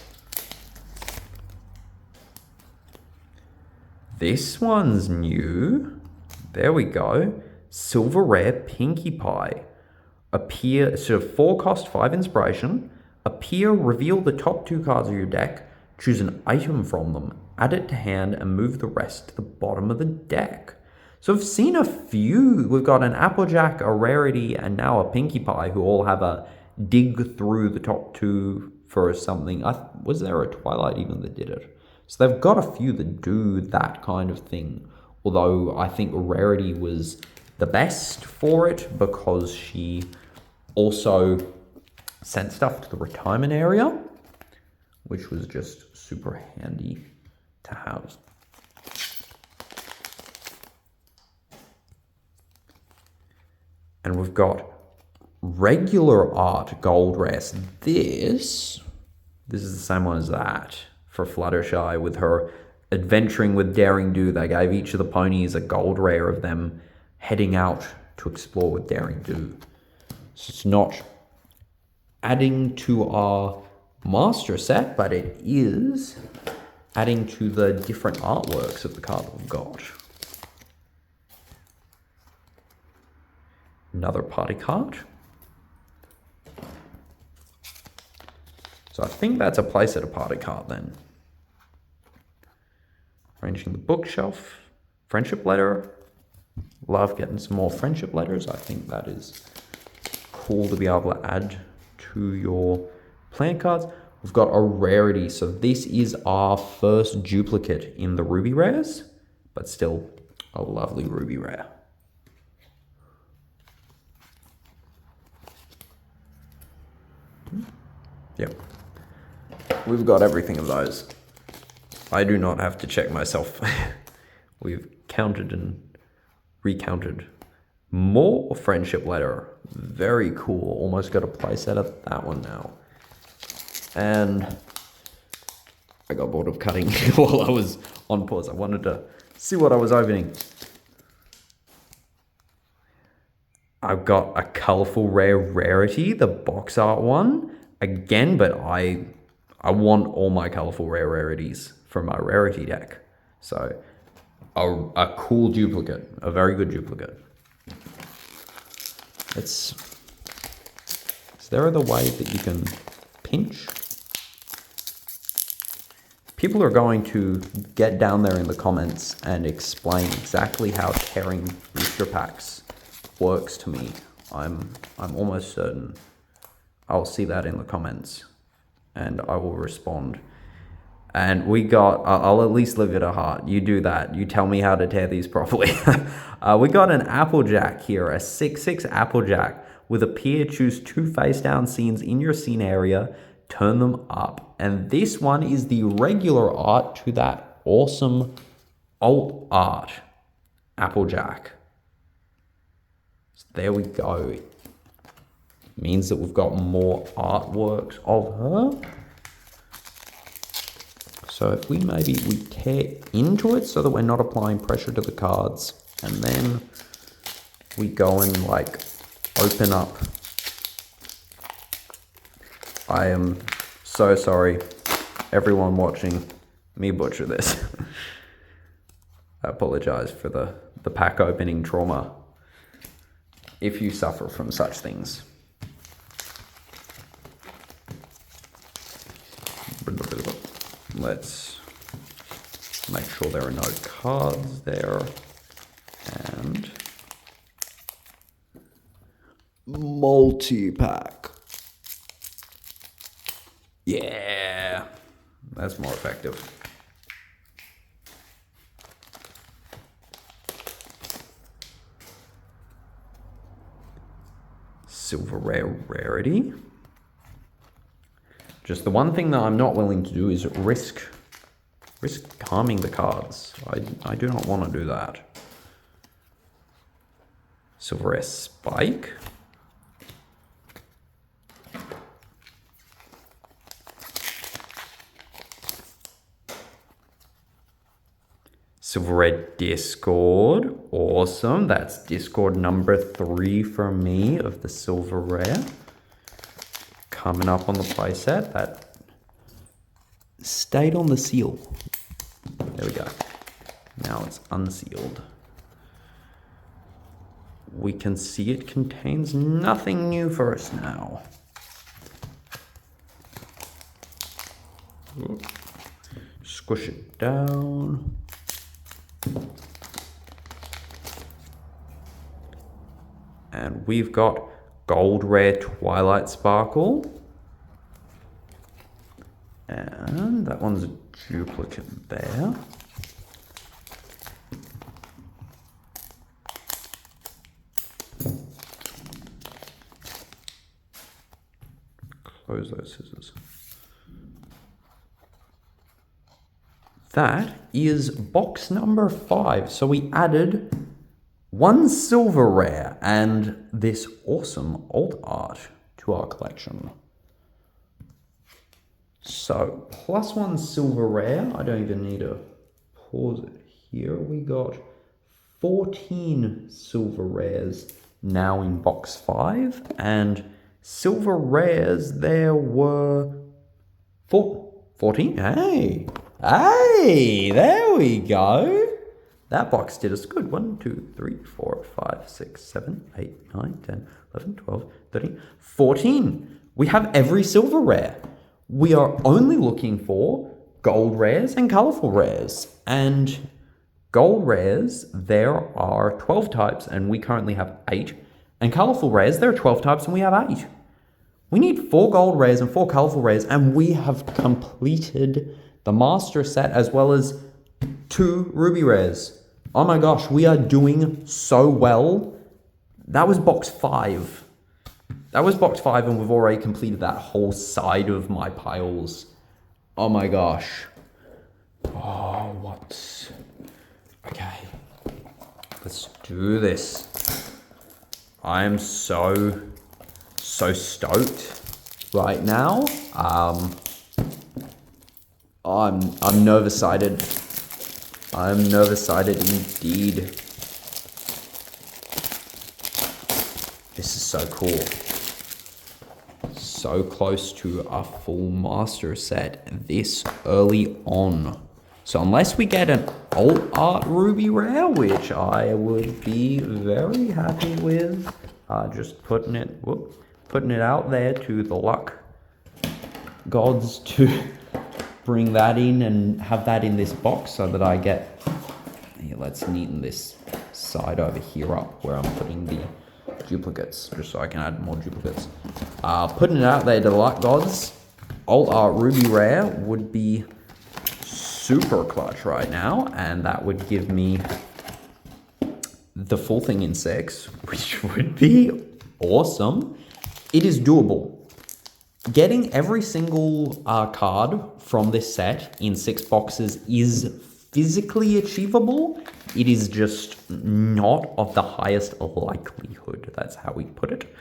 This one's new. There we go. Silver rare Pinkie Pie. Appear, so 4 cost, 5 inspiration. Appear, reveal the top 2 cards of your deck. Choose an item from them. Add it to hand and move the rest to the bottom of the deck. So I've seen a few. We've got an Applejack, a Rarity, and now a Pinkie Pie who all have a dig through the top 2 for something. Was there a Twilight even that did it? So they've got a few that do that kind of thing. Although I think Rarity was the best for it because she also sent stuff to the retirement area, which was just super handy to have. And we've got regular art gold rares. This is the same one as that. For Fluttershy with her adventuring with Daring Do. They gave each of the ponies a gold rare of them heading out to explore with Daring Do. So it's not adding to our master set, but it is adding to the different artworks of the card we've got. Another party card. So I think that's a playset of party card then. Arranging the bookshelf. Friendship letter. Love getting some more friendship letters. I think that is cool to be able to add to your plant cards. We've got a Rarity. So this is our first duplicate in the Ruby rares, but still a lovely Ruby rare. Yep. We've got everything of those. I do not have to check myself. We've counted and recounted. More friendship letter. Very cool. Almost got a playset of that one now. And I got bored of cutting while I was on pause. I wanted to see what I was opening. I've got a colorful rare Rarity, the box art one. Again, but I want all my colorful rare Rarities from my Rarity deck. So a cool duplicate, a very good duplicate. Is there other way that you can pinch? People are going to get down there in the comments and explain exactly how tearing booster packs works to me. I'm almost certain I'll see that in the comments and I will respond. And I'll at least leave it a heart. You do that. You tell me how to tear these properly. We got an Applejack here, a 6/6 Applejack with appear. Choose 2 face down scenes in your scene area, turn them up. And this one is the regular art to that awesome alt art Applejack. So there we go. Means that we've got more artworks of her. So if we tear into it so that we're not applying pressure to the cards, and then we go and like open up. I am so sorry, everyone watching me butcher this. I apologize for the pack opening trauma if you suffer from such things. Let's make sure there are no cards there. And multi-pack. Yeah, that's more effective. Silver rare rarity. Just the one thing that I'm not willing to do is risk harming the cards. I do not want to do that. Silver rare spike. Silver rare Discord. Awesome. That's Discord number 3 for me of the silver rare. Coming up on the playset. That stayed on the seal. There we go. Now it's unsealed. We can see it contains nothing new for us now. Squish it down. And we've got gold rare Twilight Sparkle. And that one's a duplicate there. Close those scissors. That is box number 5. So we added 1 silver rare and this awesome alt art to our collection. So +1 silver rare. I don't even need to pause it here. We got 14 silver rares now in box 5, and silver rares there were 14. Hey, there we go. That box did us good. 1, 2, 3, 4, 5, 6, 7, 8, 9, 10, 11, 12, 13, 14. We have every silver rare. We are only looking for gold rares and colorful rares. And gold rares, there are 12 types and we currently have 8. And colorful rares, there are 12 types and we have 8. We need 4 gold rares and 4 colorful rares, and we have completed the master set as well as 2 ruby rares. Oh my gosh, we are doing so well. That was box 5. That was box 5 and we've already completed that whole side of my piles. Oh my gosh. Oh, what? Okay. Let's do this. I am so stoked right now. I'm nervous-sided. I'm nervous-sided indeed. This is so cool. So close to a full master set this early on. So unless we get an alt art ruby rare, which I would be very happy with, just putting it out there to the luck gods to bring that in and have that in this box so that I get, here, let's neaten this side over here up where I'm putting the duplicates, just so I can add more duplicates. Putting it out there to the luck gods, alt art ruby rare would be super clutch right now, and that would give me the full thing in 6, which would be awesome. It is doable. Getting every single card from this set in 6 boxes is physically achievable. It is just not of the highest likelihood. That's how we put it.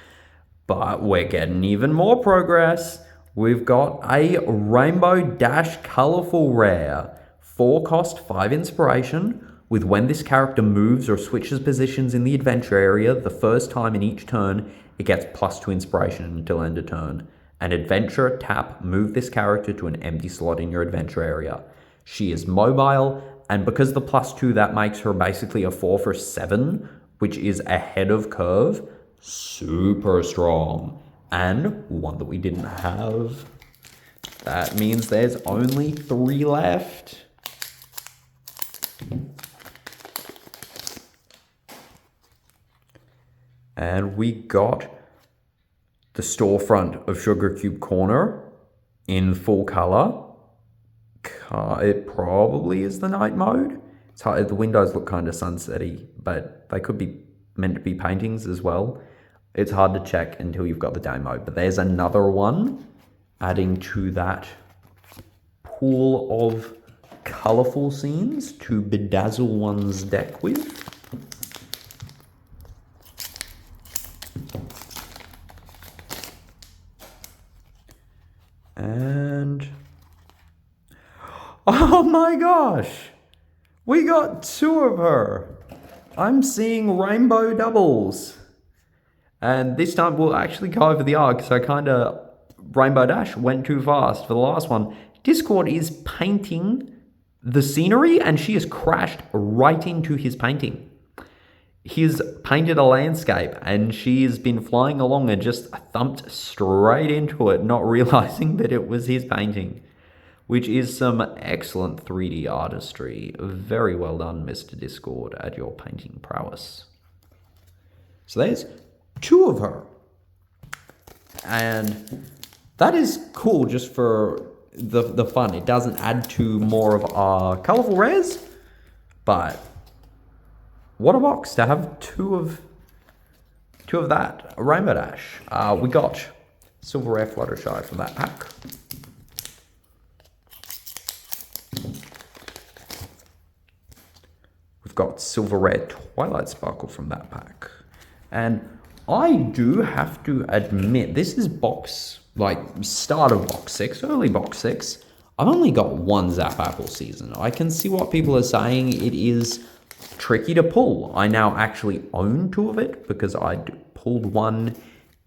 But we're getting even more progress. We've got a Rainbow Dash Colorful Rare. 4 cost, 5 inspiration. with when this character moves or switches positions in the adventure area the first time in each turn, it gets +2 inspiration until end of turn. An adventure tap, move this character to an empty slot in your adventure area. She is mobile, and because the +2, that makes her basically a 4 for 7, which is ahead of curve. Super strong. And one that we didn't have. That means there's only 3 left. And we got the storefront of Sugar Cube Corner in full color. It probably is the night mode. It's hard, the windows look kind of sunsetty, but they could be meant to be paintings as well. It's hard to check until you've got the day mode, but there's another one adding to that pool of colorful scenes to bedazzle one's deck with. And oh my gosh, we got 2 of her. I'm seeing rainbow doubles. And this time we'll actually go over the art because I kind of Rainbow Dash went too fast for the last one. Discord is painting the scenery and she has crashed right into his painting. He's painted a landscape and she's been flying along and just thumped straight into it, not realizing that it was his painting, which is some excellent 3D artistry. Very well done, Mr. Discord, at your painting prowess. So there's 2 of her. And that is cool just for the fun. It doesn't add to more of our colorful rares, but what a box to have two of that. A Rainbow Dash. We got Silver Rare Fluttershy from that pack. We've got Silver Rare Twilight Sparkle from that pack. And I do have to admit, this is box, like, start of box 6, early box 6. I've only got one Zap Apple season. I can see what people are saying. It is tricky to pull. I now actually own 2 of it because I pulled one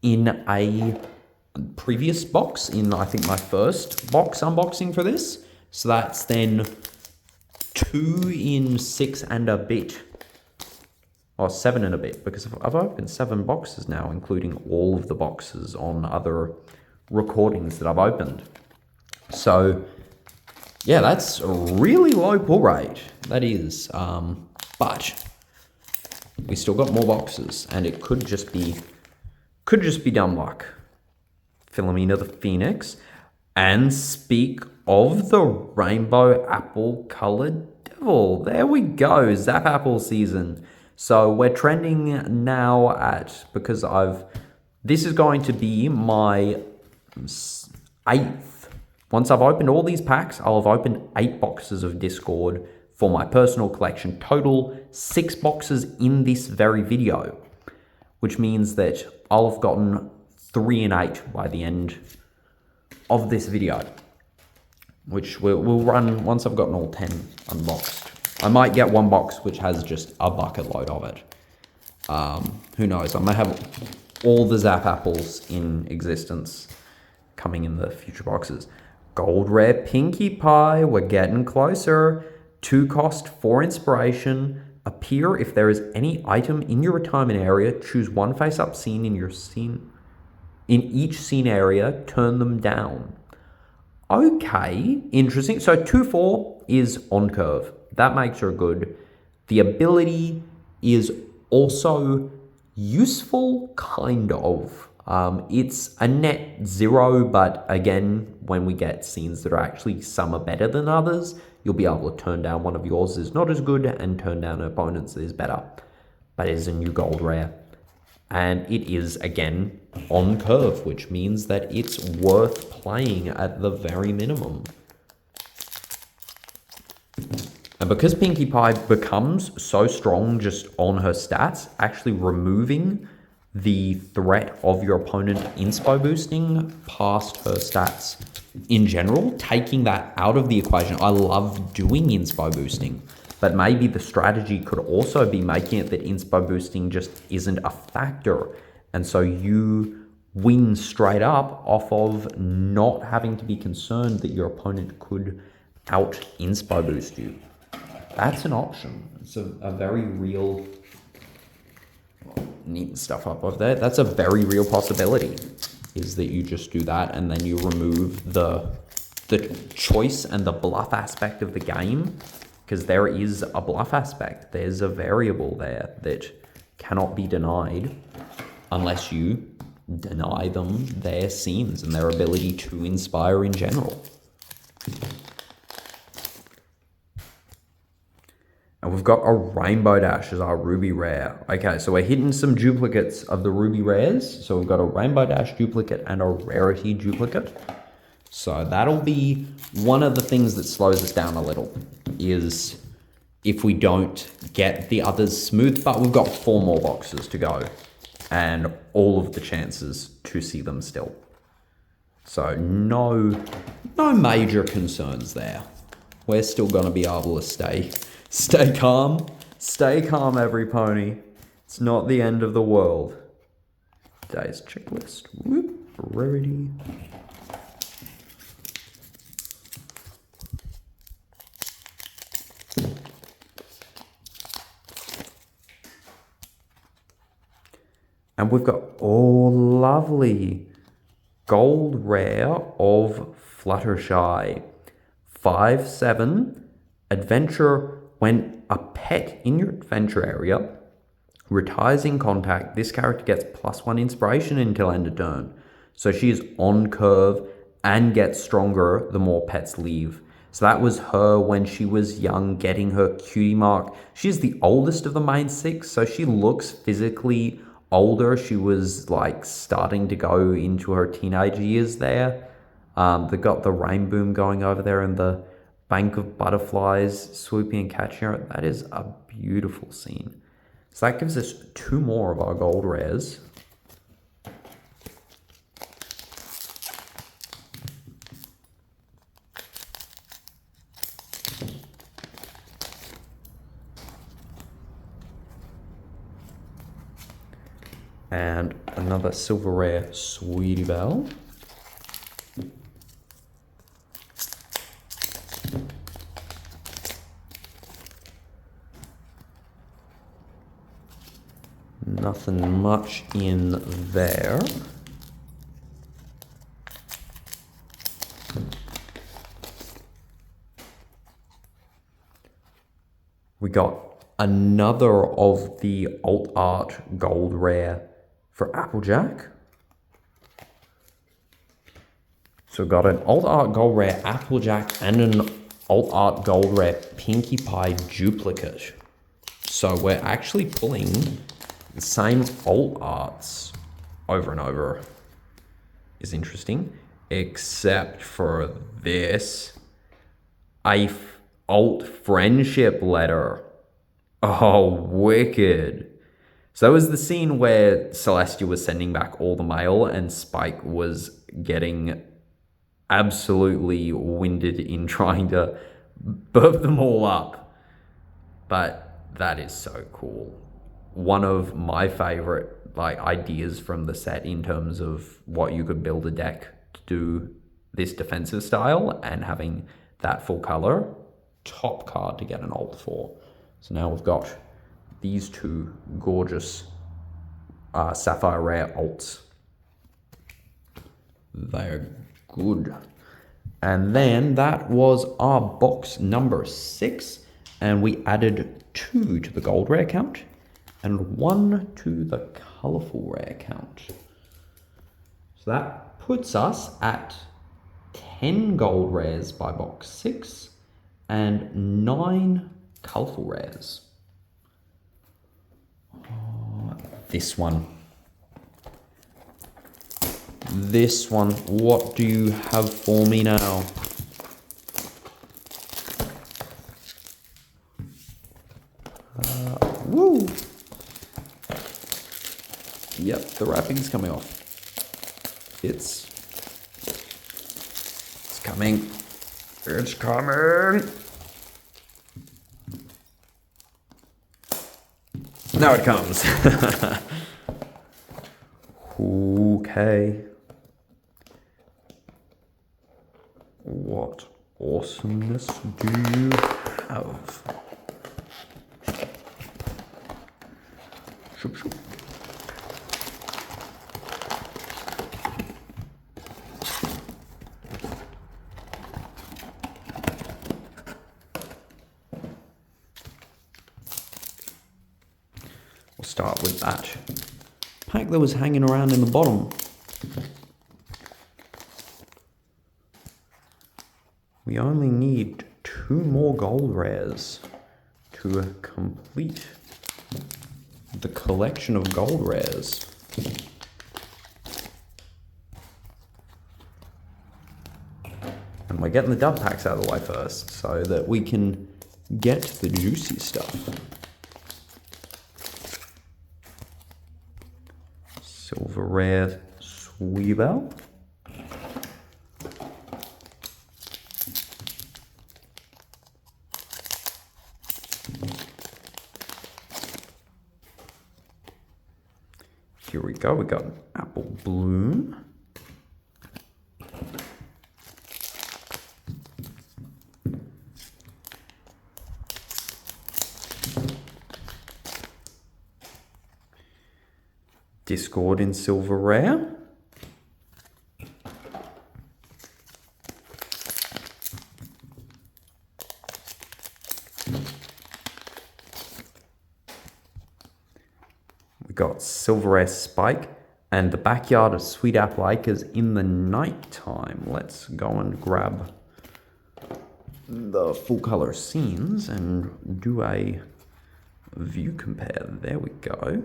in a previous box, in I think my first box unboxing for this. So that's then 2 in 6 and a bit. Or 7 and a bit, because I've opened 7 boxes now, including all of the boxes on other recordings that I've opened. So, yeah, that's a really low pull rate. That is. But we still got more boxes, and it could just be dumb luck. Philomena the Phoenix. And speak of the Rainbow Apple Colored Devil. There we go, Zap Apple season. So we're trending now at, because this is going to be my 8th. Once I've opened all these packs, I'll have opened 8 boxes of Discord for my personal collection. Total 6 boxes in this very video, which means that I'll have gotten 3 and 8 by the end of this video, which we'll run once I've gotten all 10 unboxed. I might get one box which has just a bucket load of it. Who knows? I might have all the Zap Apples in existence coming in the future boxes. Gold Rare Pinkie Pie. We're getting closer. 2 cost, 4 inspiration. Appear if there is any item in your retirement area. Choose one face-up scene in your scene. In each scene area, turn them down. Okay, interesting. So 2/4 is on curve. That makes her good. The ability is also useful, kind of. It's a net 0, but again, when we get scenes that are actually some are better than others, you'll be able to turn down one of yours is not as good and turn down an opponent's that is better. But it is a new gold rare. And it is, again, on curve, which means that it's worth playing at the very minimum. And because Pinkie Pie becomes so strong just on her stats, actually removing the threat of your opponent inspo boosting past her stats in general, taking that out of the equation. I love doing inspo boosting, But maybe the strategy could also be making it that inspo boosting just isn't a factor. And so you win straight up off of not having to be concerned that your opponent could out inspo boost you. That's an option. It's a very real, neat stuff up over there. That's a very real possibility, is that you just do that and then you remove the choice and the bluff aspect of the game, because there is a bluff aspect. There's a variable there that cannot be denied unless you deny them their scenes and their ability to inspire in general. And we've got a Rainbow Dash as our Ruby Rare. Okay, so we're hitting some duplicates of the Ruby Rares. So we've got a Rainbow Dash duplicate and a Rarity duplicate. So that'll be one of the things that slows us down a little, is if we don't get the others smooth. But we've got 4 more boxes to go and all of the chances to see them still. So no major concerns there. We're still going to be able to stay calm. Stay calm, every pony. It's not the end of the world. Today's checklist. Whoop, rarity. And we've got, oh, lovely gold rare of Fluttershy. 5/7. Adventure, when a pet in your adventure area retires in contact, this character gets +1 inspiration until end of turn. So she is on curve and gets stronger the more pets leave. So that was her when she was young, getting her cutie mark. She's the oldest of the main 6, so she looks physically older. She was like starting to go into her teenage years there. They got the rain boom going over there and the bank of butterflies swooping and catching her. That is a beautiful scene. So that gives us 2 more of our gold rares. And another silver rare Sweetie Belle. Nothing much in there. We got another of the alt art gold rare for Applejack. So we've got an alt art gold rare Applejack and an alt art gold rare Pinkie Pie duplicate. So we're actually pulling the same alt arts over and over. Is interesting, except for this, alt friendship letter. Oh, wicked. So that was the scene where Celestia was sending back all the mail and Spike was getting absolutely winded in trying to burp them all up. But that is so cool. One of my favorite ideas from the set in terms of what you could build a deck to do this defensive style, and having that full color, top card to get an alt for. So now we've got these 2 gorgeous Sapphire Rare alts. They're good. And then that was our box number 6, and we added 2 to the gold rare count and 1 to the colorful rare count. So that puts us at 10 gold rares by box 6 and 9 colorful rares. Oh, this one. What do you have for me now? Woo! Yep, the wrapping's coming off. It's coming. It's coming. Now it comes. Okay. What awesomeness do you have? Shoop, shoop. We'll start with that pack that was hanging around in the bottom. We only need 2 more gold rares to complete the collection of gold rares. And we're getting the dub packs out of the way first so that we can get the juicy stuff. Silver rare Sweebel. Here we go, we got an Apple Bloom. Discord in silver rare. We got silver rare Spike and the backyard of Sweet Apple Acres in the night time. Let's go and grab the full color scenes and do a view compare. There we go.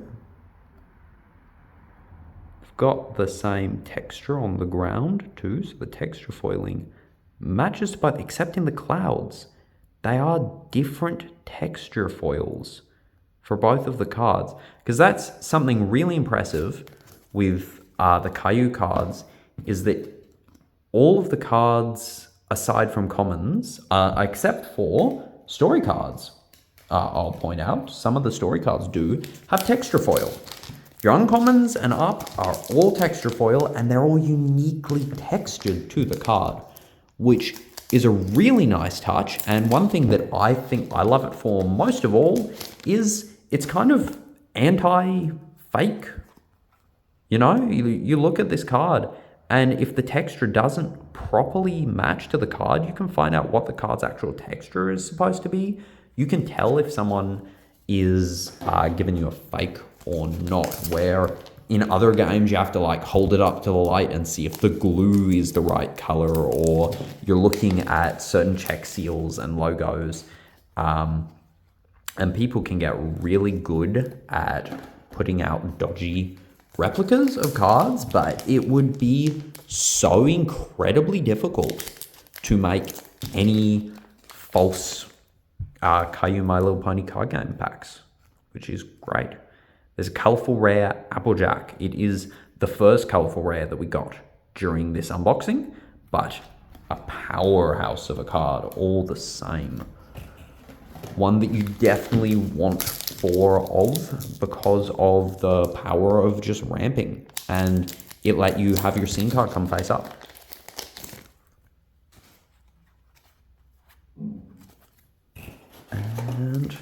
Got the same texture on the ground too, so the texture foiling matches both, except in the clouds. They are different texture foils for both of the cards, because that's something really impressive with the Caillou cards, is that all of the cards, aside from commons, except for story cards, I'll point out, some of the story cards do have texture foil. Your uncommons and up are all texture foil, and they're all uniquely textured to the card, which is a really nice touch. And one thing that I think I love it for most of all is it's kind of anti-fake. You know, you look at this card, and if the texture doesn't properly match to the card, you can find out what the card's actual texture is supposed to be. You can tell if someone is giving you a fake or not, where in other games you have to like hold it up to the light and see if the glue is the right color, or you're looking at certain check seals and logos, and people can get really good at putting out dodgy replicas of cards, but it would be so incredibly difficult to make any false Caillou My Little Pony card game packs, which is great. There's a colourful rare Applejack. It is the first colourful rare that we got during this unboxing, but a powerhouse of a card all the same. One that you definitely want 4 of because of the power of just ramping, and it let you have your scene card come face up. And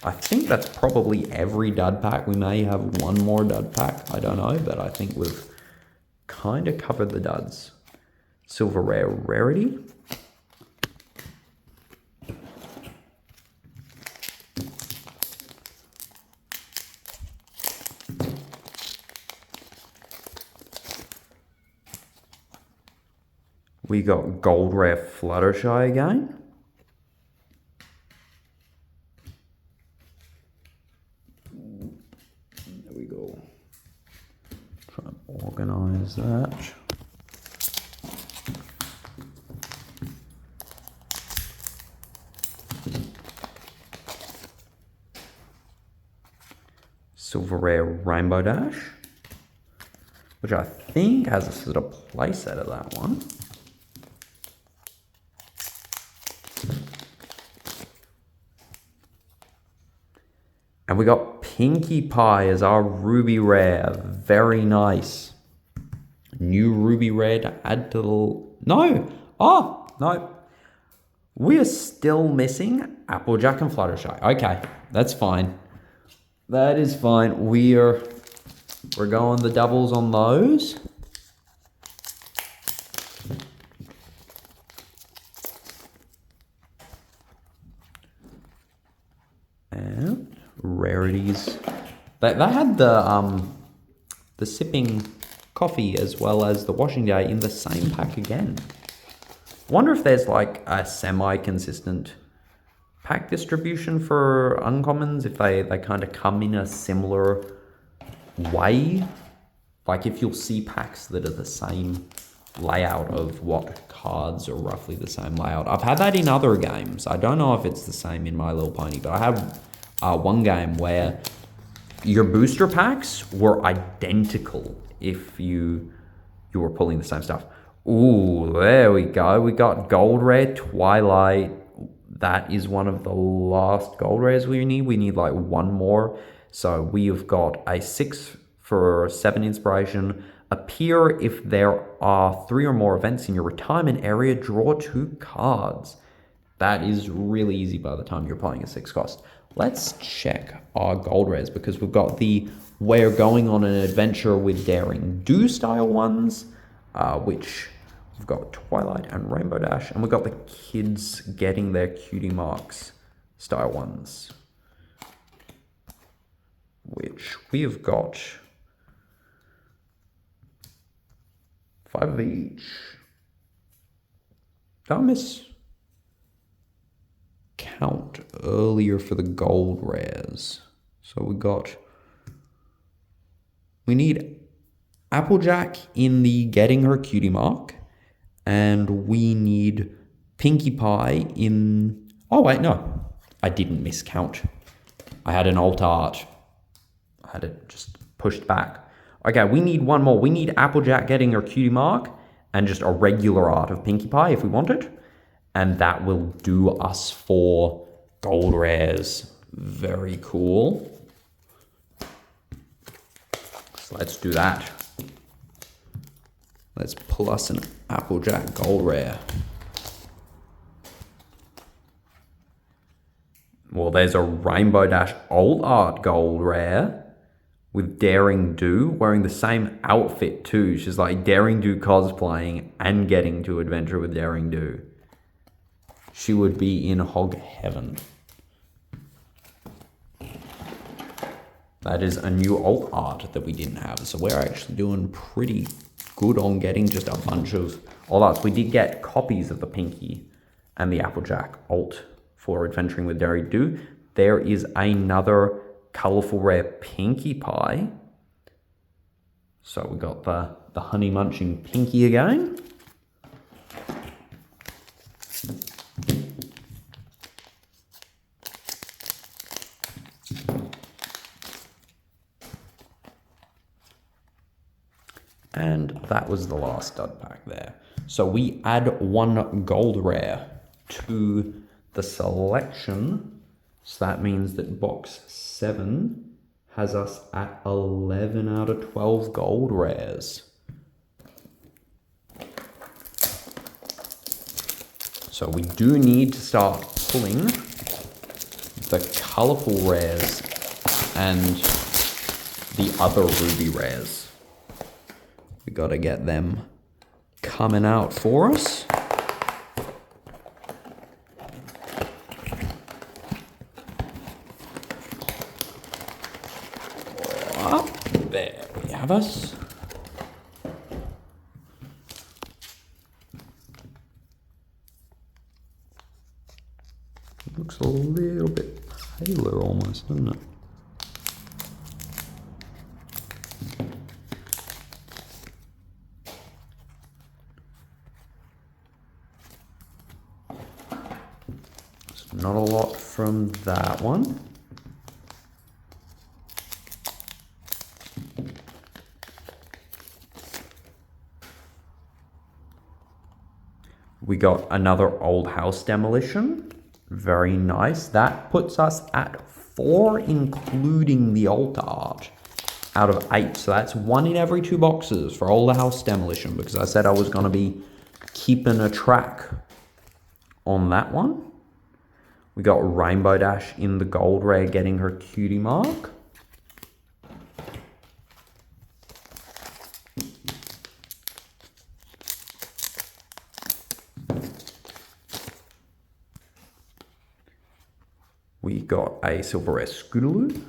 I think that's probably every dud pack. We may have one more dud pack, I don't know, but I think we've kind of covered the duds. Silver rare rarity. We got gold rare Fluttershy again. There we go. Try and organize that. Silver rare Rainbow Dash, which I think has a sort of playset of that one. And we got Pinkie Pie is our Ruby Rare. Very nice. New Ruby Rare to add to the... No! Oh, no. We are still missing Applejack and Fluttershy. Okay, that's fine. That is fine. We're going the doubles on those. And rarities. They had the sipping coffee as well as the washing day in the same pack again. Wonder if there's like a semi-consistent pack distribution for uncommons, if they kind of come in a similar way. Like if you'll see packs that are the same layout of what cards are roughly the same layout. I've had that in other games. I don't know if it's the same in My Little Pony, but I have one game where your booster packs were identical if you were pulling the same stuff. Ooh, there we go. We got Gold Rare Twilight. That is one of the last Gold Rares we need. We need like one more. So we have got a 6 for 7 inspiration. Appear if there are 3 or more events in your retirement area. Draw 2 cards. That is really easy by the time you're playing a 6 cost. Let's check our Gold Rares because we've got the We're Going on an Adventure with Daring Do style ones, which we've got Twilight and Rainbow Dash, and we've got the Kids Getting Their Cutie Marks style ones, which we have got 5 of each. Did I miss count earlier for the Gold Rares? So we need Applejack in the Getting Her Cutie Mark, and we need Pinkie Pie in... Oh wait, no, I didn't miscount. I had an alt art. I had it just pushed back. Okay, we need one more. We need Applejack Getting Her Cutie Mark and just a regular art of Pinkie Pie if we want it. And that will do us for Gold Rares. Very cool. So let's do that. Let's pull us an Applejack Gold Rare. Well, there's a Rainbow Dash Alt Art Gold Rare with Daring Do, wearing the same outfit too. She's like Daring Do cosplaying and getting to adventure with Daring Do. She would be in hog heaven. That is a new alt art that we didn't have. So we're actually doing pretty good on getting just a bunch of alt arts. We did get copies of the Pinkie and the Applejack alt for adventuring with Daring Do. There is another colorful rare Pinkie Pie. So we got the honey munching Pinkie again. And that was the last stud pack there. So we add 1 gold rare to the selection. So that means that box 7 has us at 11 out of 12 gold rares. So we do need to start pulling the colorful rares and the other ruby rares. We got to get them coming out for us. Oh, there we have us. It looks a little bit paler almost, doesn't it? Not a lot from that one. We got another old house demolition. Very nice. That puts us at 4, including the altar art, out of 8. So that's 1 in every 2 boxes for all the house demolition, because I said I was going to be keeping a track on that one. We got Rainbow Dash in the gold rare getting her cutie mark. We got a silver rare Scootaloo.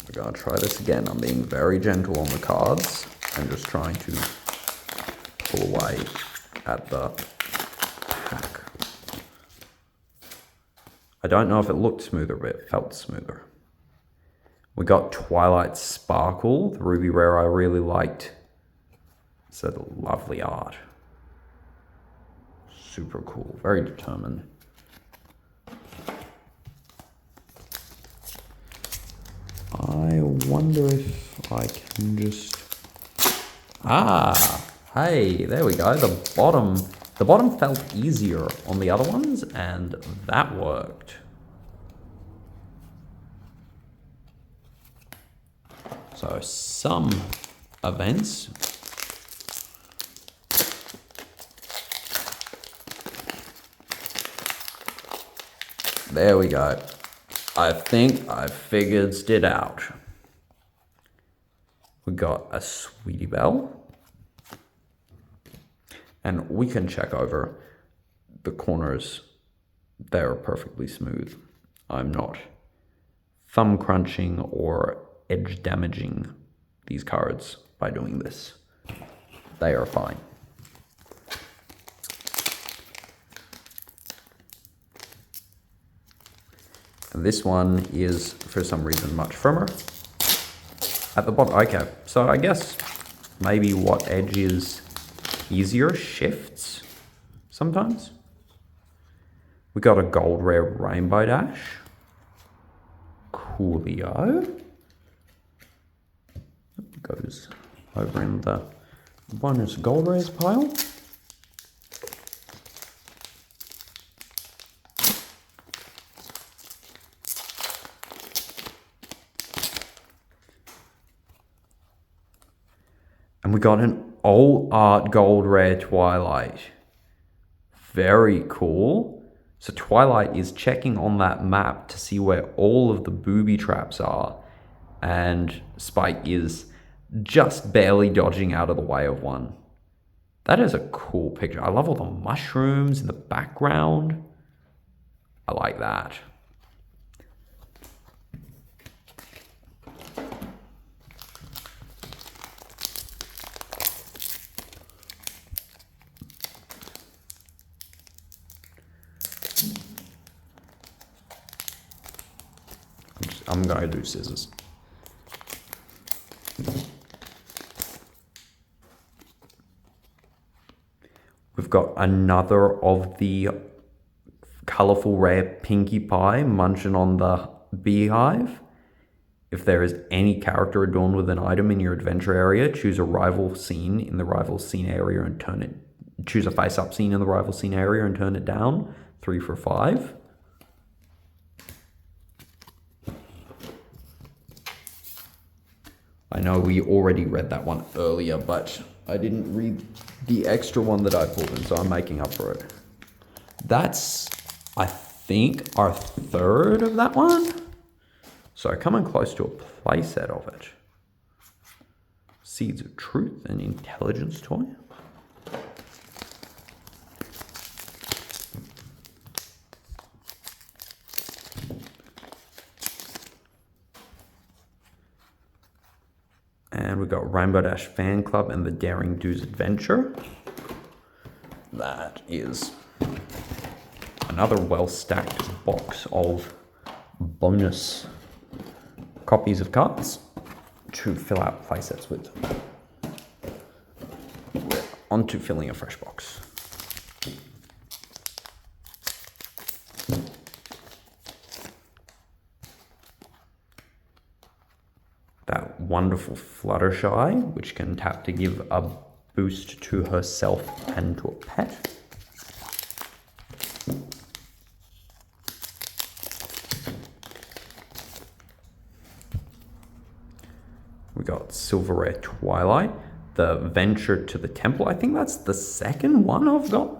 We're going to try this again. I'm being very gentle on the cards. I'm just trying to pull away at the pack. I don't know if it looked smoother, but it felt smoother. We got Twilight Sparkle, the ruby rare I really liked. It's a lovely art. Super cool, very determined. I wonder if I can just... Hey, there we go. The bottom felt easier on the other ones, and that worked. So some events. There we go. I think I figured it out. We got a Sweetie Belle. And we can check over the corners. They're perfectly smooth. I'm not thumb crunching or edge damaging these cards by doing this. They are fine. And this one is, for some reason, much firmer. At the bottom, okay, so I guess maybe what edge is easier shifts sometimes. We got a gold rare Rainbow Dash. Coolio. Goes over in the bonus gold rares pile. And we got an all art gold rare Twilight. Very cool. So Twilight is checking on that map to see where all of the booby traps are. And Spike is just barely dodging out of the way of one. That is a cool picture. I love all the mushrooms in the background. I like that. I'm going to do scissors. We've got another of the colorful rare Pinkie Pie munching on the beehive. If there is any character adorned with an item in your adventure area, choose a rival scene in the rival scene area and turn it. Choose a face-up scene in the rival scene area and turn it down. 3 for 5. I know we already read that one earlier, but I didn't read the extra one that I pulled in, so I'm making up for it. That's, I think, our third of that one. So coming close to a playset of it. Seeds of Truth, an intelligence toy. And we've got Rainbow Dash Fan Club and the Daring Do's Adventure. That is another well-stacked box of bonus copies of cards to fill out playsets with. We're on to filling a fresh box. That wonderful Fluttershy, which can tap to give a boost to herself and to a pet. We got Silver Rare Twilight, the Venture to the Temple. I think that's the second one I've got.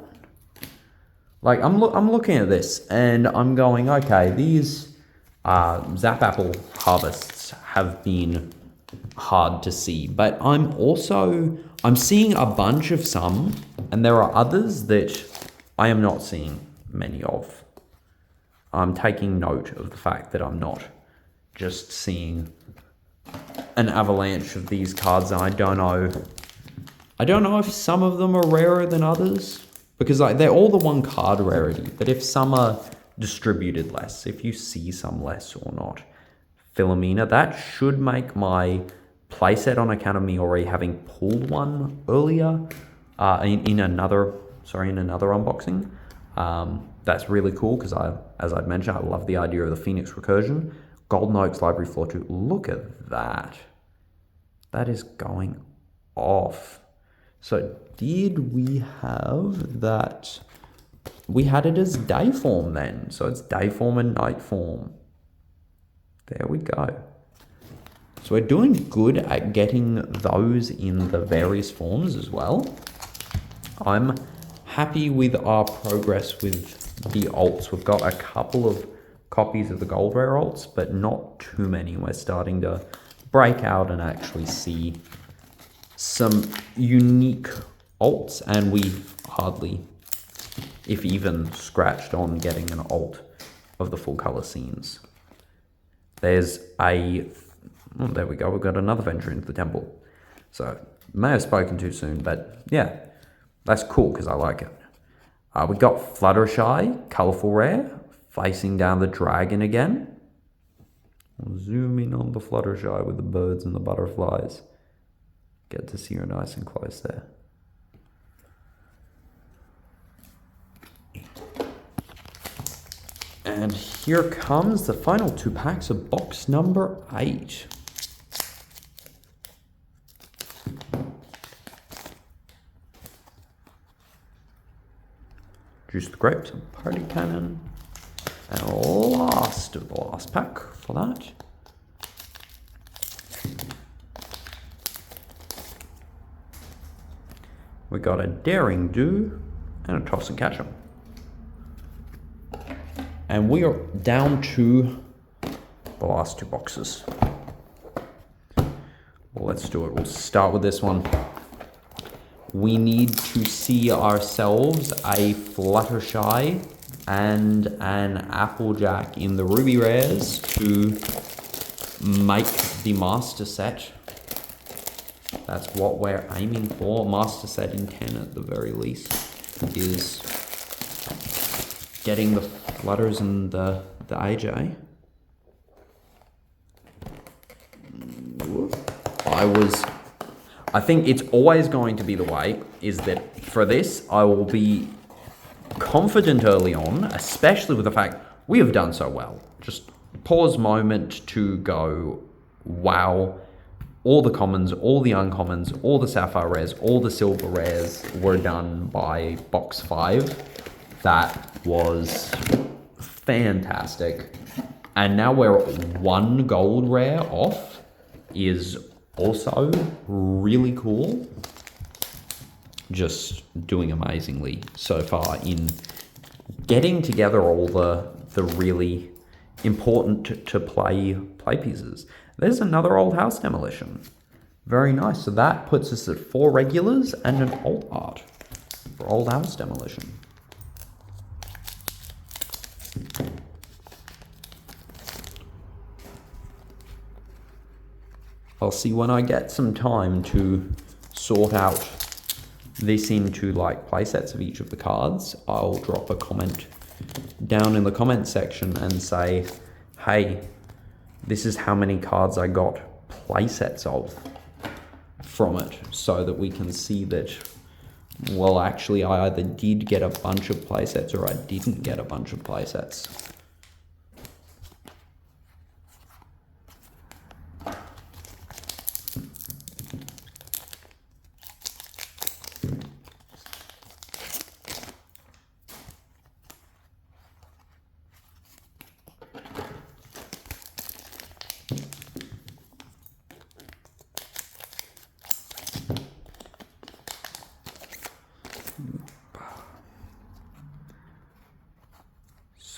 Like, I'm looking at this and I'm going, okay, these Zap Apple harvests have been hard to see, but I'm seeing a bunch of some, and there are others that I am not seeing many of. I'm taking note of the fact that I'm not just seeing an avalanche of these cards, and I don't know if some of them are rarer than others, because like they're all the one card rarity, but if some are distributed less, if you see some less or not. Philomena, that should make my playset on account of me already having pulled one earlier in another unboxing. That's really cool because as I've mentioned, I love the idea of the Phoenix Recursion. Golden Oaks Library Floor 2. Look at that. That is going off. So did we have that? We had it as day form then. So it's day form and night form. There we go. So we're doing good at getting those in the various forms as well. I'm happy with our progress with the alts. We've got a couple of copies of the gold rare alts, but not too many. We're starting to break out and actually see some unique alts, and we've hardly, if even, scratched on getting an alt of the full color scenes. There's there we go, we've got another Venture into the Temple. So, may have spoken too soon, but yeah, that's cool because I like it. We got Fluttershy, colorful rare, facing down the dragon again. We'll zoom in on the Fluttershy with the birds and the butterflies. Get to see her nice and close there. And here comes the final 2 packs of box number 8. Juice the Grapes and Party Cannon. And last of the last pack for that. We got a Daring Do and a Toss and Catch 'em. And we are down to the last 2 boxes. Well, let's do it. We'll start with this one. We need to see ourselves a Fluttershy and an Applejack in the Ruby Rares to make the Master Set. That's what we're aiming for. Master Set in 10 at the very least is getting the Flutters and the AJ. I think it's always going to be the way, is that for this, I will be confident early on, especially with the fact we have done so well. Just pause moment to go, wow, all the commons, all the uncommons, all the sapphire rares, all the silver rares were done by box 5. That was fantastic. And now we're 1 gold rare off is also really cool. Just doing amazingly so far in getting together all the really important to play pieces. There's another Old House Demolition. Very nice. So that puts us at 4 regulars and an alt art for Old House Demolition. I'll see when I get some time to sort out this into like playsets of each of the cards. I'll drop a comment down in the comment section and say, hey, this is how many cards I got playsets of from it, so that we can see that, well, actually I either did get a bunch of playsets or I didn't get a bunch of playsets.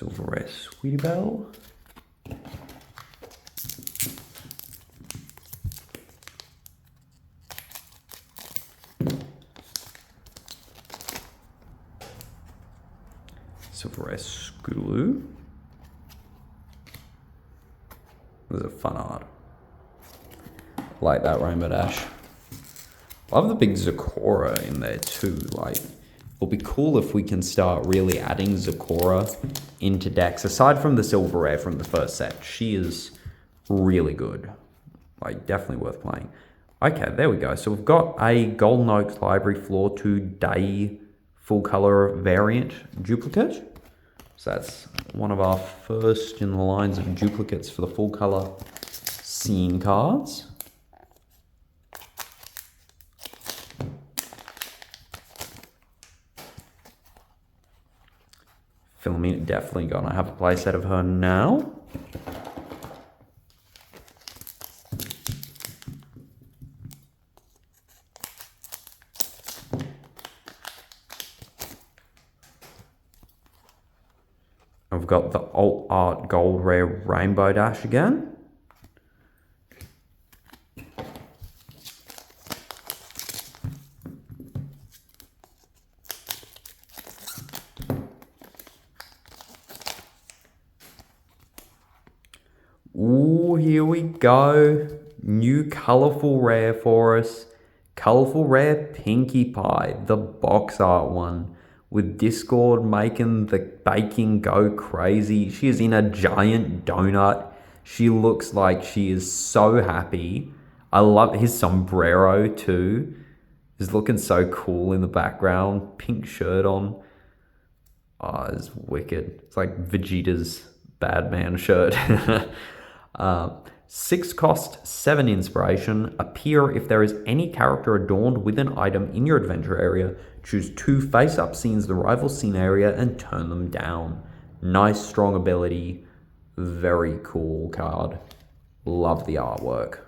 Silver rare Sweetie Belle. Silver rare Scootaloo. This is a fun art. Like that Rainbow Dash. Love the big Zecora in there too. Like, it'll be cool if we can start really adding Zecora into decks. Aside from the silver rare from the first set, she is really good. Like, definitely worth playing. Okay, there we go. So we've got a Golden Oaks Library Floor 2 Day full color variant duplicate. So that's one of our first in the lines of duplicates for the full color scene cards. Philomena definitely gonna have a playset of her now. I've got the Alt Art Gold Rare Rainbow Dash again. Ooh, here we go. New colorful rare for us. Colorful rare Pinkie Pie, the box art one. With Discord making the baking go crazy. She is in a giant donut. She looks like she is so happy. I love his sombrero too. He's looking so cool in the background. Pink shirt on. Oh, it's wicked. It's like Vegeta's Badman shirt. 6 cost, 7 inspiration. Appear if there is any character adorned with an item in your adventure area. Choose 2 face-up scenes in the rival scene area and turn them down. Nice, strong ability. Very cool card. Love the artwork.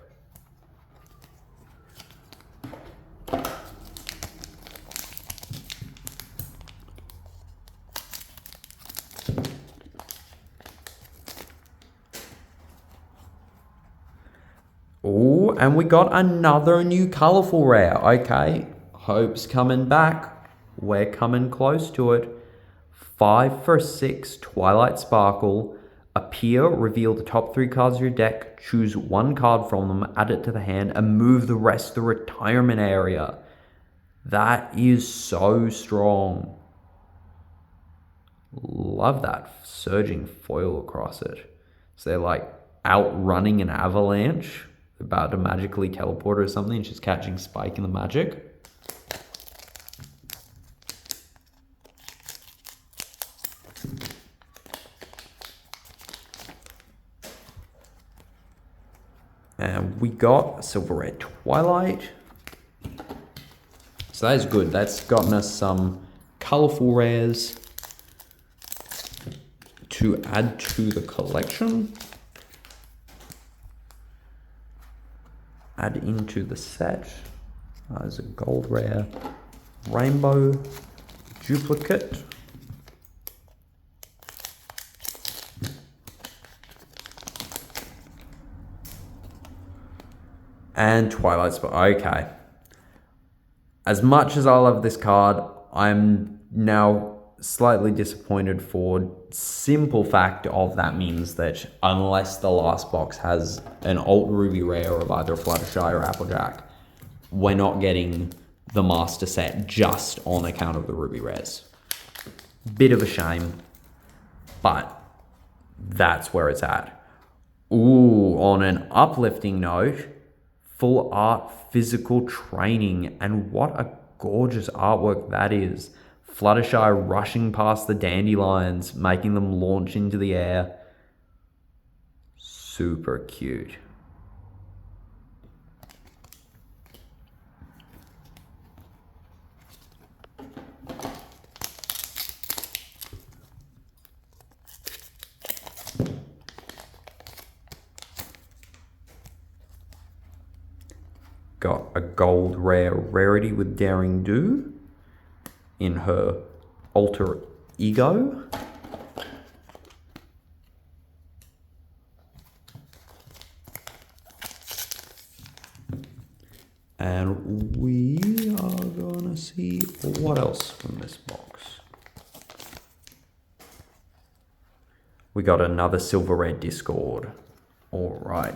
Oh, and we got another new colorful rare. Okay, Hope's coming back. We're coming close to it. 5 for 6, Twilight Sparkle. Appear, reveal the top 3 cards of your deck, choose 1 card from them, add it to the hand, and move the rest to the retirement area. That is so strong. Love that surging foil across it. So they're like outrunning an avalanche, about to magically teleport or something. She's catching Spike in the magic. And we got Silver Red Twilight. So that is good. That's gotten us some colorful rares to add to the collection. Add into the set. There's a gold rare rainbow duplicate. And Twilight Sparkle. Okay. As much as I love this card, I'm now slightly disappointed for simple fact of that means that unless the last box has an alt ruby rare of either Fluttershy or Applejack, we're not getting the master set just on account of the ruby rares. Bit of a shame, but that's where it's at. Ooh, on an uplifting note, full art physical training, and what a gorgeous artwork that is. Fluttershy rushing past the dandelions, making them launch into the air. Super cute. Got a gold rare Rarity with Daring Do in her alter ego. And we are gonna see what else from this box. We got another Silver Rare Discord. All right.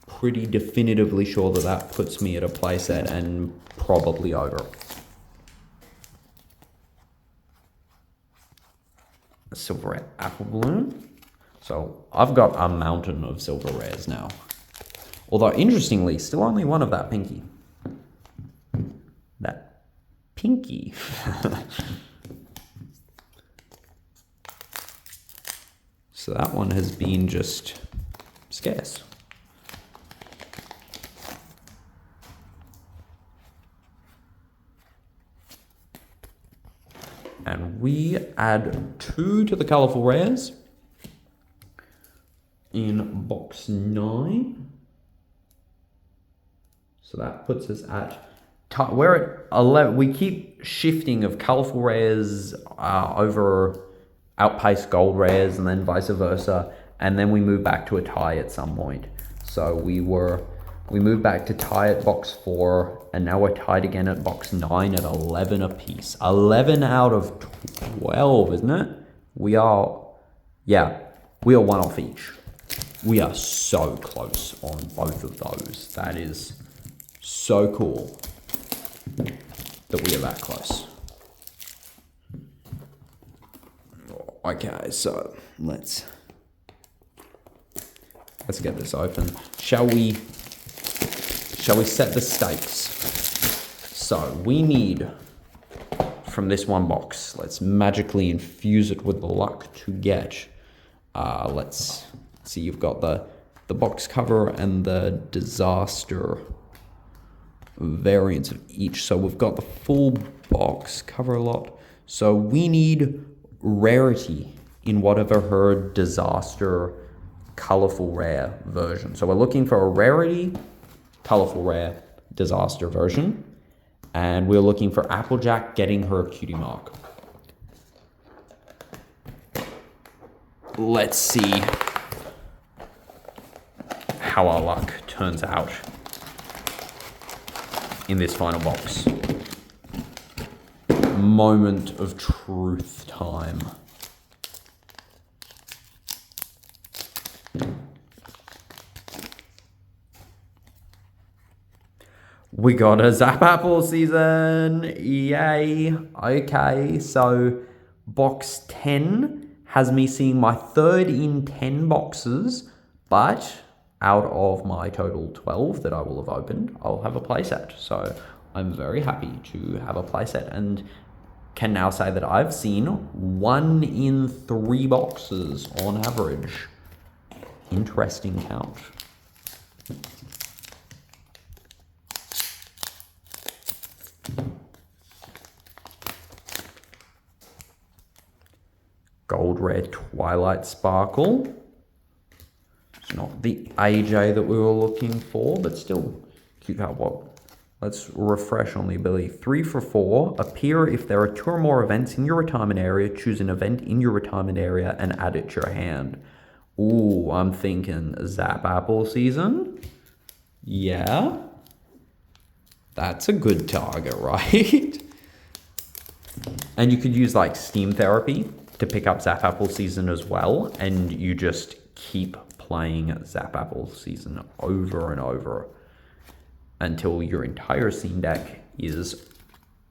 Pretty definitively sure that that puts me at a playset and probably over. A Silver Rare Apple Balloon. So I've got a mountain of Silver Rares now. Although interestingly, still only one of that pinky. That pinky. So that one has been just scarce. And we add 2 to the colourful rares in box 9. So that puts us at, we're at 11. We keep shifting of colourful rares over outpaced gold rares and then vice versa. And then we move back to a tie at some point. So we moved back to tie at box 4, and now we're tied again at box 9 at 11 apiece. 11 out of 12, isn't it? We are 1 off each. We are so close on both of those. That is so cool that we are that close. Okay, so let's get this open. Shall we set the stakes? So we need, from this one box, let's magically infuse it with luck to get, let's see, you've got the box cover and the disaster variants of each. So we've got the full box cover a lot. So we need rarity in whatever her disaster colorful rare version. So we're looking for a rarity, colorful rare, disaster version. And we're looking for Applejack getting her cutie mark. Let's see how our luck turns out in this final box. Moment of truth time. We got a Zap Apple season. Yay. Okay, so box 10 has me seeing my 3rd in 10 boxes, but out of my total 12 that I will have opened, I'll have a playset. So I'm very happy to have a playset and can now say that I've seen 1 in 3 boxes on average. Interesting count. Gold Rare Twilight Sparkle. It's not the AJ that we were looking for, but still cute card. What? Let's refresh on the ability. 3 for 4. Appear if there are 2 or more events in your retirement area. Choose an event in your retirement area and add it to your hand. Ooh, I'm thinking Zap Apple season. Yeah. That's a good target, right? And you could use like Steam Therapy to pick up Zap Apple season as well, and you just keep playing Zap Apple season over and over until your entire scene deck is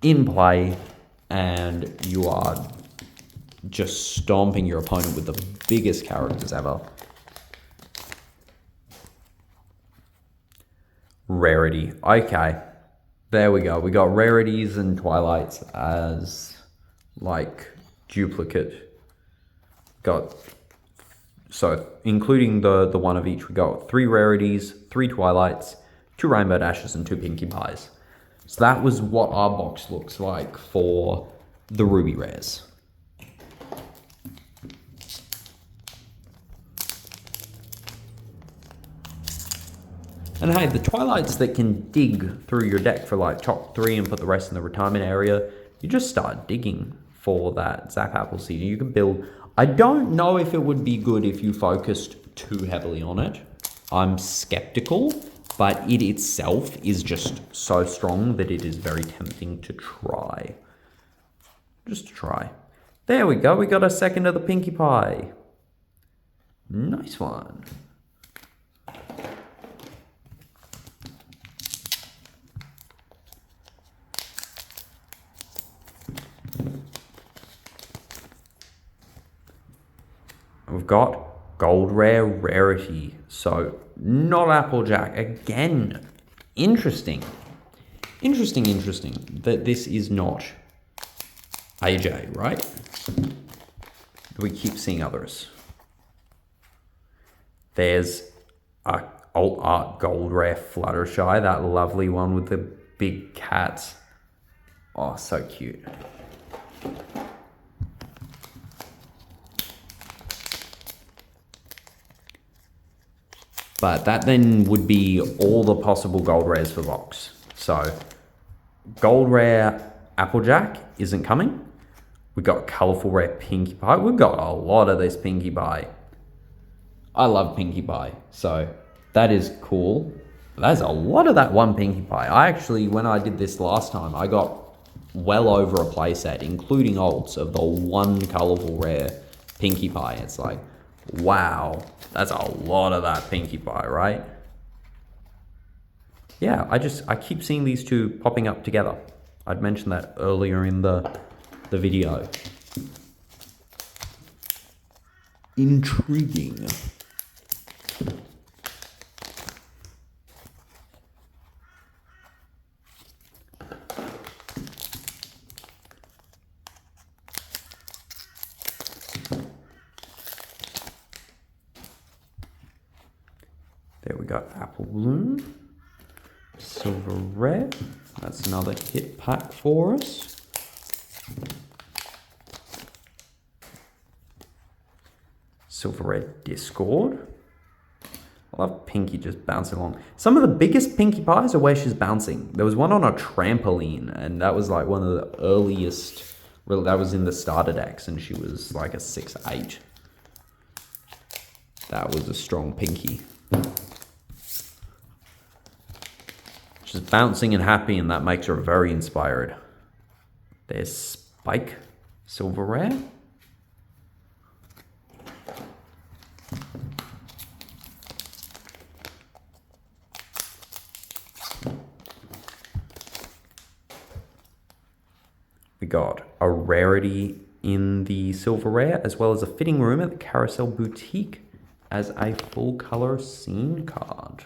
in play and you are just stomping your opponent with the biggest characters ever. Rarity. Okay. There we go. We got rarities and twilights as like duplicate. Got, so including the one of each, we got 3 rarities, 3 twilights, 2 rainbow dashes, and 2 pinkie pies. So that was what our box looks like for the ruby rares. And hey, the twilights that can dig through your deck for like top 3 and put the rest in the retirement area, you just start digging for that Zap Apple seed. You can build I don't know if it would be good if you focused too heavily on it. I'm skeptical, but it itself is just so strong that it is very tempting to try. Just to try. There we go, we got a second of the Pinkie Pie. Nice one. We've got Gold Rare Rarity, so not Applejack. Again, interesting. Interesting that this is not AJ, right? We keep seeing others. There's a Alt Art Gold Rare Fluttershy, that lovely one with the big cats. Oh, so cute. But that then would be all the possible gold rares for box. So, gold rare Applejack isn't coming. We've got colourful rare Pinkie Pie. We've got a lot of this Pinkie Pie. I love Pinkie Pie, so that is cool. There's a lot of that one Pinkie Pie. I actually, when I did this last time, I got well over a playset, including alts, of the one colourful rare Pinkie Pie. It's like, wow, that's a lot of that Pinkie Pie, right? Yeah, I keep seeing these two popping up together. I'd mentioned that earlier in the video. Intriguing. There we go, Apple Bloom, Silver Red. That's another hit pack for us. Silver Red Discord. I love Pinkie just bouncing along. Some of the biggest Pinkie Pies are where she's bouncing. There was one on a trampoline, and that was like one of the earliest, that was in the starter decks, and she was like a 6'8". That was a strong Pinkie. She's bouncing and happy, and that makes her very inspired. There's Spike, Silver Rare. We got a rarity in the Silver Rare, as well as a fitting room at the Carousel Boutique as a full color scene card.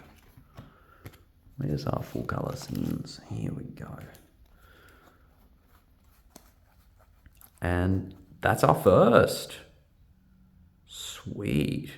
Where's our full color scenes? Here we go. And that's our first. Sweet.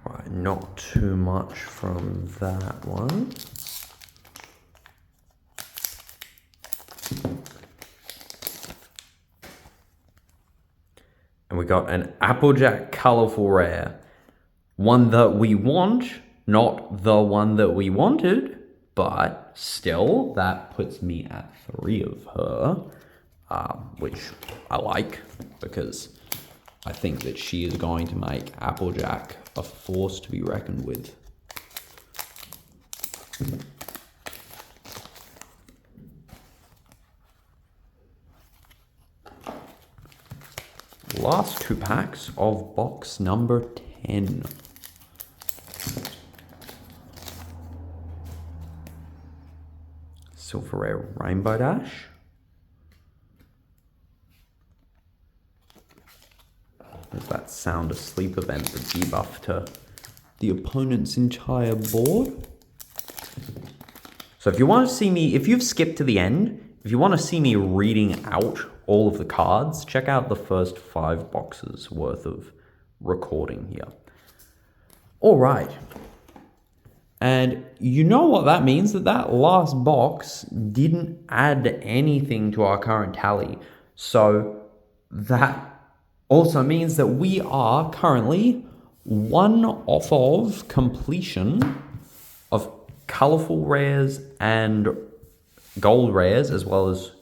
Right, not too much from that one. And we got an Applejack Colourful Rare. One that we want, not the one that we wanted, but still, that puts me at 3 of her, which I like, because I think that she is going to make Applejack a force to be reckoned with. Last 2 packs of box number 10. Silver Rare Rainbow Dash. There's that Sound Asleep event, the debuff to the opponent's entire board. So if you want to see me, if you've skipped to the end, if you want to see me reading out all of the cards, check out the first 5 boxes worth of recording here. All right. And you know what that means? That last box didn't add anything to our current tally. So that also means that we are currently one off of completion of colorful rares and gold rares, as well as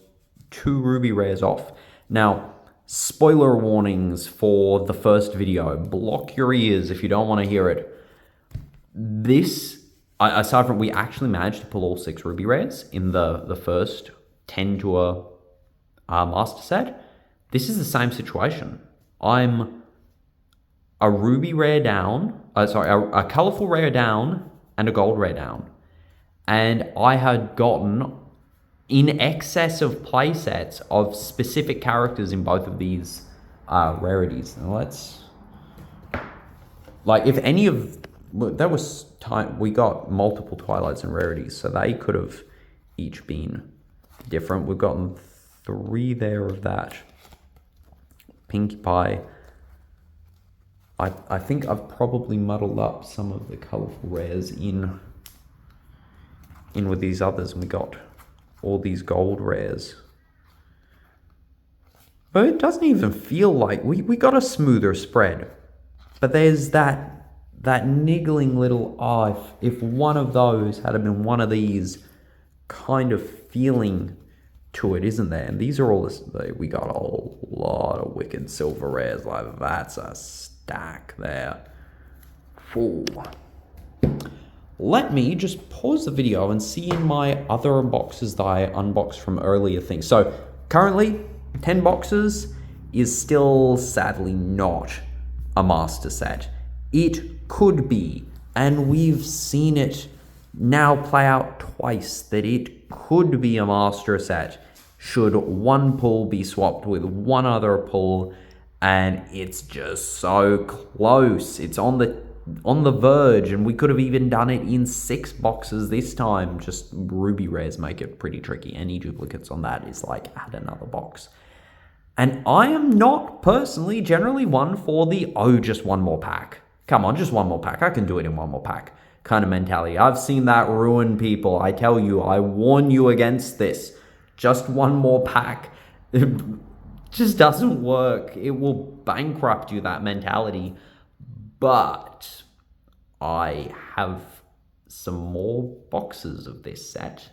2 ruby rares off. Now, spoiler warnings for the first video. Block your ears if you don't want to hear it. This, aside from we actually managed to pull all 6 ruby rares in the first 10 to a master set, this is the same situation. I'm a ruby rare down, a colorful rare down and a gold rare down. And I had gotten in excess of playsets of specific characters in both of these rarities. Now let's, like, if any of, there was time, we got multiple Twilights and rarities, so they could have each been different. We've gotten 3 there of that. Pinkie Pie. I think I've probably muddled up some of the colorful rares in with these others, and we got all these gold rares. But it doesn't even feel like we got a smoother spread. But there's that niggling little, if one of those had been one of these kind of feeling to it, isn't there? And these are all, we got a lot of wicked silver rares. Like, that's a stack there. Ooh. Let me just pause the video and see in my other boxes that I unboxed from earlier things. So currently 10 boxes is still sadly not a master set. It could be, and we've seen it now play out twice, that it could be a master set should one pull be swapped with one other pull, and it's just so close. It's on the verge, and we could have even done it in 6 boxes this time. Just ruby rares make it pretty tricky. Any duplicates on that is like, add another box. And I am not personally generally one for the, just one more pack. Come on, just one more pack. I can do it in one more pack kind of mentality. I've seen that ruin people. I tell you, I warn you against this. Just one more pack. It just doesn't work. It will bankrupt you, that mentality. But I have some more boxes of this set,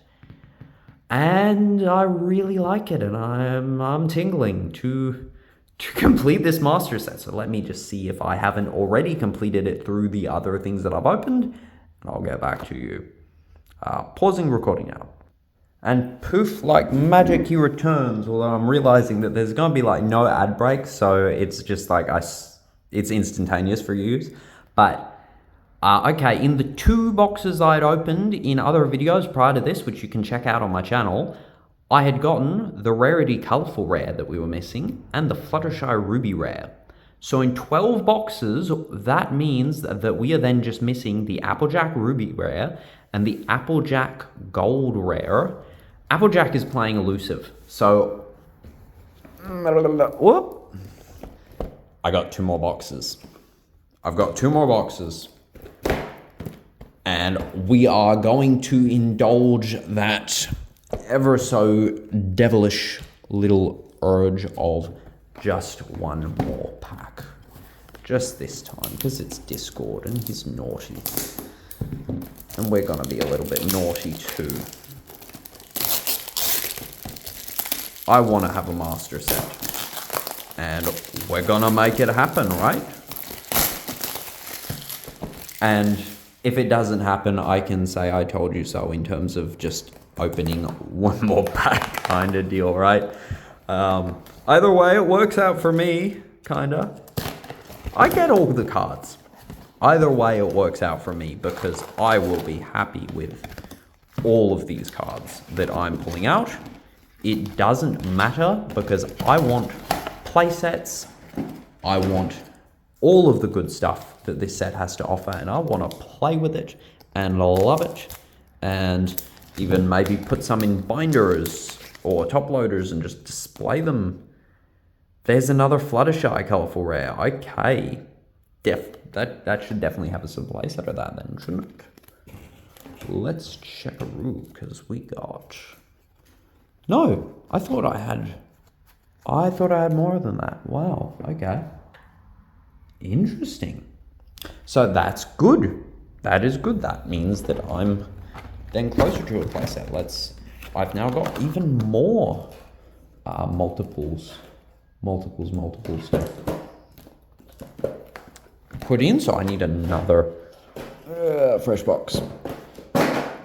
and I really like it, and I'm tingling to complete this master set. So let me just see if I haven't already completed it through the other things that I've opened, and I'll get back to you. Pausing recording now. And poof, like magic, he returns, although I'm realizing that there's going to be like no ad breaks, so it's just like it's instantaneous for use. But okay, in the 2 boxes I had opened in other videos prior to this, which you can check out on my channel, I had gotten the Rarity Colorful Rare that we were missing and the Fluttershy Ruby Rare. So in 12 boxes, that means that we are then just missing the Applejack Ruby Rare and the Applejack Gold Rare. Applejack is playing elusive, so whoop. I got 2 more boxes. I've got 2 more boxes. And we are going to indulge that ever so devilish little urge of just one more pack. Just this time, because it's Discord and he's naughty. And we're gonna be a little bit naughty too. I want to have a master set, and we're gonna make it happen, right? And if it doesn't happen, I can say I told you so in terms of just opening one more pack kind of deal, right? Either way, it works out for me, kinda. I get all the cards. Either way, it works out for me because I will be happy with all of these cards that I'm pulling out. It doesn't matter because I want playsets. I want all of the good stuff that this set has to offer, and I want to play with it and love it, and even maybe put some in binders or top loaders and just display them. There's another Fluttershy Colorful Rare. Okay. That should definitely have some place out of that then, shouldn't it? Let's check-a-roo, because we got... No, I thought I had I thought I had more than that. Wow, okay. Interesting. So that's good. That is good. That means that I'm then closer to a playset. I've now got even more multiples put in, so I need another fresh box.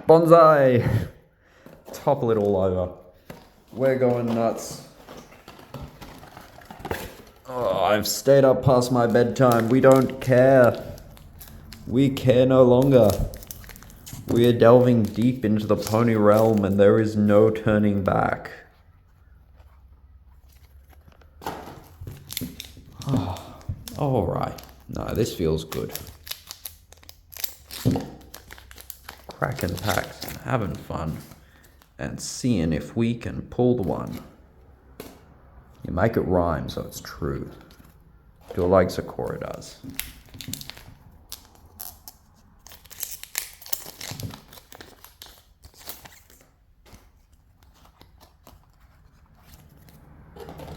Bonsai! Topple it all over. We're going nuts. Oh, I've stayed up past my bedtime. We don't care. We care no longer. We are delving deep into the pony realm and there is no turning back. Oh, alright. No, this feels good. Cracking packs and having fun and seeing if we can pull the one. You make it rhyme so it's true. Do it like Sakura does.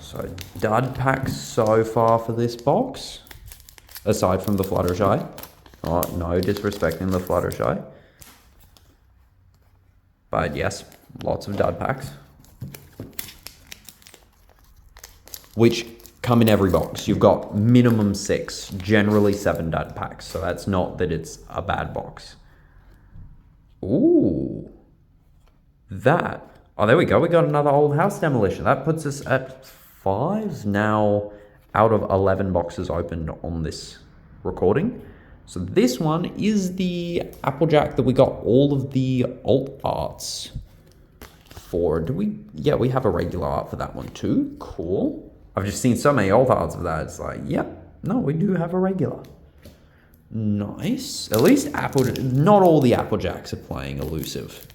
So dud packs so far for this box, aside from the Fluttershy. Oh, no disrespecting the Fluttershy. But yes, lots of dud packs. Which come in every box. You've got minimum 6, generally 7 dud packs. So that's not that it's a bad box. Ooh. That. Oh, there we go. We got another old house demolition. That puts us at 5 now out of 11 boxes opened on this recording. So this one is the Applejack that we got all of the alt arts for. Do we? Yeah, we have a regular art for that one too. Cool. I've just seen so many alt arts of that. It's like, yep, no, we do have a regular. Nice. At least not all the Applejacks are playing elusive.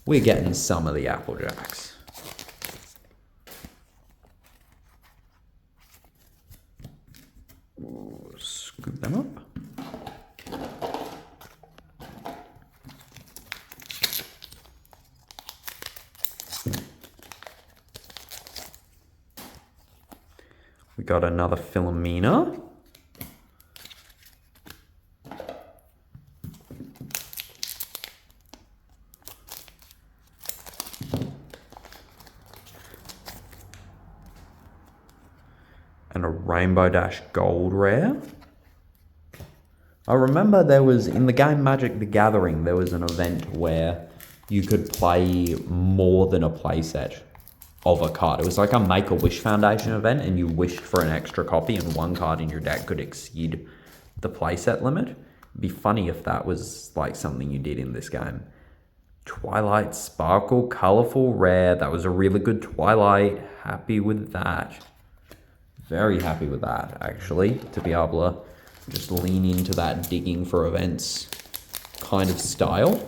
We're getting some of the Applejacks. Scoop them up. We got another Philomena. And a Rainbow Dash Gold Rare. I remember there was, in the game Magic the Gathering, there was an event where you could play more than a playset of a card. It was like a Make-A-Wish Foundation event and you wished for an extra copy and one card in your deck could exceed the playset limit. It'd be funny if that was like something you did in this game. Twilight Sparkle, colorful rare. That was a really good Twilight. Happy with that. Very happy with that, actually, to be able to just lean into that digging for events kind of style.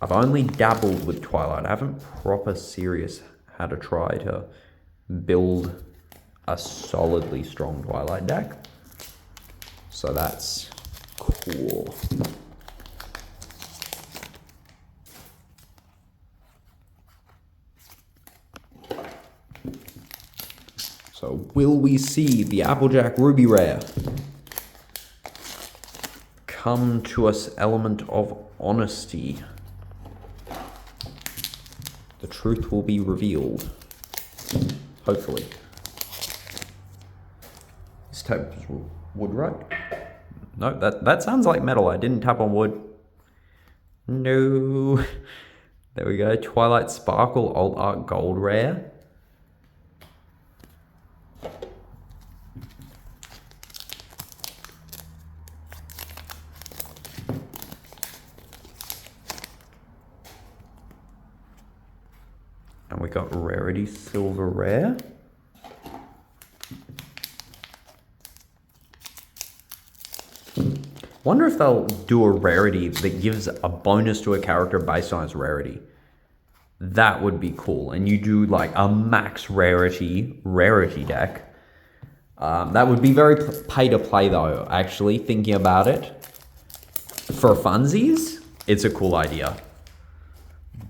I've only dabbled with Twilight. I haven't proper serious had to try to build a solidly strong Twilight deck. So that's cool. So will we see the Applejack Ruby Rare come to us element of honesty? The truth will be revealed. Hopefully. This tape is wood, right? No, that sounds like metal. I didn't tap on wood. No. There we go. Twilight Sparkle Alt Art Gold Rare. And we got Rarity Silver Rare. Wonder if they'll do a rarity that gives a bonus to a character based on its rarity. That would be cool. And you do like a max rarity deck. That would be very pay to play though, actually, thinking about it. For funsies, it's a cool idea.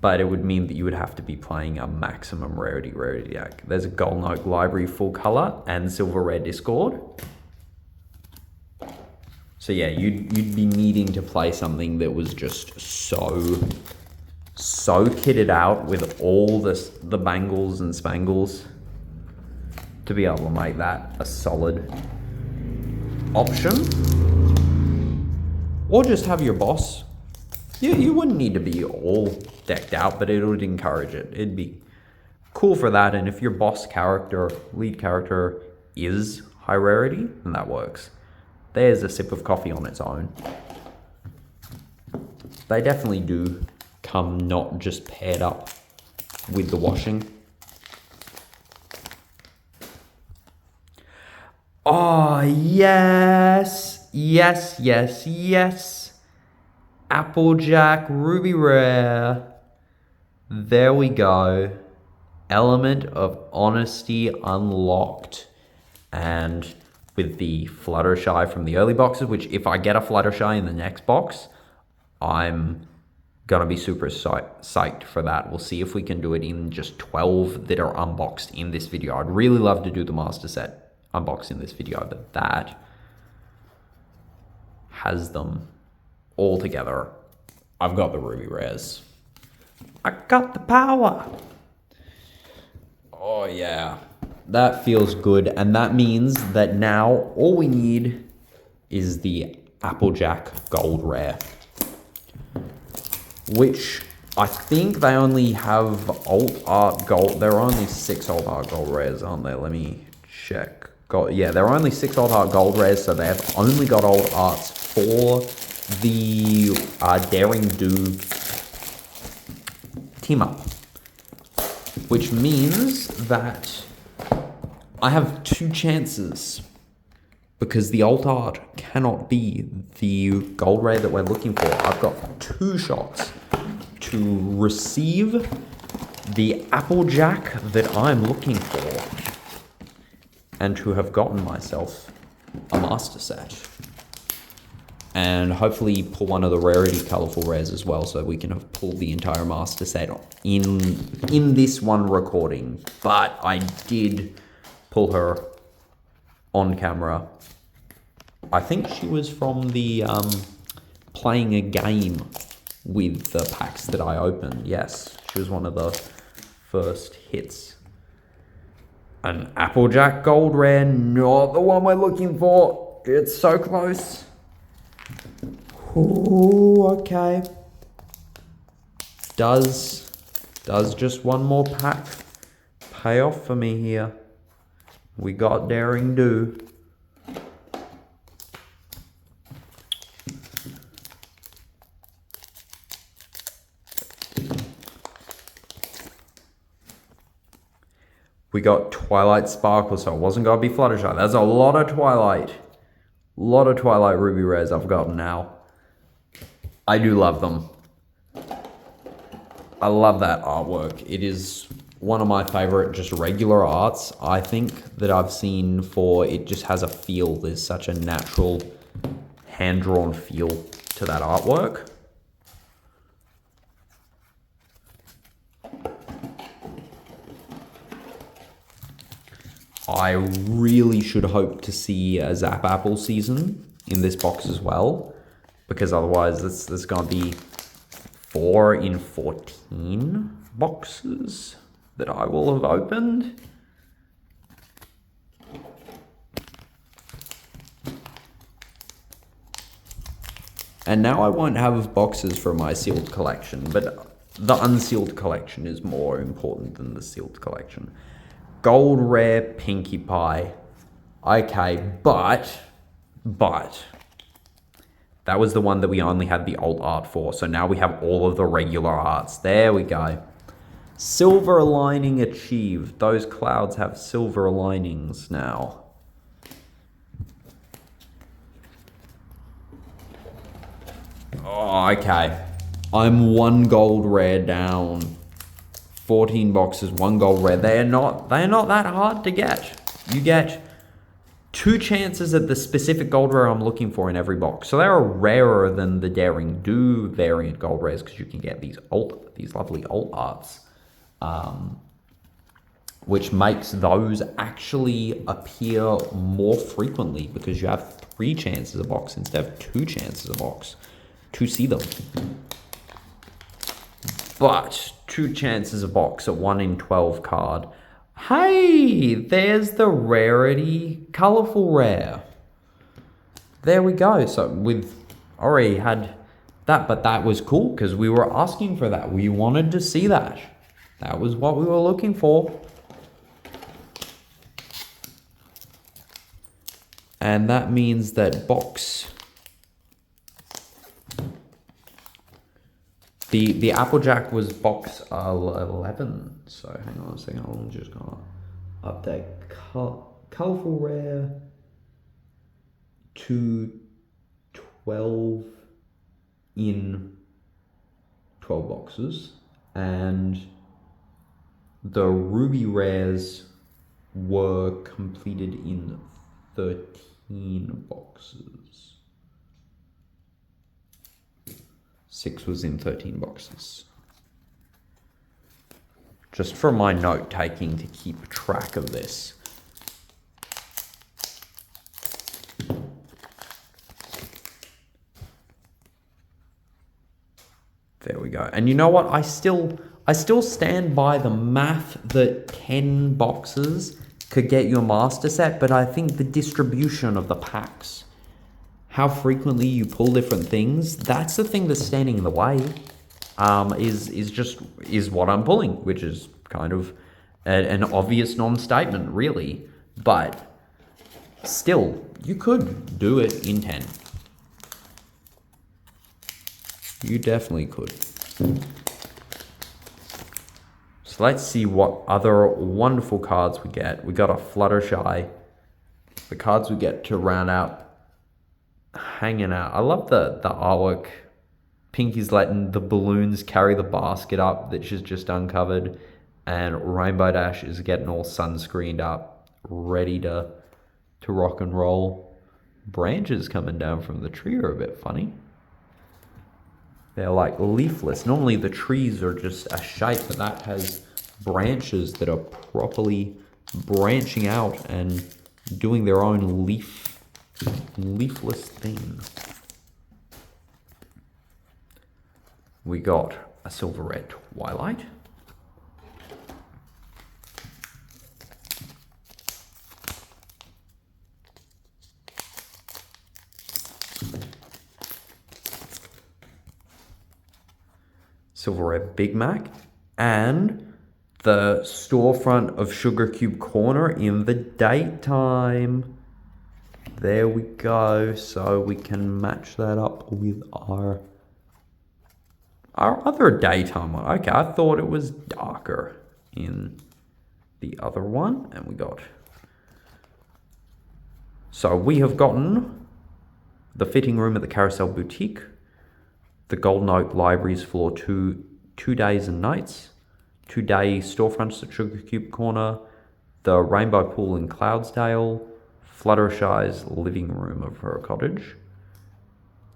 but it would mean that you would have to be playing a maximum rarity deck. There's a Golden Oak Library full color and Silver Rare Discord. So yeah, you'd be needing to play something that was just so kitted out with all the bangles and spangles to be able to make that a solid option. Or just have your boss. You wouldn't need to be all decked out, but it would encourage it. It'd be cool for that, and if your boss character, lead character, is high rarity, then that works. There's a sip of coffee on its own. They definitely do come not just paired up with the washing. Oh, yes. Yes, yes, yes. Applejack Ruby Rare. There we go. Element of Honesty unlocked. And with the Fluttershy from the early boxes, which if I get a Fluttershy in the next box, I'm gonna be super psyched for that. We'll see if we can do it in just 12 that are unboxed in this video. I'd really love to do the master set unboxed in this video, but that has them all together. I've got the Ruby Rares. I got the power. Oh yeah, that feels good. And that means that now all we need is the Applejack Gold Rare, which I think they only have alt art gold. There are only 6 alt art gold rares, aren't there? Let me check. Yeah, there are only 6 alt art gold rares, so they have only got alt arts for the Daring Do team up, which means that I have 2 chances, because the alt art cannot be the gold rare that we're looking for. I've got 2 shots to receive the Applejack that I'm looking for and to have gotten myself a master set. And hopefully pull one of the rarity colorful rares as well, so we can have pulled the entire master set in this one recording. But I did pull her on camera. I think she was from the playing a game with the packs that I opened. Yes, she was one of the first hits. An Applejack Gold Rare, not the one we're looking for. It's so close. Ooh, okay. Does just one more pack pay off for me here? We got Daring Do. We got Twilight Sparkle, so it wasn't going to be Fluttershy. That's a lot of Twilight. Lot of Twilight Ruby Rares I've gotten now. I do love them. I love that artwork. It is one of my favorite just regular arts, I think, that I've seen for it. Just has a feel. There's such a natural hand-drawn feel to that artwork. I really should hope to see a Zap Apple season in this box as well, because otherwise there's going to be 4 in 14 boxes that I will have opened. And now I won't have boxes for my sealed collection, but the unsealed collection is more important than the sealed collection. Gold Rare Pinkie Pie. Okay, but that was the one that we only had the alt art for. So now we have all of the regular arts. There we go. Silver lining achieved. Those clouds have silver linings now. Oh, okay. I'm 1 gold rare down. 14 boxes, 1 gold rare. They are not that hard to get. You get 2 chances at the specific gold rare I'm looking for in every box. So they are rarer than the Daring Do variant gold rares because you can get these lovely alt arts, which makes those actually appear more frequently because you have 3 chances a box instead of 2 chances a box to see them. But 2 chances a box at 1 in 12 card. Hey, there's the rarity colorful rare. There we go. So we've already had that, but that was cool because we were asking for that. We wanted to see that. That was what we were looking for. And that means that box... The Applejack was box 11. So hang on a second, I'm just gonna update colorful rare to 12 in 12 boxes, and the ruby rares were completed in 13 boxes. 6 was in 13 boxes. Just for my note taking to keep track of this. There we go. And you know what? I still stand by the math that 10 boxes could get you a master set, but I think the distribution of the packs, how frequently you pull different things, that's the thing that's standing in the way, is what I'm pulling, which is kind of an obvious non-statement, really. But still, you could do it in 10. You definitely could. So let's see what other wonderful cards we get. We got a Fluttershy. The cards we get to round out hanging out. I love the artwork. Pinky's letting the balloons carry the basket up that she's just uncovered, and Rainbow Dash is getting all sunscreened up, ready to rock and roll. Branches coming down from the tree are a bit funny. They're like leafless. Normally the trees are just a shape, but that has branches that are properly branching out and doing their own leafless thing. We got a Silver Red Twilight. Silver Red Big Mac. And the storefront of Sugar Cube Corner in the daytime. There we go. So we can match that up with our other daytime one. Okay, I thought it was darker in the other one. And we got... So we have gotten the fitting room at the Carousel Boutique, the Golden Oak Libraries for 2 days and nights, 2-day storefronts at Sugar Cube Corner, the Rainbow Pool in Cloudsdale, Fluttershy's living room of her cottage,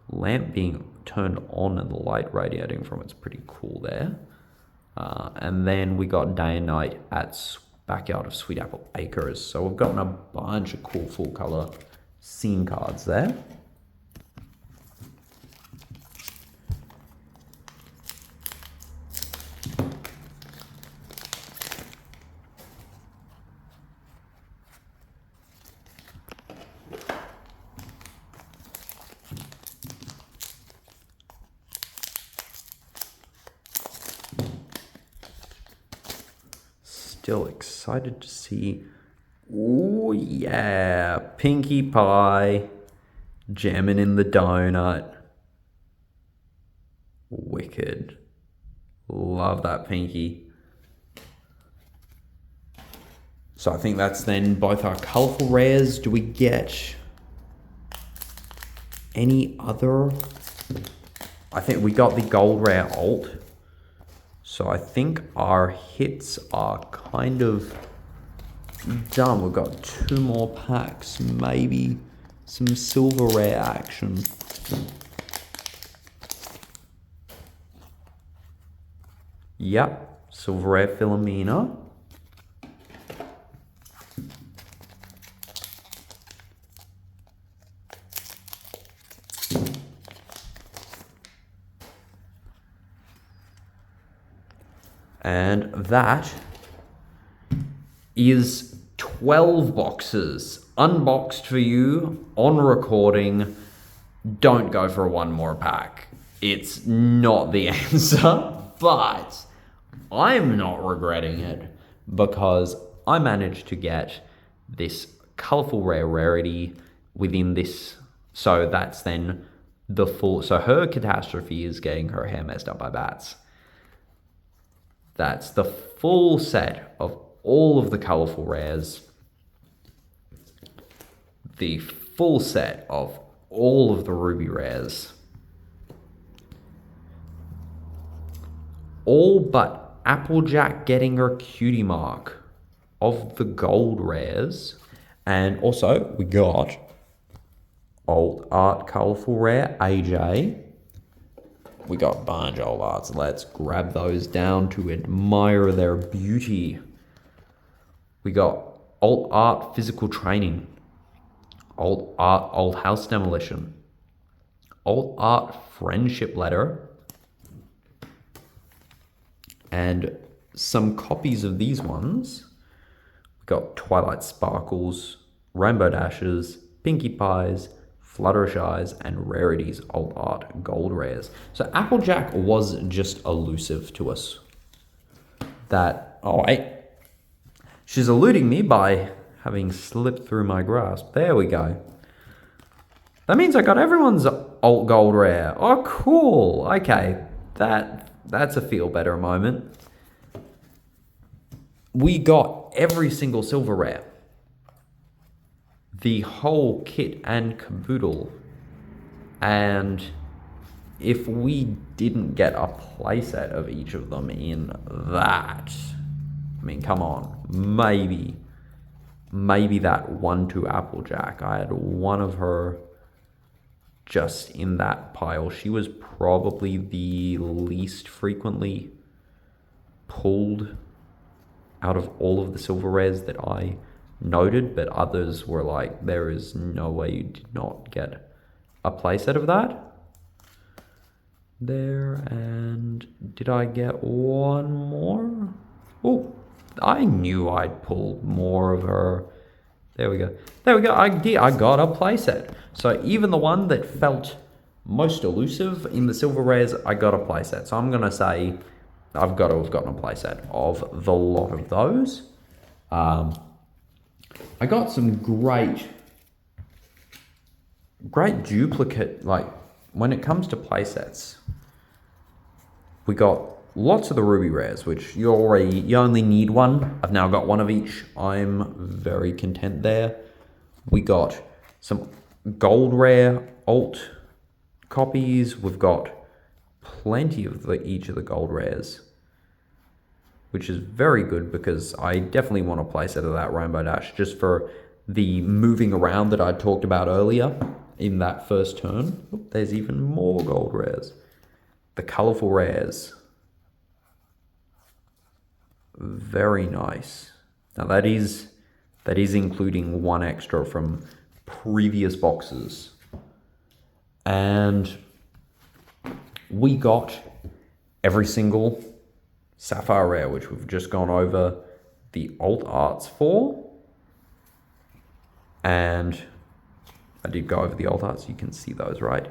lamp being turned on and the light radiating from it's pretty cool there. And then we got day and night at backyard of Sweet Apple Acres. So we've gotten a bunch of cool full color scene cards there. Still excited to see. Oh yeah, Pinkie Pie jamming in the donut. Wicked. Love that Pinkie. So I think that's then both our colourful rares. Do we get any other? I think we got the gold rare alt. So I think our hits are kind of done. We've got 2 more packs. Maybe some silver rare action. Yep, silver rare Philomena. And that is 12 boxes unboxed for you on recording. Don't go for one more pack. It's not the answer, but I'm not regretting it because I managed to get this colorful rare rarity within this. So that's then the full. So her catastrophe is getting her hair messed up by bats. That's the full set of all of the colorful rares. The full set of all of the ruby rares. All but Applejack getting her cutie mark of the gold rares. And also we got Alt Art Colorful Rare AJ. We got a bunch of Alt Arts. Let's grab those down to admire their beauty. We got Alt Art Physical Training. Alt Art Old House Demolition. Alt Art Friendship Letter. And some copies of these ones. We got Twilight Sparkles, Rainbow Dashes, Pinkie Pies, Fluttershy's, and Rarities Alt Art Gold Rares. So Applejack was just elusive to us. That, oh wait, she's eluding me by having slipped through my grasp. There we go. That means I got everyone's Alt Gold Rare. Oh, cool. Okay, that's a feel better moment. We got every single silver rare. The whole kit and caboodle. And if we didn't get a playset of each of them in that, I mean, come on, maybe that 1-2 Applejack. I had one of her just in that pile. She was probably the least frequently pulled out of all of the silver rares that I noted, but others were like, there is no way you did not get a playset of that. There, and did I get one more? Oh, I knew I'd pull more of her. There we go. There we go. I got a playset. So even the one that felt most elusive in the silver rares, I got a playset. So I'm going to say I've got to have gotten a playset of the lot of those. I got some great duplicate, like when it comes to playsets, we got lots of the ruby rares, which you only need one. I've now got one of each. I'm very content there. We got some gold rare alt copies. We've got plenty of each of the gold rares, which is very good because I definitely want a playset of that Rainbow Dash just for the moving around that I talked about earlier in that first turn. Oop, there's even more gold rares. The colorful rares. Very nice. Now that is including one extra from previous boxes. And we got every single Sapphire Rare, which we've just gone over the alt arts for. And I did go over the alt arts. You can see those, right?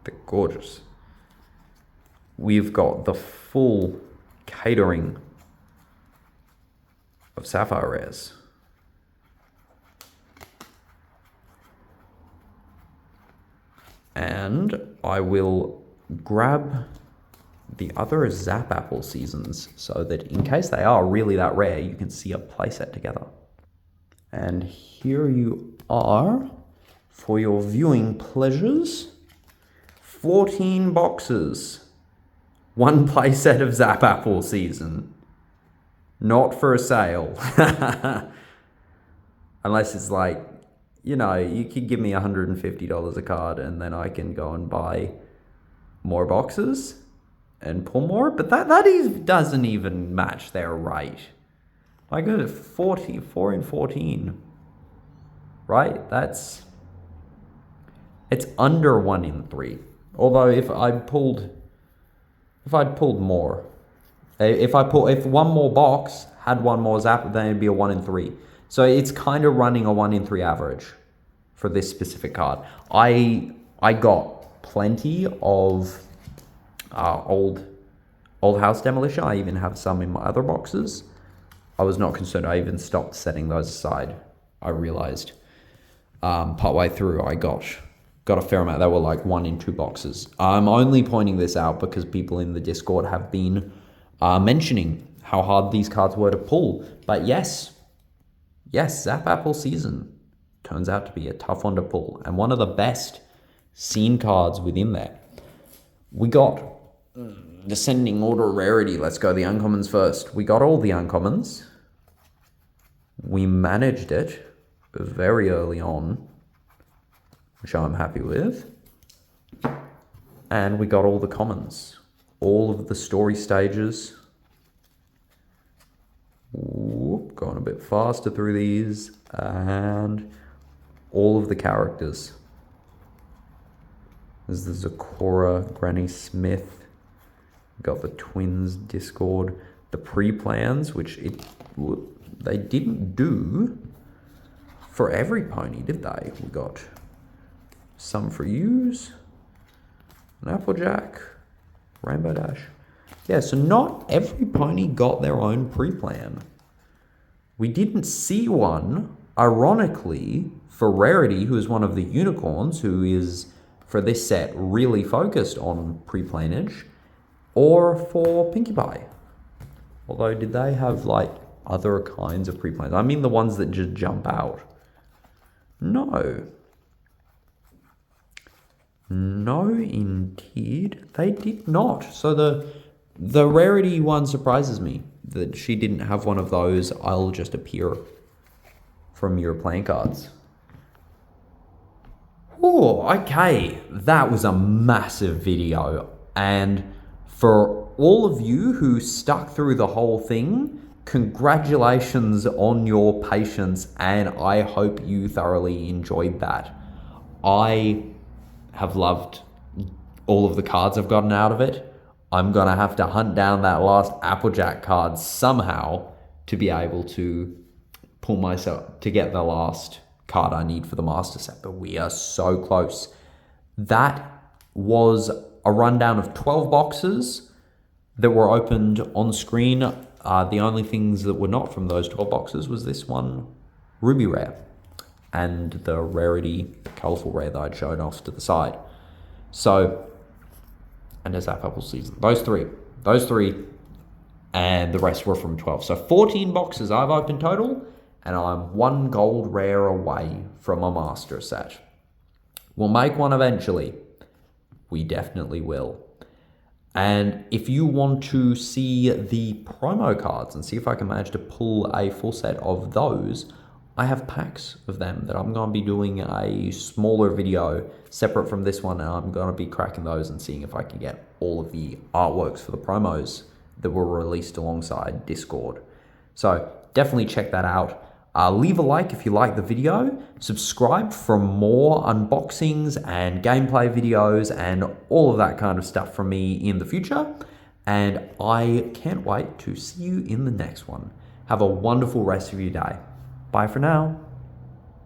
They're gorgeous. We've got the full catering of Sapphire Rares. And I will grab the other Zap Apple seasons so that in case they are really that rare, you can see a playset together. And here you are for your viewing pleasures. 14 boxes. One playset of Zap Apple season. Not for sale. Unless it's like, you know, you could give me $150 a card and then I can go and buy more boxes and pull more. But that doesn't even match their rate. I go to 4 in 14. Right? It's under 1 in 3. Although if I'd pulled more, if one more box had one more zap, then it'd be a 1 in 3. So it's kind of running a 1 in 3 average for this specific card. I got plenty of old house demolition. I even have some in my other boxes. I was not concerned. I even stopped setting those aside. I realized partway through I got a fair amount. They were like 1 in 2 boxes. I'm only pointing this out because people in the Discord have been mentioning how hard these cards were to pull. But yes, Zap Apple Season turns out to be a tough one to pull, and one of the best seen cards within there. We got descending order of rarity. Let's go the uncommons first. We got all the uncommons. We managed it very early on, which I'm happy with. And we got all the commons. All of the story stages. Whoop, going a bit faster through these. And all of the characters. There's the Zecora, Granny Smith. Got the Twins Discord. The pre-plans, which they didn't do for every pony, did they? We got some for use, an Applejack, Rainbow Dash. Yeah, so not every pony got their own pre-plan. We didn't see one, ironically, for Rarity, who is one of the unicorns, who is, for this set, really focused on pre-planage, or for Pinkie Pie. Although, did they have, like, other kinds of pre-plans? I mean the ones that just jump out. No. No, indeed, they did not. So the Rarity one surprises me, that she didn't have one of those I'll just appear from your playing cards. Oh, okay. That was a massive video. And for all of you who stuck through the whole thing, congratulations on your patience, and I hope you thoroughly enjoyed that. I have loved all of the cards I've gotten out of it. I'm going to have to hunt down that last Applejack card somehow to be able to pull myself to get the last card I need for the master set, but we are so close. That was a rundown of 12 boxes that were opened on screen. The only things that were not from those 12 boxes was this one Ruby Rare and the Rarity Colourful Rare that I'd shown off to the side. So, and there's Zap Apple Season. Those three, and the rest were from 12. So 14 boxes I've opened total, and I'm 1 gold rare away from a master set. We'll make one eventually. We definitely will. And if you want to see the promo cards and see if I can manage to pull a full set of those, I have packs of them that I'm going to be doing a smaller video separate from this one, and I'm going to be cracking those and seeing if I can get all of the artworks for the promos that were released alongside Discord. So definitely check that out. Leave a like if you like the video, subscribe for more unboxings and gameplay videos and all of that kind of stuff from me in the future. And I can't wait to see you in the next one. Have a wonderful rest of your day. Bye for now.